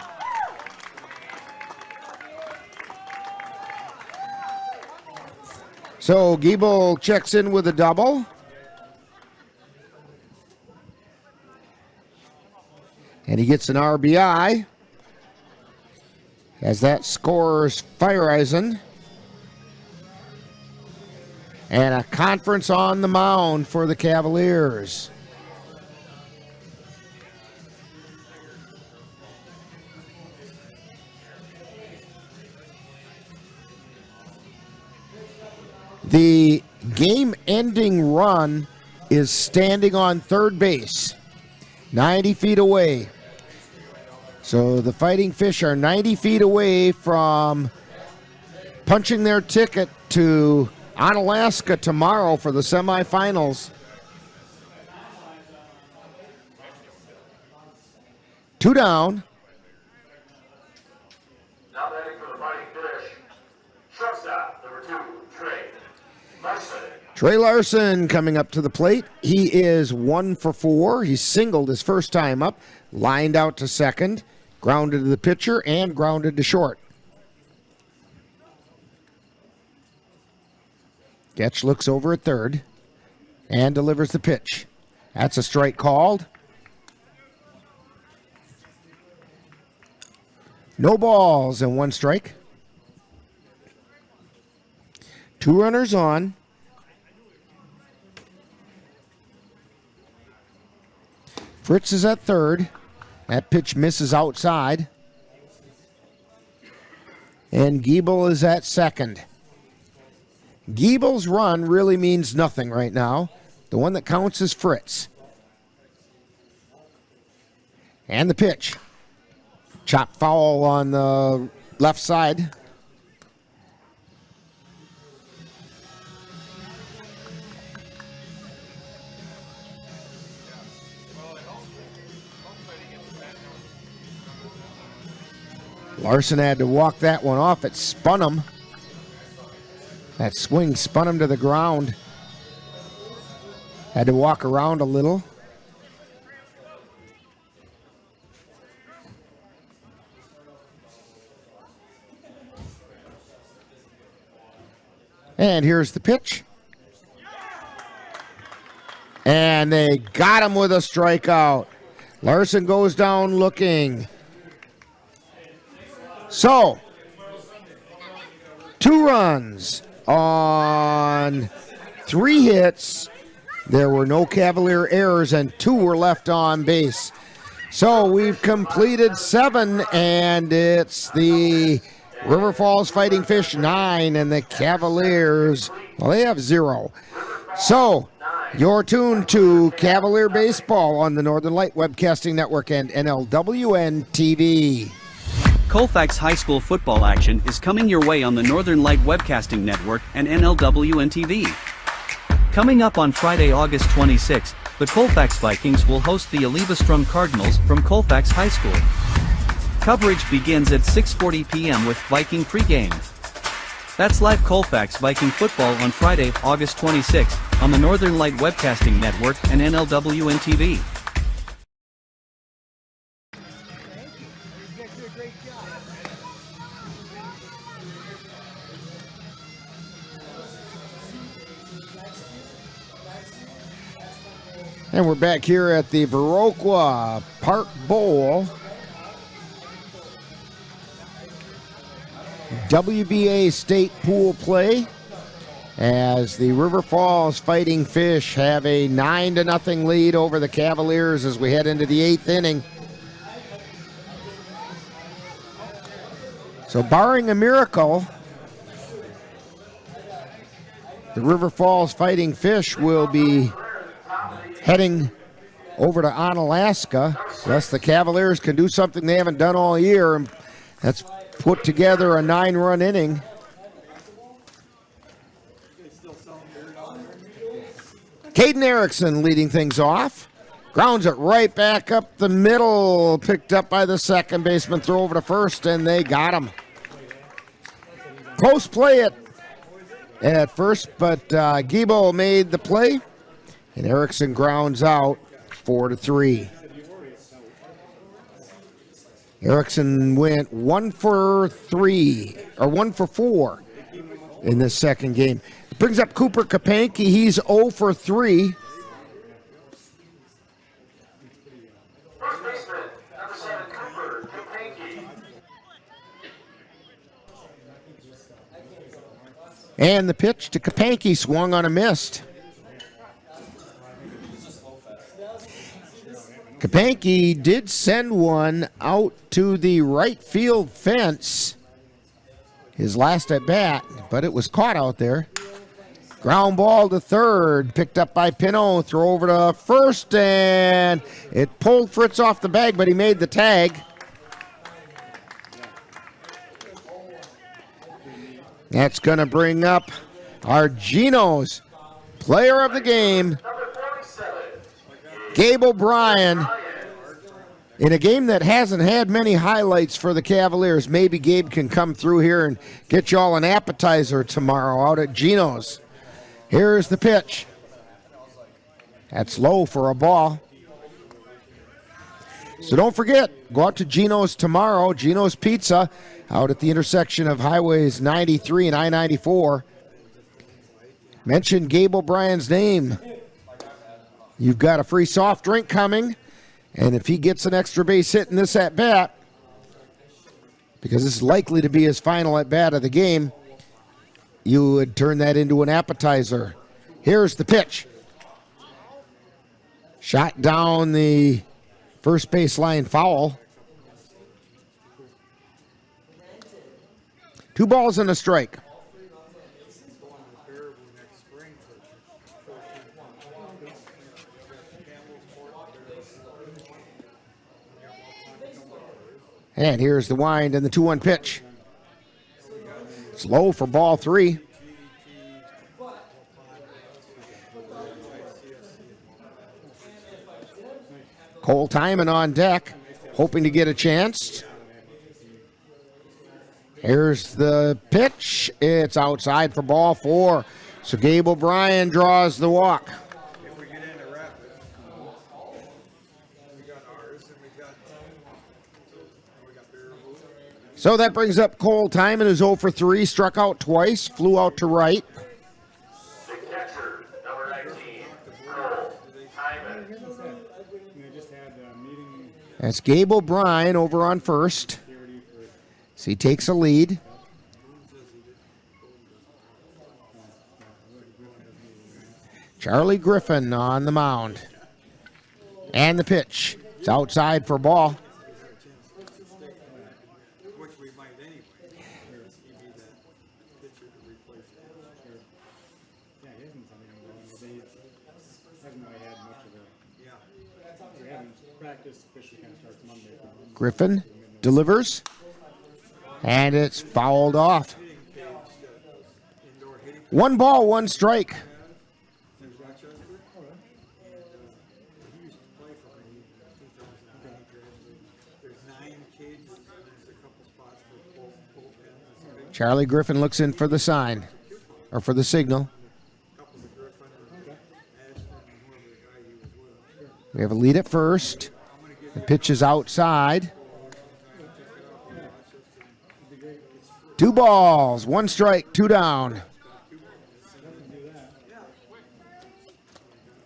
So Giebel checks in with a double. And he gets an RBI. As that scores Fireisen. And a conference on the mound for the Cavaliers. The game-ending run is standing on third base, 90 feet away. So the Fighting Fish are 90 feet away from punching their ticket to Onalaska tomorrow for the semifinals. 2 down. Now batting for the Fighting Fish, Trey Larson coming up to the plate. He is 1 for 4. He singled his first time up, lined out to second, grounded to the pitcher, and grounded to short. Getch looks over at third and delivers the pitch. That's a strike called. No balls and 1 strike. 2 runners on. Fritz is at third. That pitch misses outside. And Giebel is at second. Giebel's run really means nothing right now. The one that counts is Fritz. And the pitch. Chop foul on the left side. Larson had to walk that one off. It spun him. That swing spun him to the ground. Had to walk around a little. And here's the pitch. And they got him with a strikeout. Larson goes down looking. So, 2 runs on 3 hits. There were no Cavalier errors, and 2 were left on base. So we've completed 7, and it's the River Falls Fighting Fish 9, and the Cavaliers, well, they have 0. So, you're tuned to Cavalier Baseball on the Northern Light Webcasting Network and NLWN-TV. Colfax High School football action is coming your way on the Northern Light Webcasting Network and NLWN-TV. Coming up on Friday, August 26th, the Colfax Vikings will host the Olivestrom Cardinals from Colfax High School. Coverage begins at 6:40 p.m. with Viking pregame. That's live Colfax Viking football on Friday, August 26th, on the Northern Light Webcasting Network and NLWN-TV. And we're back here at the Viroqua Park Bowl. WBA state pool play as the River Falls Fighting Fish have a 9-0 lead over the Cavaliers as we head into the 8th inning. So barring a miracle, the River Falls Fighting Fish will be heading over to Onalaska, unless the Cavaliers can do something they haven't done all year, and that's put together a 9-run inning. Caden Erickson leading things off. Grounds it right back up the middle. Picked up by the second baseman. Throw over to first, and they got him. Close play at first, but Giebel made the play. And Erickson grounds out 4-3. Erickson went 1 for 4 in this second game. Brings up Cooper Kapanke. He's 0 for 3. First baseman, number 7, Cooper Kapanke. And the pitch to Kapanke swung on a missed. Kapanke did send one out to the right field fence his last at bat, but it was caught out there. Ground ball to third, picked up by Pinot. Throw over to first, and it pulled Fritz off the bag, but he made the tag. That's going to bring up our Geno's player of the game, Gabe O'Brien, in a game that hasn't had many highlights for the Cavaliers. Maybe Gabe can come through here and get you all an appetizer tomorrow out at Geno's. Here's the pitch. That's low for a ball. So don't forget, go out to Gino's tomorrow. Gino's Pizza out at the intersection of Highways 93 and I-94. Mention Gabe O'Brien's name. You've got a free soft drink coming. And if he gets an extra base hit in this at-bat, because this is likely to be his final at-bat of the game, you would turn that into an appetizer. Here's the pitch. Shot down the first baseline foul. 2 balls and a strike. And here's the wind and the 2-1 pitch. It's low for ball 3. Cole Timon on deck, hoping to get a chance. Here's the pitch. It's outside for ball 4. So Gabe O'Brien draws the walk. So that brings up Cole Timon, who's 0 for 3, struck out twice, flew out to right. The catcher, number 19, Cole Timon. That's Gabe O'Brien over on first. So he takes a lead. Charlie Griffin on the mound. And the pitch. It's outside for ball. Griffin delivers, and it's fouled off. 1 ball, 1 strike. Charlie Griffin looks in for the sign, or for the signal. We have a lead at first. The pitch is outside. 2 balls, 1 strike, 2 down.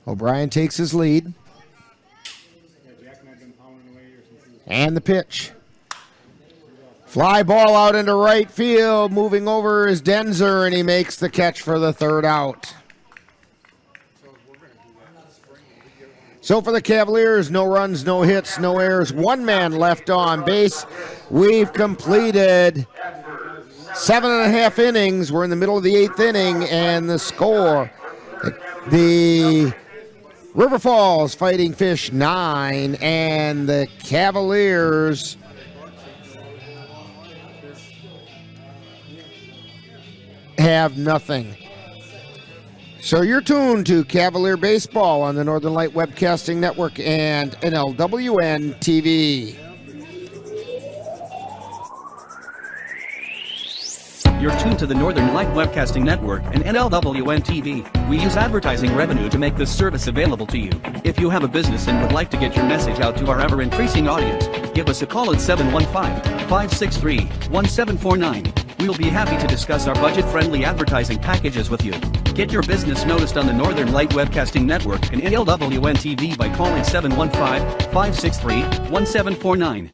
O'Brien takes his lead. And the pitch. Fly ball out into right field. Moving over is Denzer, and he makes the catch for the 3rd out. So for the Cavaliers, no runs, no hits, no errors, 1 man left on base. We've completed 7.5 innings. We're in the middle of the 8th inning, and the score, the River Falls Fighting Fish 9, and the Cavaliers have nothing. So you're tuned to Cavalier Baseball on the Northern Light Webcasting Network and NLWN-TV. You're tuned to the Northern Light Webcasting Network and NLWN-TV. We use advertising revenue to make this service available to you. If you have a business and would like to get your message out to our ever-increasing audience, give us a call at 715-563-1749. We'll be happy to discuss our budget-friendly advertising packages with you. Get your business noticed on the Northern Light Webcasting Network and NLWN-TV by calling 715-563-1749.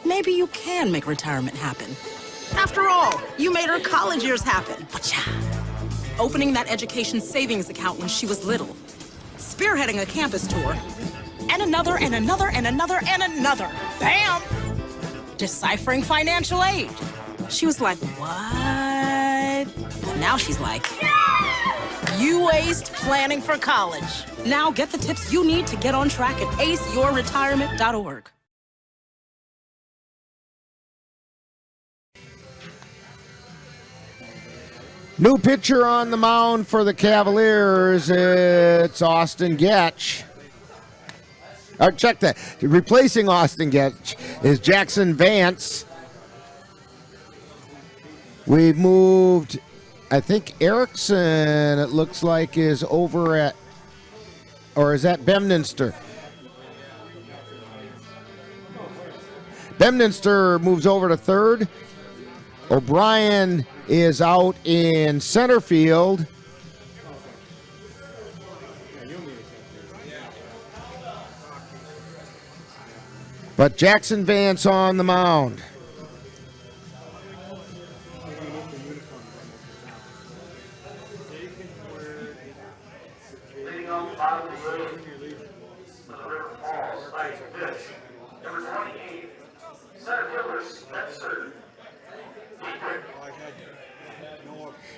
Maybe you can make retirement happen. After all, you made her college years happen. Opening that education savings account when she was little. Spearheading a campus tour. And another, and another, and another, and another. Bam! Deciphering financial aid. She was like, what? But now she's like, you aced planning for college. Now get the tips you need to get on track at aceyourretirement.org. New pitcher on the mound for the Cavaliers. It's Austin Getch. Check that. Replacing Austin Getch is Jackson Vance. We've moved I think Erickson, it looks like, is over at, or is that Bemninster? Bemninster moves over to third. O'Brien is out in center field. But Jackson Vance on the mound. Leading off the bottom of the order for the River Falls Lights pitch. Number 28, center fielder Spencer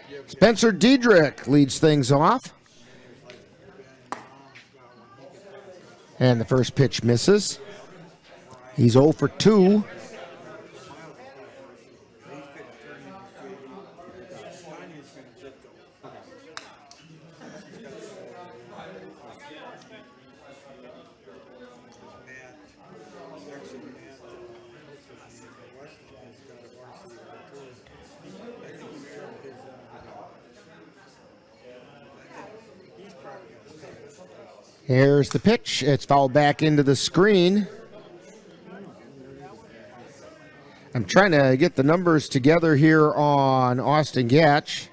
Diedrich. Spencer Diedrich leads things off. And the first pitch misses. He's 0 for 2. Here's the pitch. It's fouled back into the screen. I'm trying to get the numbers together here on Austin Gatch.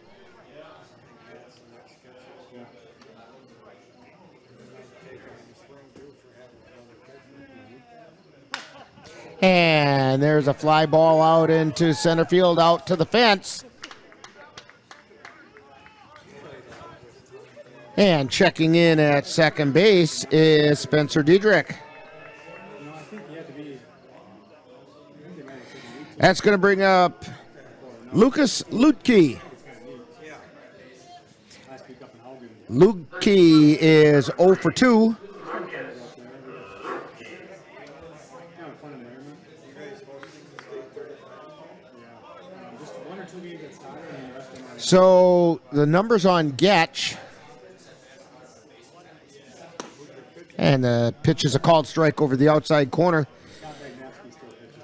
And there's a fly ball out into center field, out to the fence. And checking in at second base is Spencer Diedrich. That's going to bring up Lucas Lutke. Lutke is 0 for 2. So the numbers on Getch. And the pitch is a called strike over the outside corner.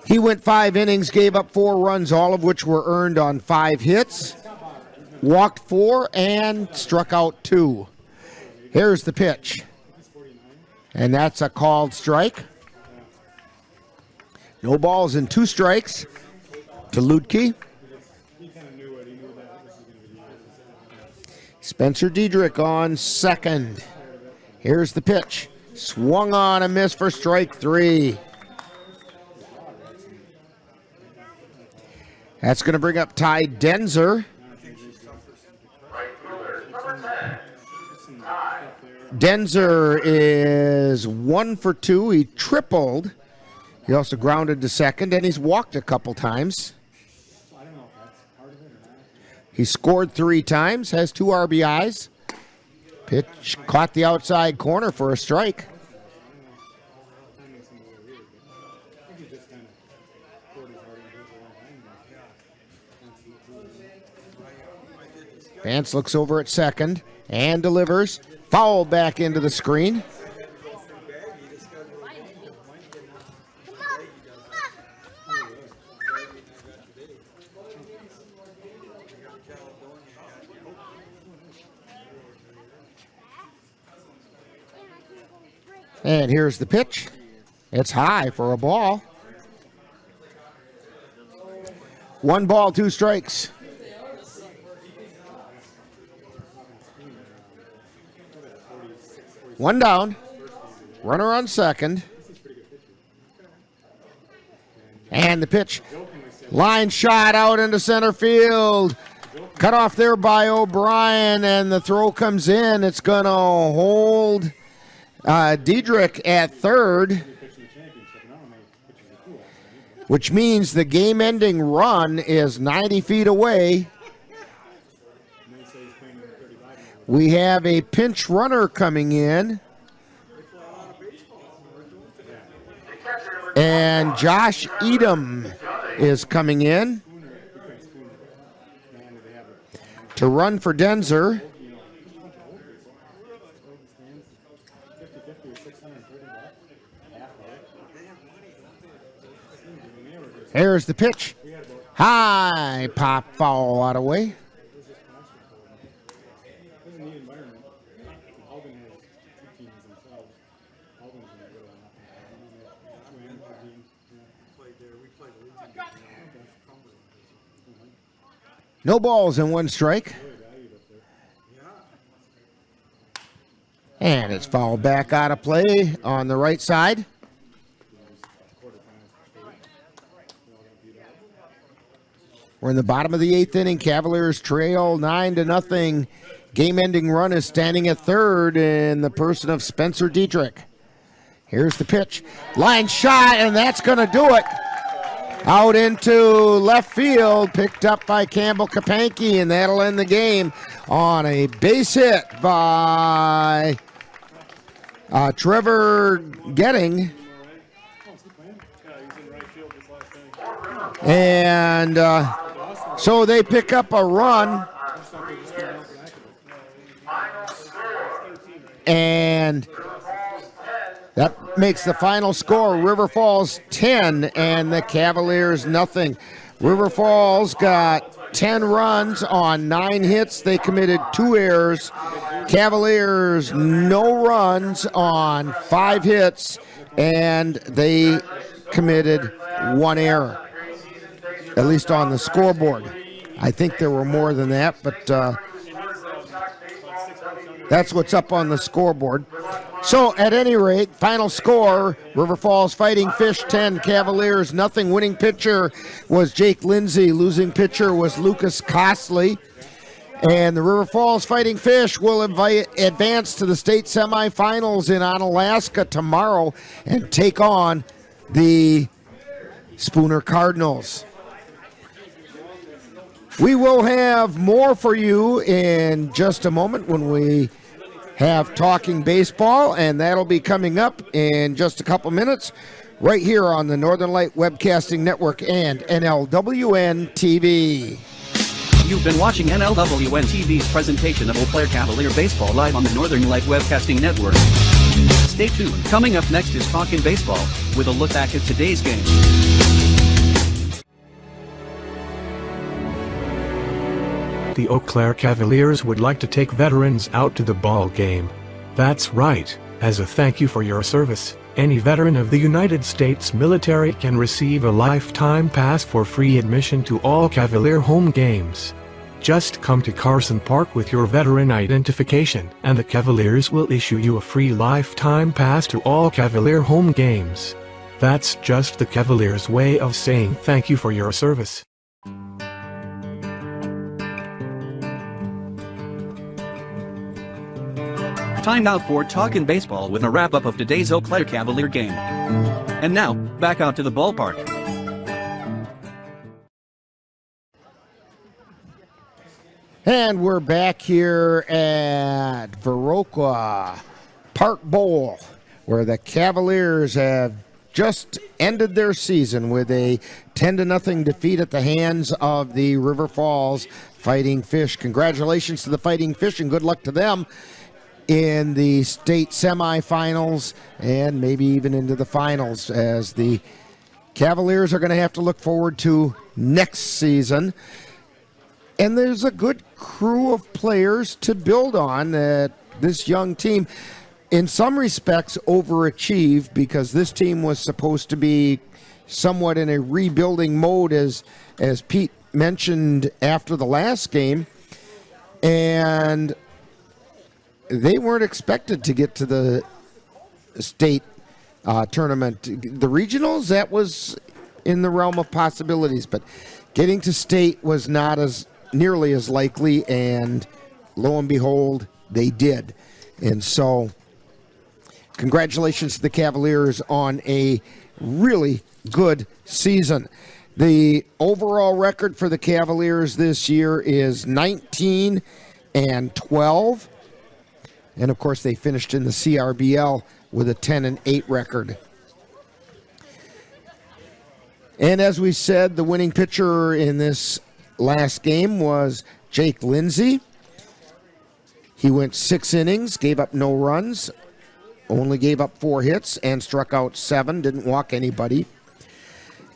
He went 5 innings, gave up 4 runs, all of which were earned on 5 hits. Walked 4 and struck out 2. Here's the pitch. And that's a called strike. No balls and 2 strikes to Lutke. Spencer Diedrich on second. Here's the pitch. Swung on a miss for strike 3. That's going to bring up Ty Denzer. Denzer is 1 for 2. He tripled. He also grounded to second, and he's walked a couple times. He scored 3 times, has 2 RBIs. Pitch caught the outside corner for a strike. Vance looks over at second and delivers. Foul back into the screen. And here's the pitch. It's high for a ball. 1 ball, 2 strikes. One down. Runner on second. And the pitch. Line shot out into center field. Cut off there by O'Brien, and the throw comes in. It's going to hold Diedrich at third, which means the game-ending run is 90 feet away. We have a pinch runner coming in. And Josh Edom is coming in to run for Denzer. Here's the pitch. High pop foul out of way. No balls and 1 strike. And it's fouled back out of play on the right side. We're in the bottom of the 8th inning. Cavaliers trail 9-0. Game-ending run is standing at third in the person of Spencer Dietrich. Here's the pitch. Line shot, and that's going to do it. Out into left field, picked up by Campbell Kapanke, and that'll end the game on a base hit by Trevor Getting. And so they pick up a run. And that makes the final score River Falls 10 and the Cavaliers nothing. River Falls got 10 runs on 9 hits. They committed 2 errors. Cavaliers no runs on 5 hits, and they committed 1 error, at least on the scoreboard. I think there were more than that, but that's what's up on the scoreboard. So, at any rate, final score, River Falls Fighting Fish 10, Cavaliers nothing. Winning pitcher was Jake Lindsay. Losing pitcher was Lucas Costley. And the River Falls Fighting Fish will advance to the state semifinals in Onalaska tomorrow and take on the Spooner Cardinals. We will have more for you in just a moment when we have Talking Baseball, and that'll be coming up in just a couple minutes right here on the Northern Light Webcasting Network and NLWN-TV. You've been watching NLWN-TV's presentation of Eau Claire Cavalier Baseball live on the Northern Light Webcasting Network. Stay tuned. Coming up next is Talking Baseball with a look back at today's game. The Eau Claire Cavaliers would like to take veterans out to the ball game. That's right. As a thank you for your service, any veteran of the United States military can receive a lifetime pass for free admission to all Cavalier home games. Just come to Carson Park with your veteran identification, and the Cavaliers will issue you a free lifetime pass to all Cavalier home games. That's just the Cavaliers' way of saying thank you for your service. Time now for Talkin' Baseball with a wrap-up of today's Eau Claire Cavalier game. And now, back out to the ballpark. And we're back here at Viroqua Park Bowl, where the Cavaliers have just ended their season with a 10-0 defeat at the hands of the River Falls Fighting Fish. Congratulations to the Fighting Fish and good luck to them in the state semifinals and maybe even into the finals, as the Cavaliers are going to have to look forward to next season. And there's a good crew of players to build on. This young team, in some respects, overachieved, because this team was supposed to be somewhat in a rebuilding mode, as Pete mentioned after the last game. And they weren't expected to get to the state tournament. The regionals, that was in the realm of possibilities, but getting to state was not as nearly as likely, and lo and behold, they did. And so, congratulations to the Cavaliers on a really good season. The overall record for the Cavaliers this year is 19-12. And, of course, they finished in the CRBL with a 10-8 record. And as we said, the winning pitcher in this last game was Jake Lindsay. He went 6 innings, gave up no runs, only gave up 4 hits, and struck out 7, didn't walk anybody.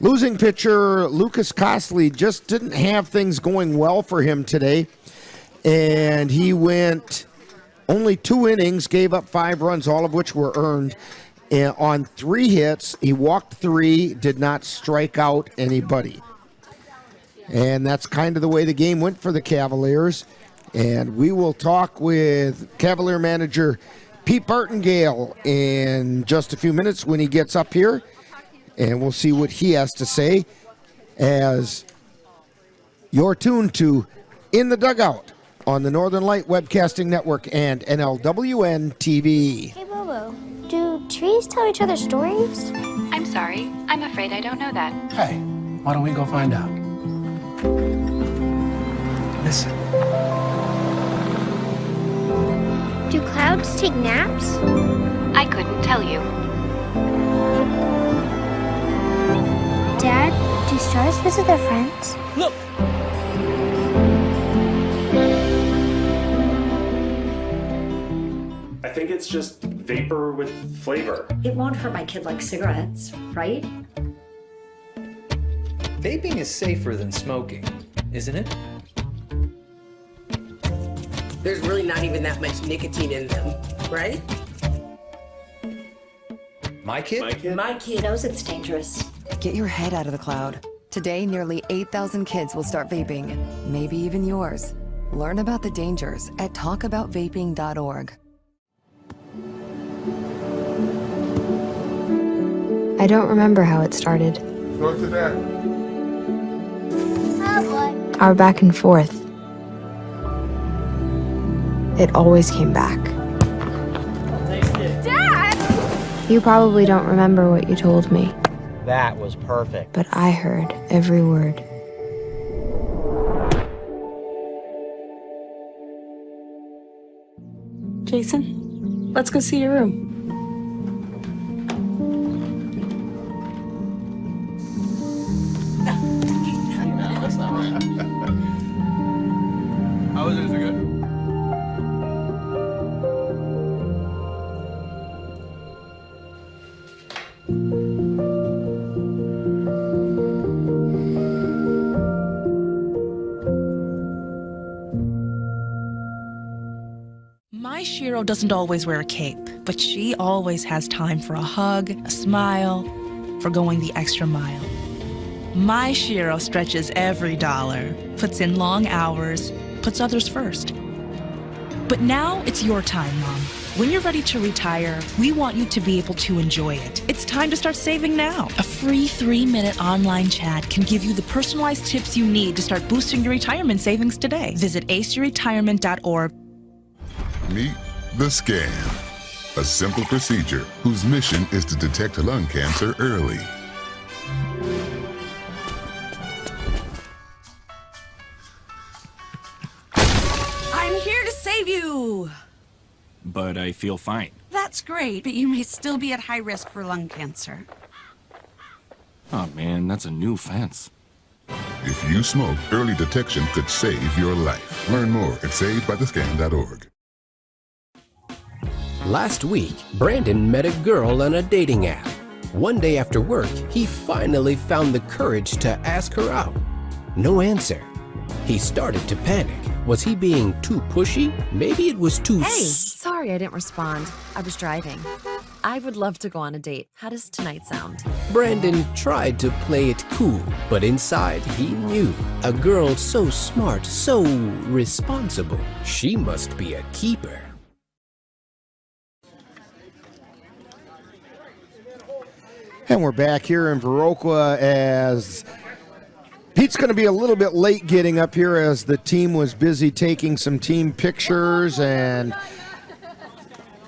Losing pitcher Lucas Costley just didn't have things going well for him today. And he went only 2 innings, gave up 5 runs, all of which were earned. And on 3 hits, he walked 3, did not strike out anybody. And that's kind of the way the game went for the Cavaliers. And we will talk with Cavalier manager Pete Bartingale in just a few minutes when he gets up here. And we'll see what he has to say as you're tuned to In the Dugout on the Northern Light Webcasting Network and NLWN-TV. Hey, Bobo, do trees tell each other stories? I'm sorry. I'm afraid I don't know that. Hey, why don't we go find out? Listen. Do clouds take naps? I couldn't tell you. Dad, do stars visit their friends? Look! I think it's just vapor with flavor. It won't hurt my kid like cigarettes, right? Vaping is safer than smoking, isn't it? There's really not even that much nicotine in them, right? My kid? My kid knows it's dangerous. Get your head out of the cloud. Today, nearly 8,000 kids will start vaping, maybe even yours. Learn about the dangers at talkaboutvaping.org. I don't remember how it started. Go to that. Oh boy. Our back and forth. It always came back. Dad! You probably don't remember what you told me, That was perfect. but I heard every word. Jason, let's go see your room. That's not right. How was it? Is it good? My Shiro doesn't always wear a cape, but she always has time for a hug, a smile, for going the extra mile. My Shiro stretches every dollar, puts in long hours, puts others first. But now it's your time, Mom. When you're ready to retire, we want you to be able to enjoy it. It's time to start saving now. A free 3-minute online chat can give you the personalized tips you need to start boosting your retirement savings today. Visit aceyourretirement.org. Meet the Scan, a simple procedure whose mission is to detect lung cancer early. I'm here to save you. But I feel fine. That's great, but you may still be at high risk for lung cancer. Oh man, that's a new fence. If you smoke, early detection could save your life. Learn more at savedbythescan.org. Last week, Brandon met a girl on a dating app. One day after work, he finally found the courage to ask her out. No answer. He started to panic. Was he being too pushy? Maybe it was too... Hey, sorry I didn't respond. I was driving. I would love to go on a date. How does tonight sound? Brandon tried to play it cool, but inside he knew. A girl so smart, so responsible, she must be a keeper. And we're back here in Viroqua as Pete's going to be a little bit late getting up here as the team was busy taking some team pictures and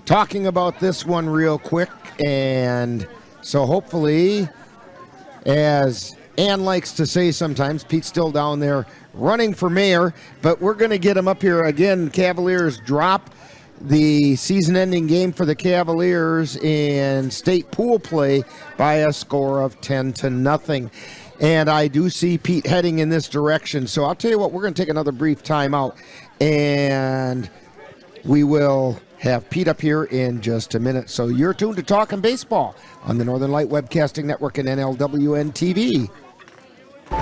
talking about this one real quick. And so hopefully, as Ann likes to say sometimes, Pete's still down there running for mayor, but we're going to get him up here again. Cavaliers drop the season-ending game for the Cavaliers in state pool play by a score of 10-0. And I do see Pete heading in this direction. So I'll tell you what, we're going to take another brief timeout, and we will have Pete up here in just a minute. So you're tuned to Talkin' Baseball on the Northern Light Webcasting Network and NLWN-TV.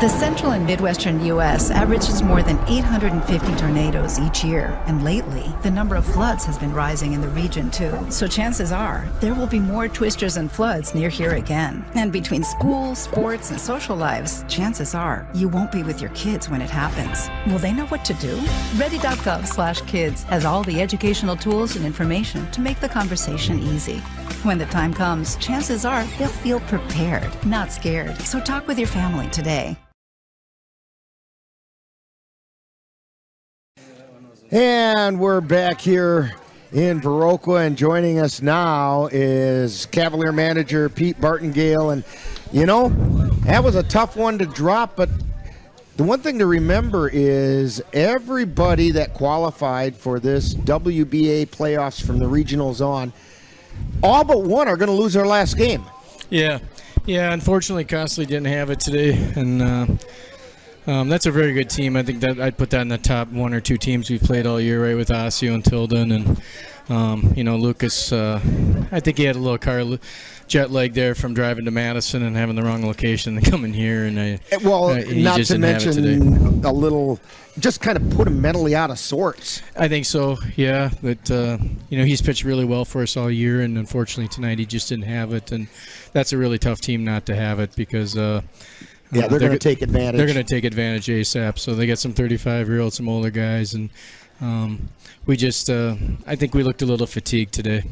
The central and midwestern U.S. averages more than 850 tornadoes each year, and lately, the number of floods has been rising in the region too. So chances are, there will be more twisters and floods near here again. And between school, sports, and social lives, chances are, you won't be with your kids when it happens. Will they know what to do? Ready.gov/kids has all the educational tools and information to make the conversation easy. When the time comes, chances are they'll feel prepared, not scared. So talk with your family today. And we're back here in Viroqua, and joining us now is Cavalier manager Pete Bartingale. And, you know, that was a tough one to drop, but the one thing to remember is everybody that qualified for this WBA playoffs from the regionals on, all but one are going to lose their last game. Yeah, unfortunately, Constantly didn't have it today, and that's a very good team. I think that I'd put that in the top 1 or 2 teams we've played all year, right, with Osseo and Tilden. And, you know, Lucas, I think he had a little jet lag there from driving to Madison and having the wrong location and coming here. And not to mention a little, just kind of put him mentally out of sorts. I think so, yeah. But, you know, he's pitched really well for us all year, and unfortunately tonight he just didn't have it. And that's a really tough team not to have it because they're going to take advantage. They're going to take advantage ASAP. So they got some 35-year-olds, some older guys, and we just I think we looked a little fatigued today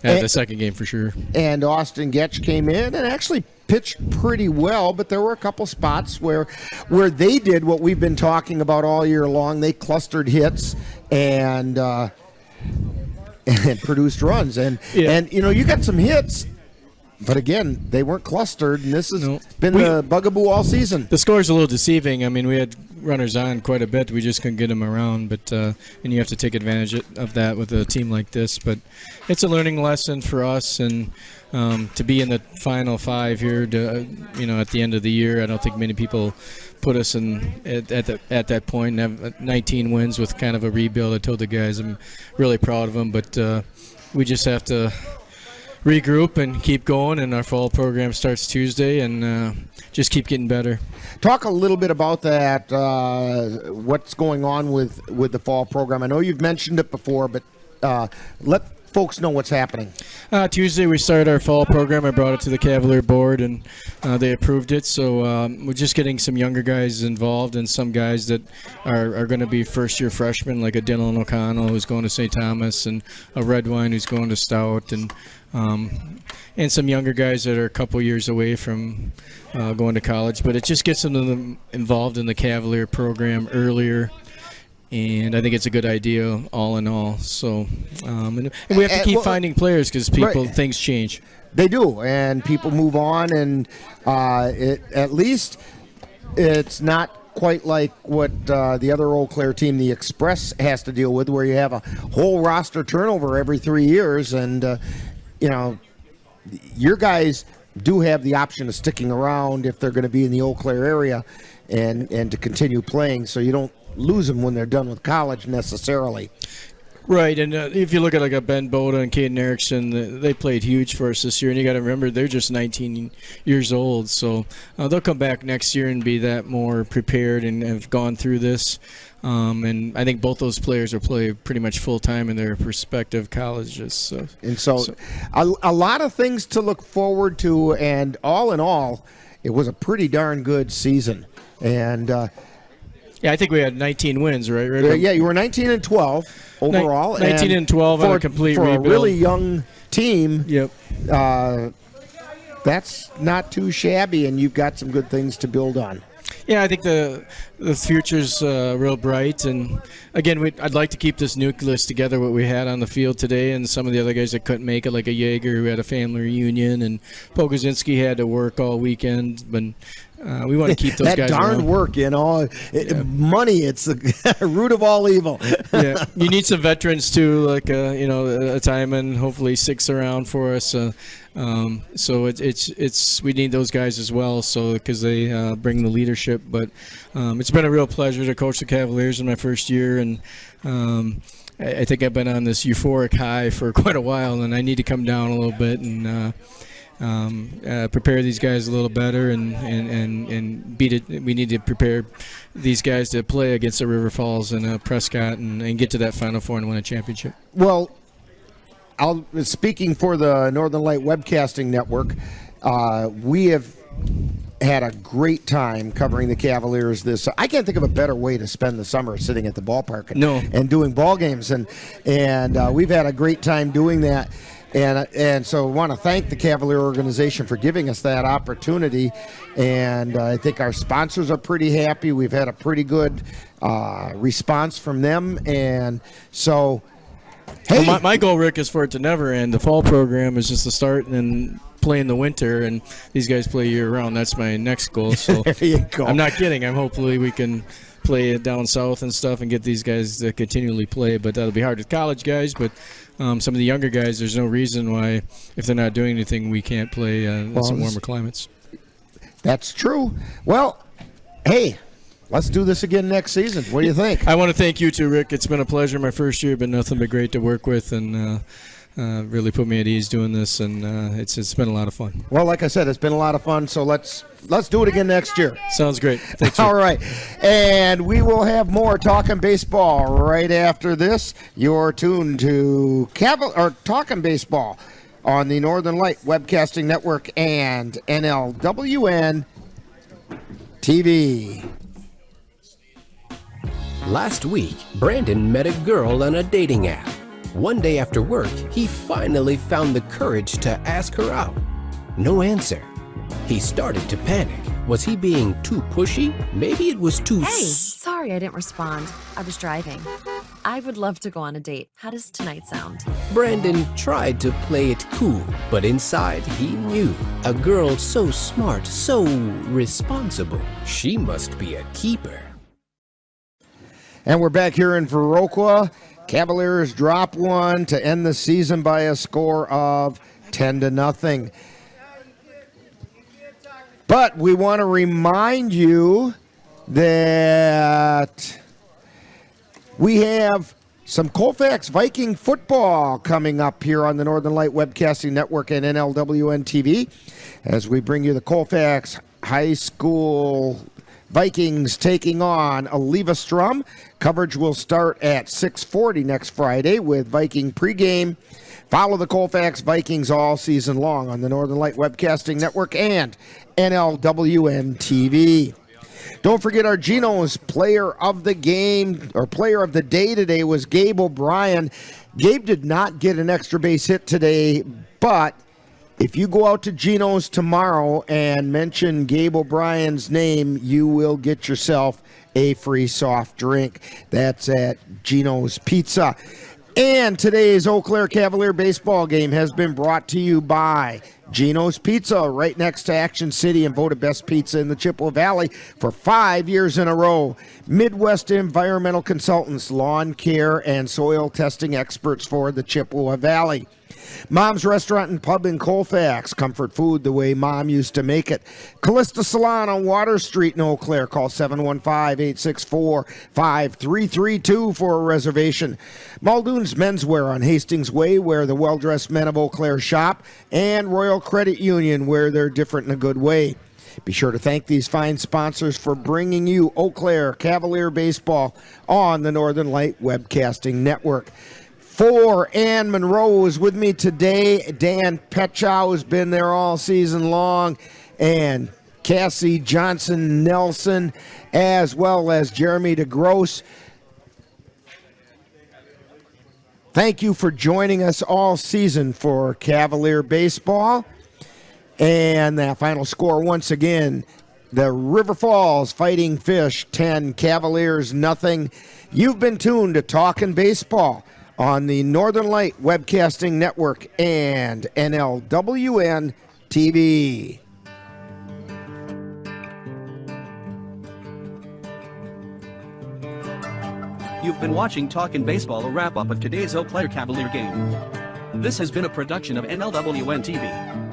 at the second game for sure. And Austin Getch came in and actually pitched pretty well, but there were a couple spots where they did what we've been talking about all year long. They clustered hits and produced runs. And you know, you got some hits. But again, they weren't clustered, and this has been the bugaboo all season. The score's a little deceiving. I mean, we had runners on quite a bit. We just couldn't get them around. But and you have to take advantage of that with a team like this. But it's a learning lesson for us, and to be in the final 5 here, you know, at the end of the year, I don't think many people put us in at that point. And have 19 wins with kind of a rebuild. I told the guys I'm really proud of them, but we just have to regroup and keep going, and our fall program starts Tuesday, and just keep getting better. Talk a little bit about that, what's going on with the fall program. I know you've mentioned it before, but let folks know what's happening. Tuesday we started our fall program. I brought it to the Cavalier board, and they approved it. So we're just getting some younger guys involved, and some guys that are going to be first-year freshmen, like a Dylan O'Connell who's going to St. Thomas, and a Redwine who's going to Stout, and some younger guys that are a couple years away from going to college. But it just gets them involved in the Cavalier program earlier. And I think it's a good idea, all in all. So, and we have to keep finding players because things change. They do, and people move on, and at least it's not quite like what the other Eau Claire team, the Express, has to deal with, where you have a whole roster turnover every 3 years, and you know, your guys do have the option of sticking around if they're going to be in the Eau Claire area, and to continue playing, so you don't lose them when they're done with college necessarily. Right, and if you look at like a Ben Boda and Caden Erickson, they played huge for us this year, and you got to remember they're just 19 years old, so they'll come back next year and be that more prepared and have gone through this. And I think both those players will play pretty much full time in their respective colleges. So a lot of things to look forward to, and all in all, it was a pretty darn good season. And yeah, I think we had 19 wins, right? Yeah, you were 19-12 overall. 19-12 on a complete rebuild. For a really young team. Yep. That's not too shabby, and you've got some good things to build on. Yeah, I think the future's real bright, and again, I'd like to keep this nucleus together, what we had on the field today, and some of the other guys that couldn't make it, like a Jaeger who had a family reunion, and Pogozinski had to work all weekend, but we want to keep those guys darn around. Work, you know. Money, it's the root of all evil. Yeah, you need some veterans too, like you know, a Timon, hopefully 6 around for us. So it's we need those guys as well, so because they bring the leadership. But it's been a real pleasure to coach the Cavaliers in my first year, and I think I've been on this euphoric high for quite a while, and I need to come down a little bit and prepare these guys a little better and beat it. We need to prepare these guys to play against the River Falls and Prescott and get to that Final Four and win a championship. Well, speaking for the Northern Light Webcasting Network, we have had a great time covering the Cavaliers this. I can't think of a better way to spend the summer sitting at the ballpark and doing ball games, and we've had a great time doing that. And so I want to thank the Cavalier organization for giving us that opportunity. And I think our sponsors are pretty happy. We've had a pretty good response from them. And so, hey. Well, my goal, Rick, is for it to never end. The fall program is just to start and then play in the winter, and these guys play year-round. That's my next goal. So there you go. I'm not kidding. Hopefully we can play it down south and stuff and get these guys to continually play, but that'll be hard with college guys. But some of the younger guys, there's no reason why, if they're not doing anything, we can't play in some warmer climates. That's true. Well, hey, let's do this again next season. What do you think? I want to thank you too, Rick. It's been a pleasure. My first year, been nothing but great to work with, and really put me at ease doing this, and it's been a lot of fun. Well, like I said, it's been a lot of fun, so let's do it again next year. Sounds great. Thanks. All right, and we will have more Talking Baseball right after this. You're tuned to Talking Baseball on the Northern Light Webcasting Network and NLWN-TV. Last week, Brandon met a girl on a dating app. One day after work, he finally found the courage to ask her out. No answer. He started to panic. Was he being too pushy? Maybe it was too... Hey, sorry I didn't respond. I was driving. I would love to go on a date. How does tonight sound? Brandon tried to play it cool, but inside he knew. A girl so smart, so responsible. She must be a keeper. And we're back here in Viroqua. Cavaliers drop one to end the season by a score of 10-0. But we want to remind you that we have some Colfax Viking football coming up here on the Northern Light Webcasting Network and NLWN-TV as we bring you the Colfax High School Vikings taking on Aleva Strum. Coverage will start at 6:40 next Friday with Viking pregame. Follow the Colfax Vikings all season long on the Northern Light Webcasting Network and NLWN-TV. Don't forget our Geno's player of the game, or player of the day today, was Gabe O'Brien. Gabe did not get an extra base hit today, but if you go out to Geno's tomorrow and mention Gabe O'Brien's name, you will get yourself a free soft drink. That's at Geno's Pizza. And today's Eau Claire Cavalier baseball game has been brought to you by Geno's Pizza, right next to Action City, and voted best pizza in the Chippewa Valley for 5 years in a row. Midwest Environmental Consultants, lawn care and soil testing experts for the Chippewa Valley. Mom's Restaurant and Pub in Colfax. Comfort food the way Mom used to make it. Callista Salon on Water Street in Eau Claire. Call 715-864-5332 for a reservation. Muldoon's Menswear on Hastings Way, where the well-dressed men of Eau Claire shop. And Royal Credit Union, where they're different in a good way. Be sure to thank these fine sponsors for bringing you Eau Claire Cavalier baseball on the Northern Light Webcasting Network. For Ann Monroe is with me today. Dan Petchow has been there all season long. And Cassie Johnson-Nelson, as well as Jeremy DeGrosse. Thank you for joining us all season for Cavalier baseball. And that final score once again, the River Falls Fighting Fish 10, Cavaliers nothing. You've been tuned to Talkin' Baseball on the Northern Light Webcasting Network and NLWN-TV. You've been watching Talkin' Baseball, a wrap-up of today's Eau Claire Cavalier game. This has been a production of NLWN-TV.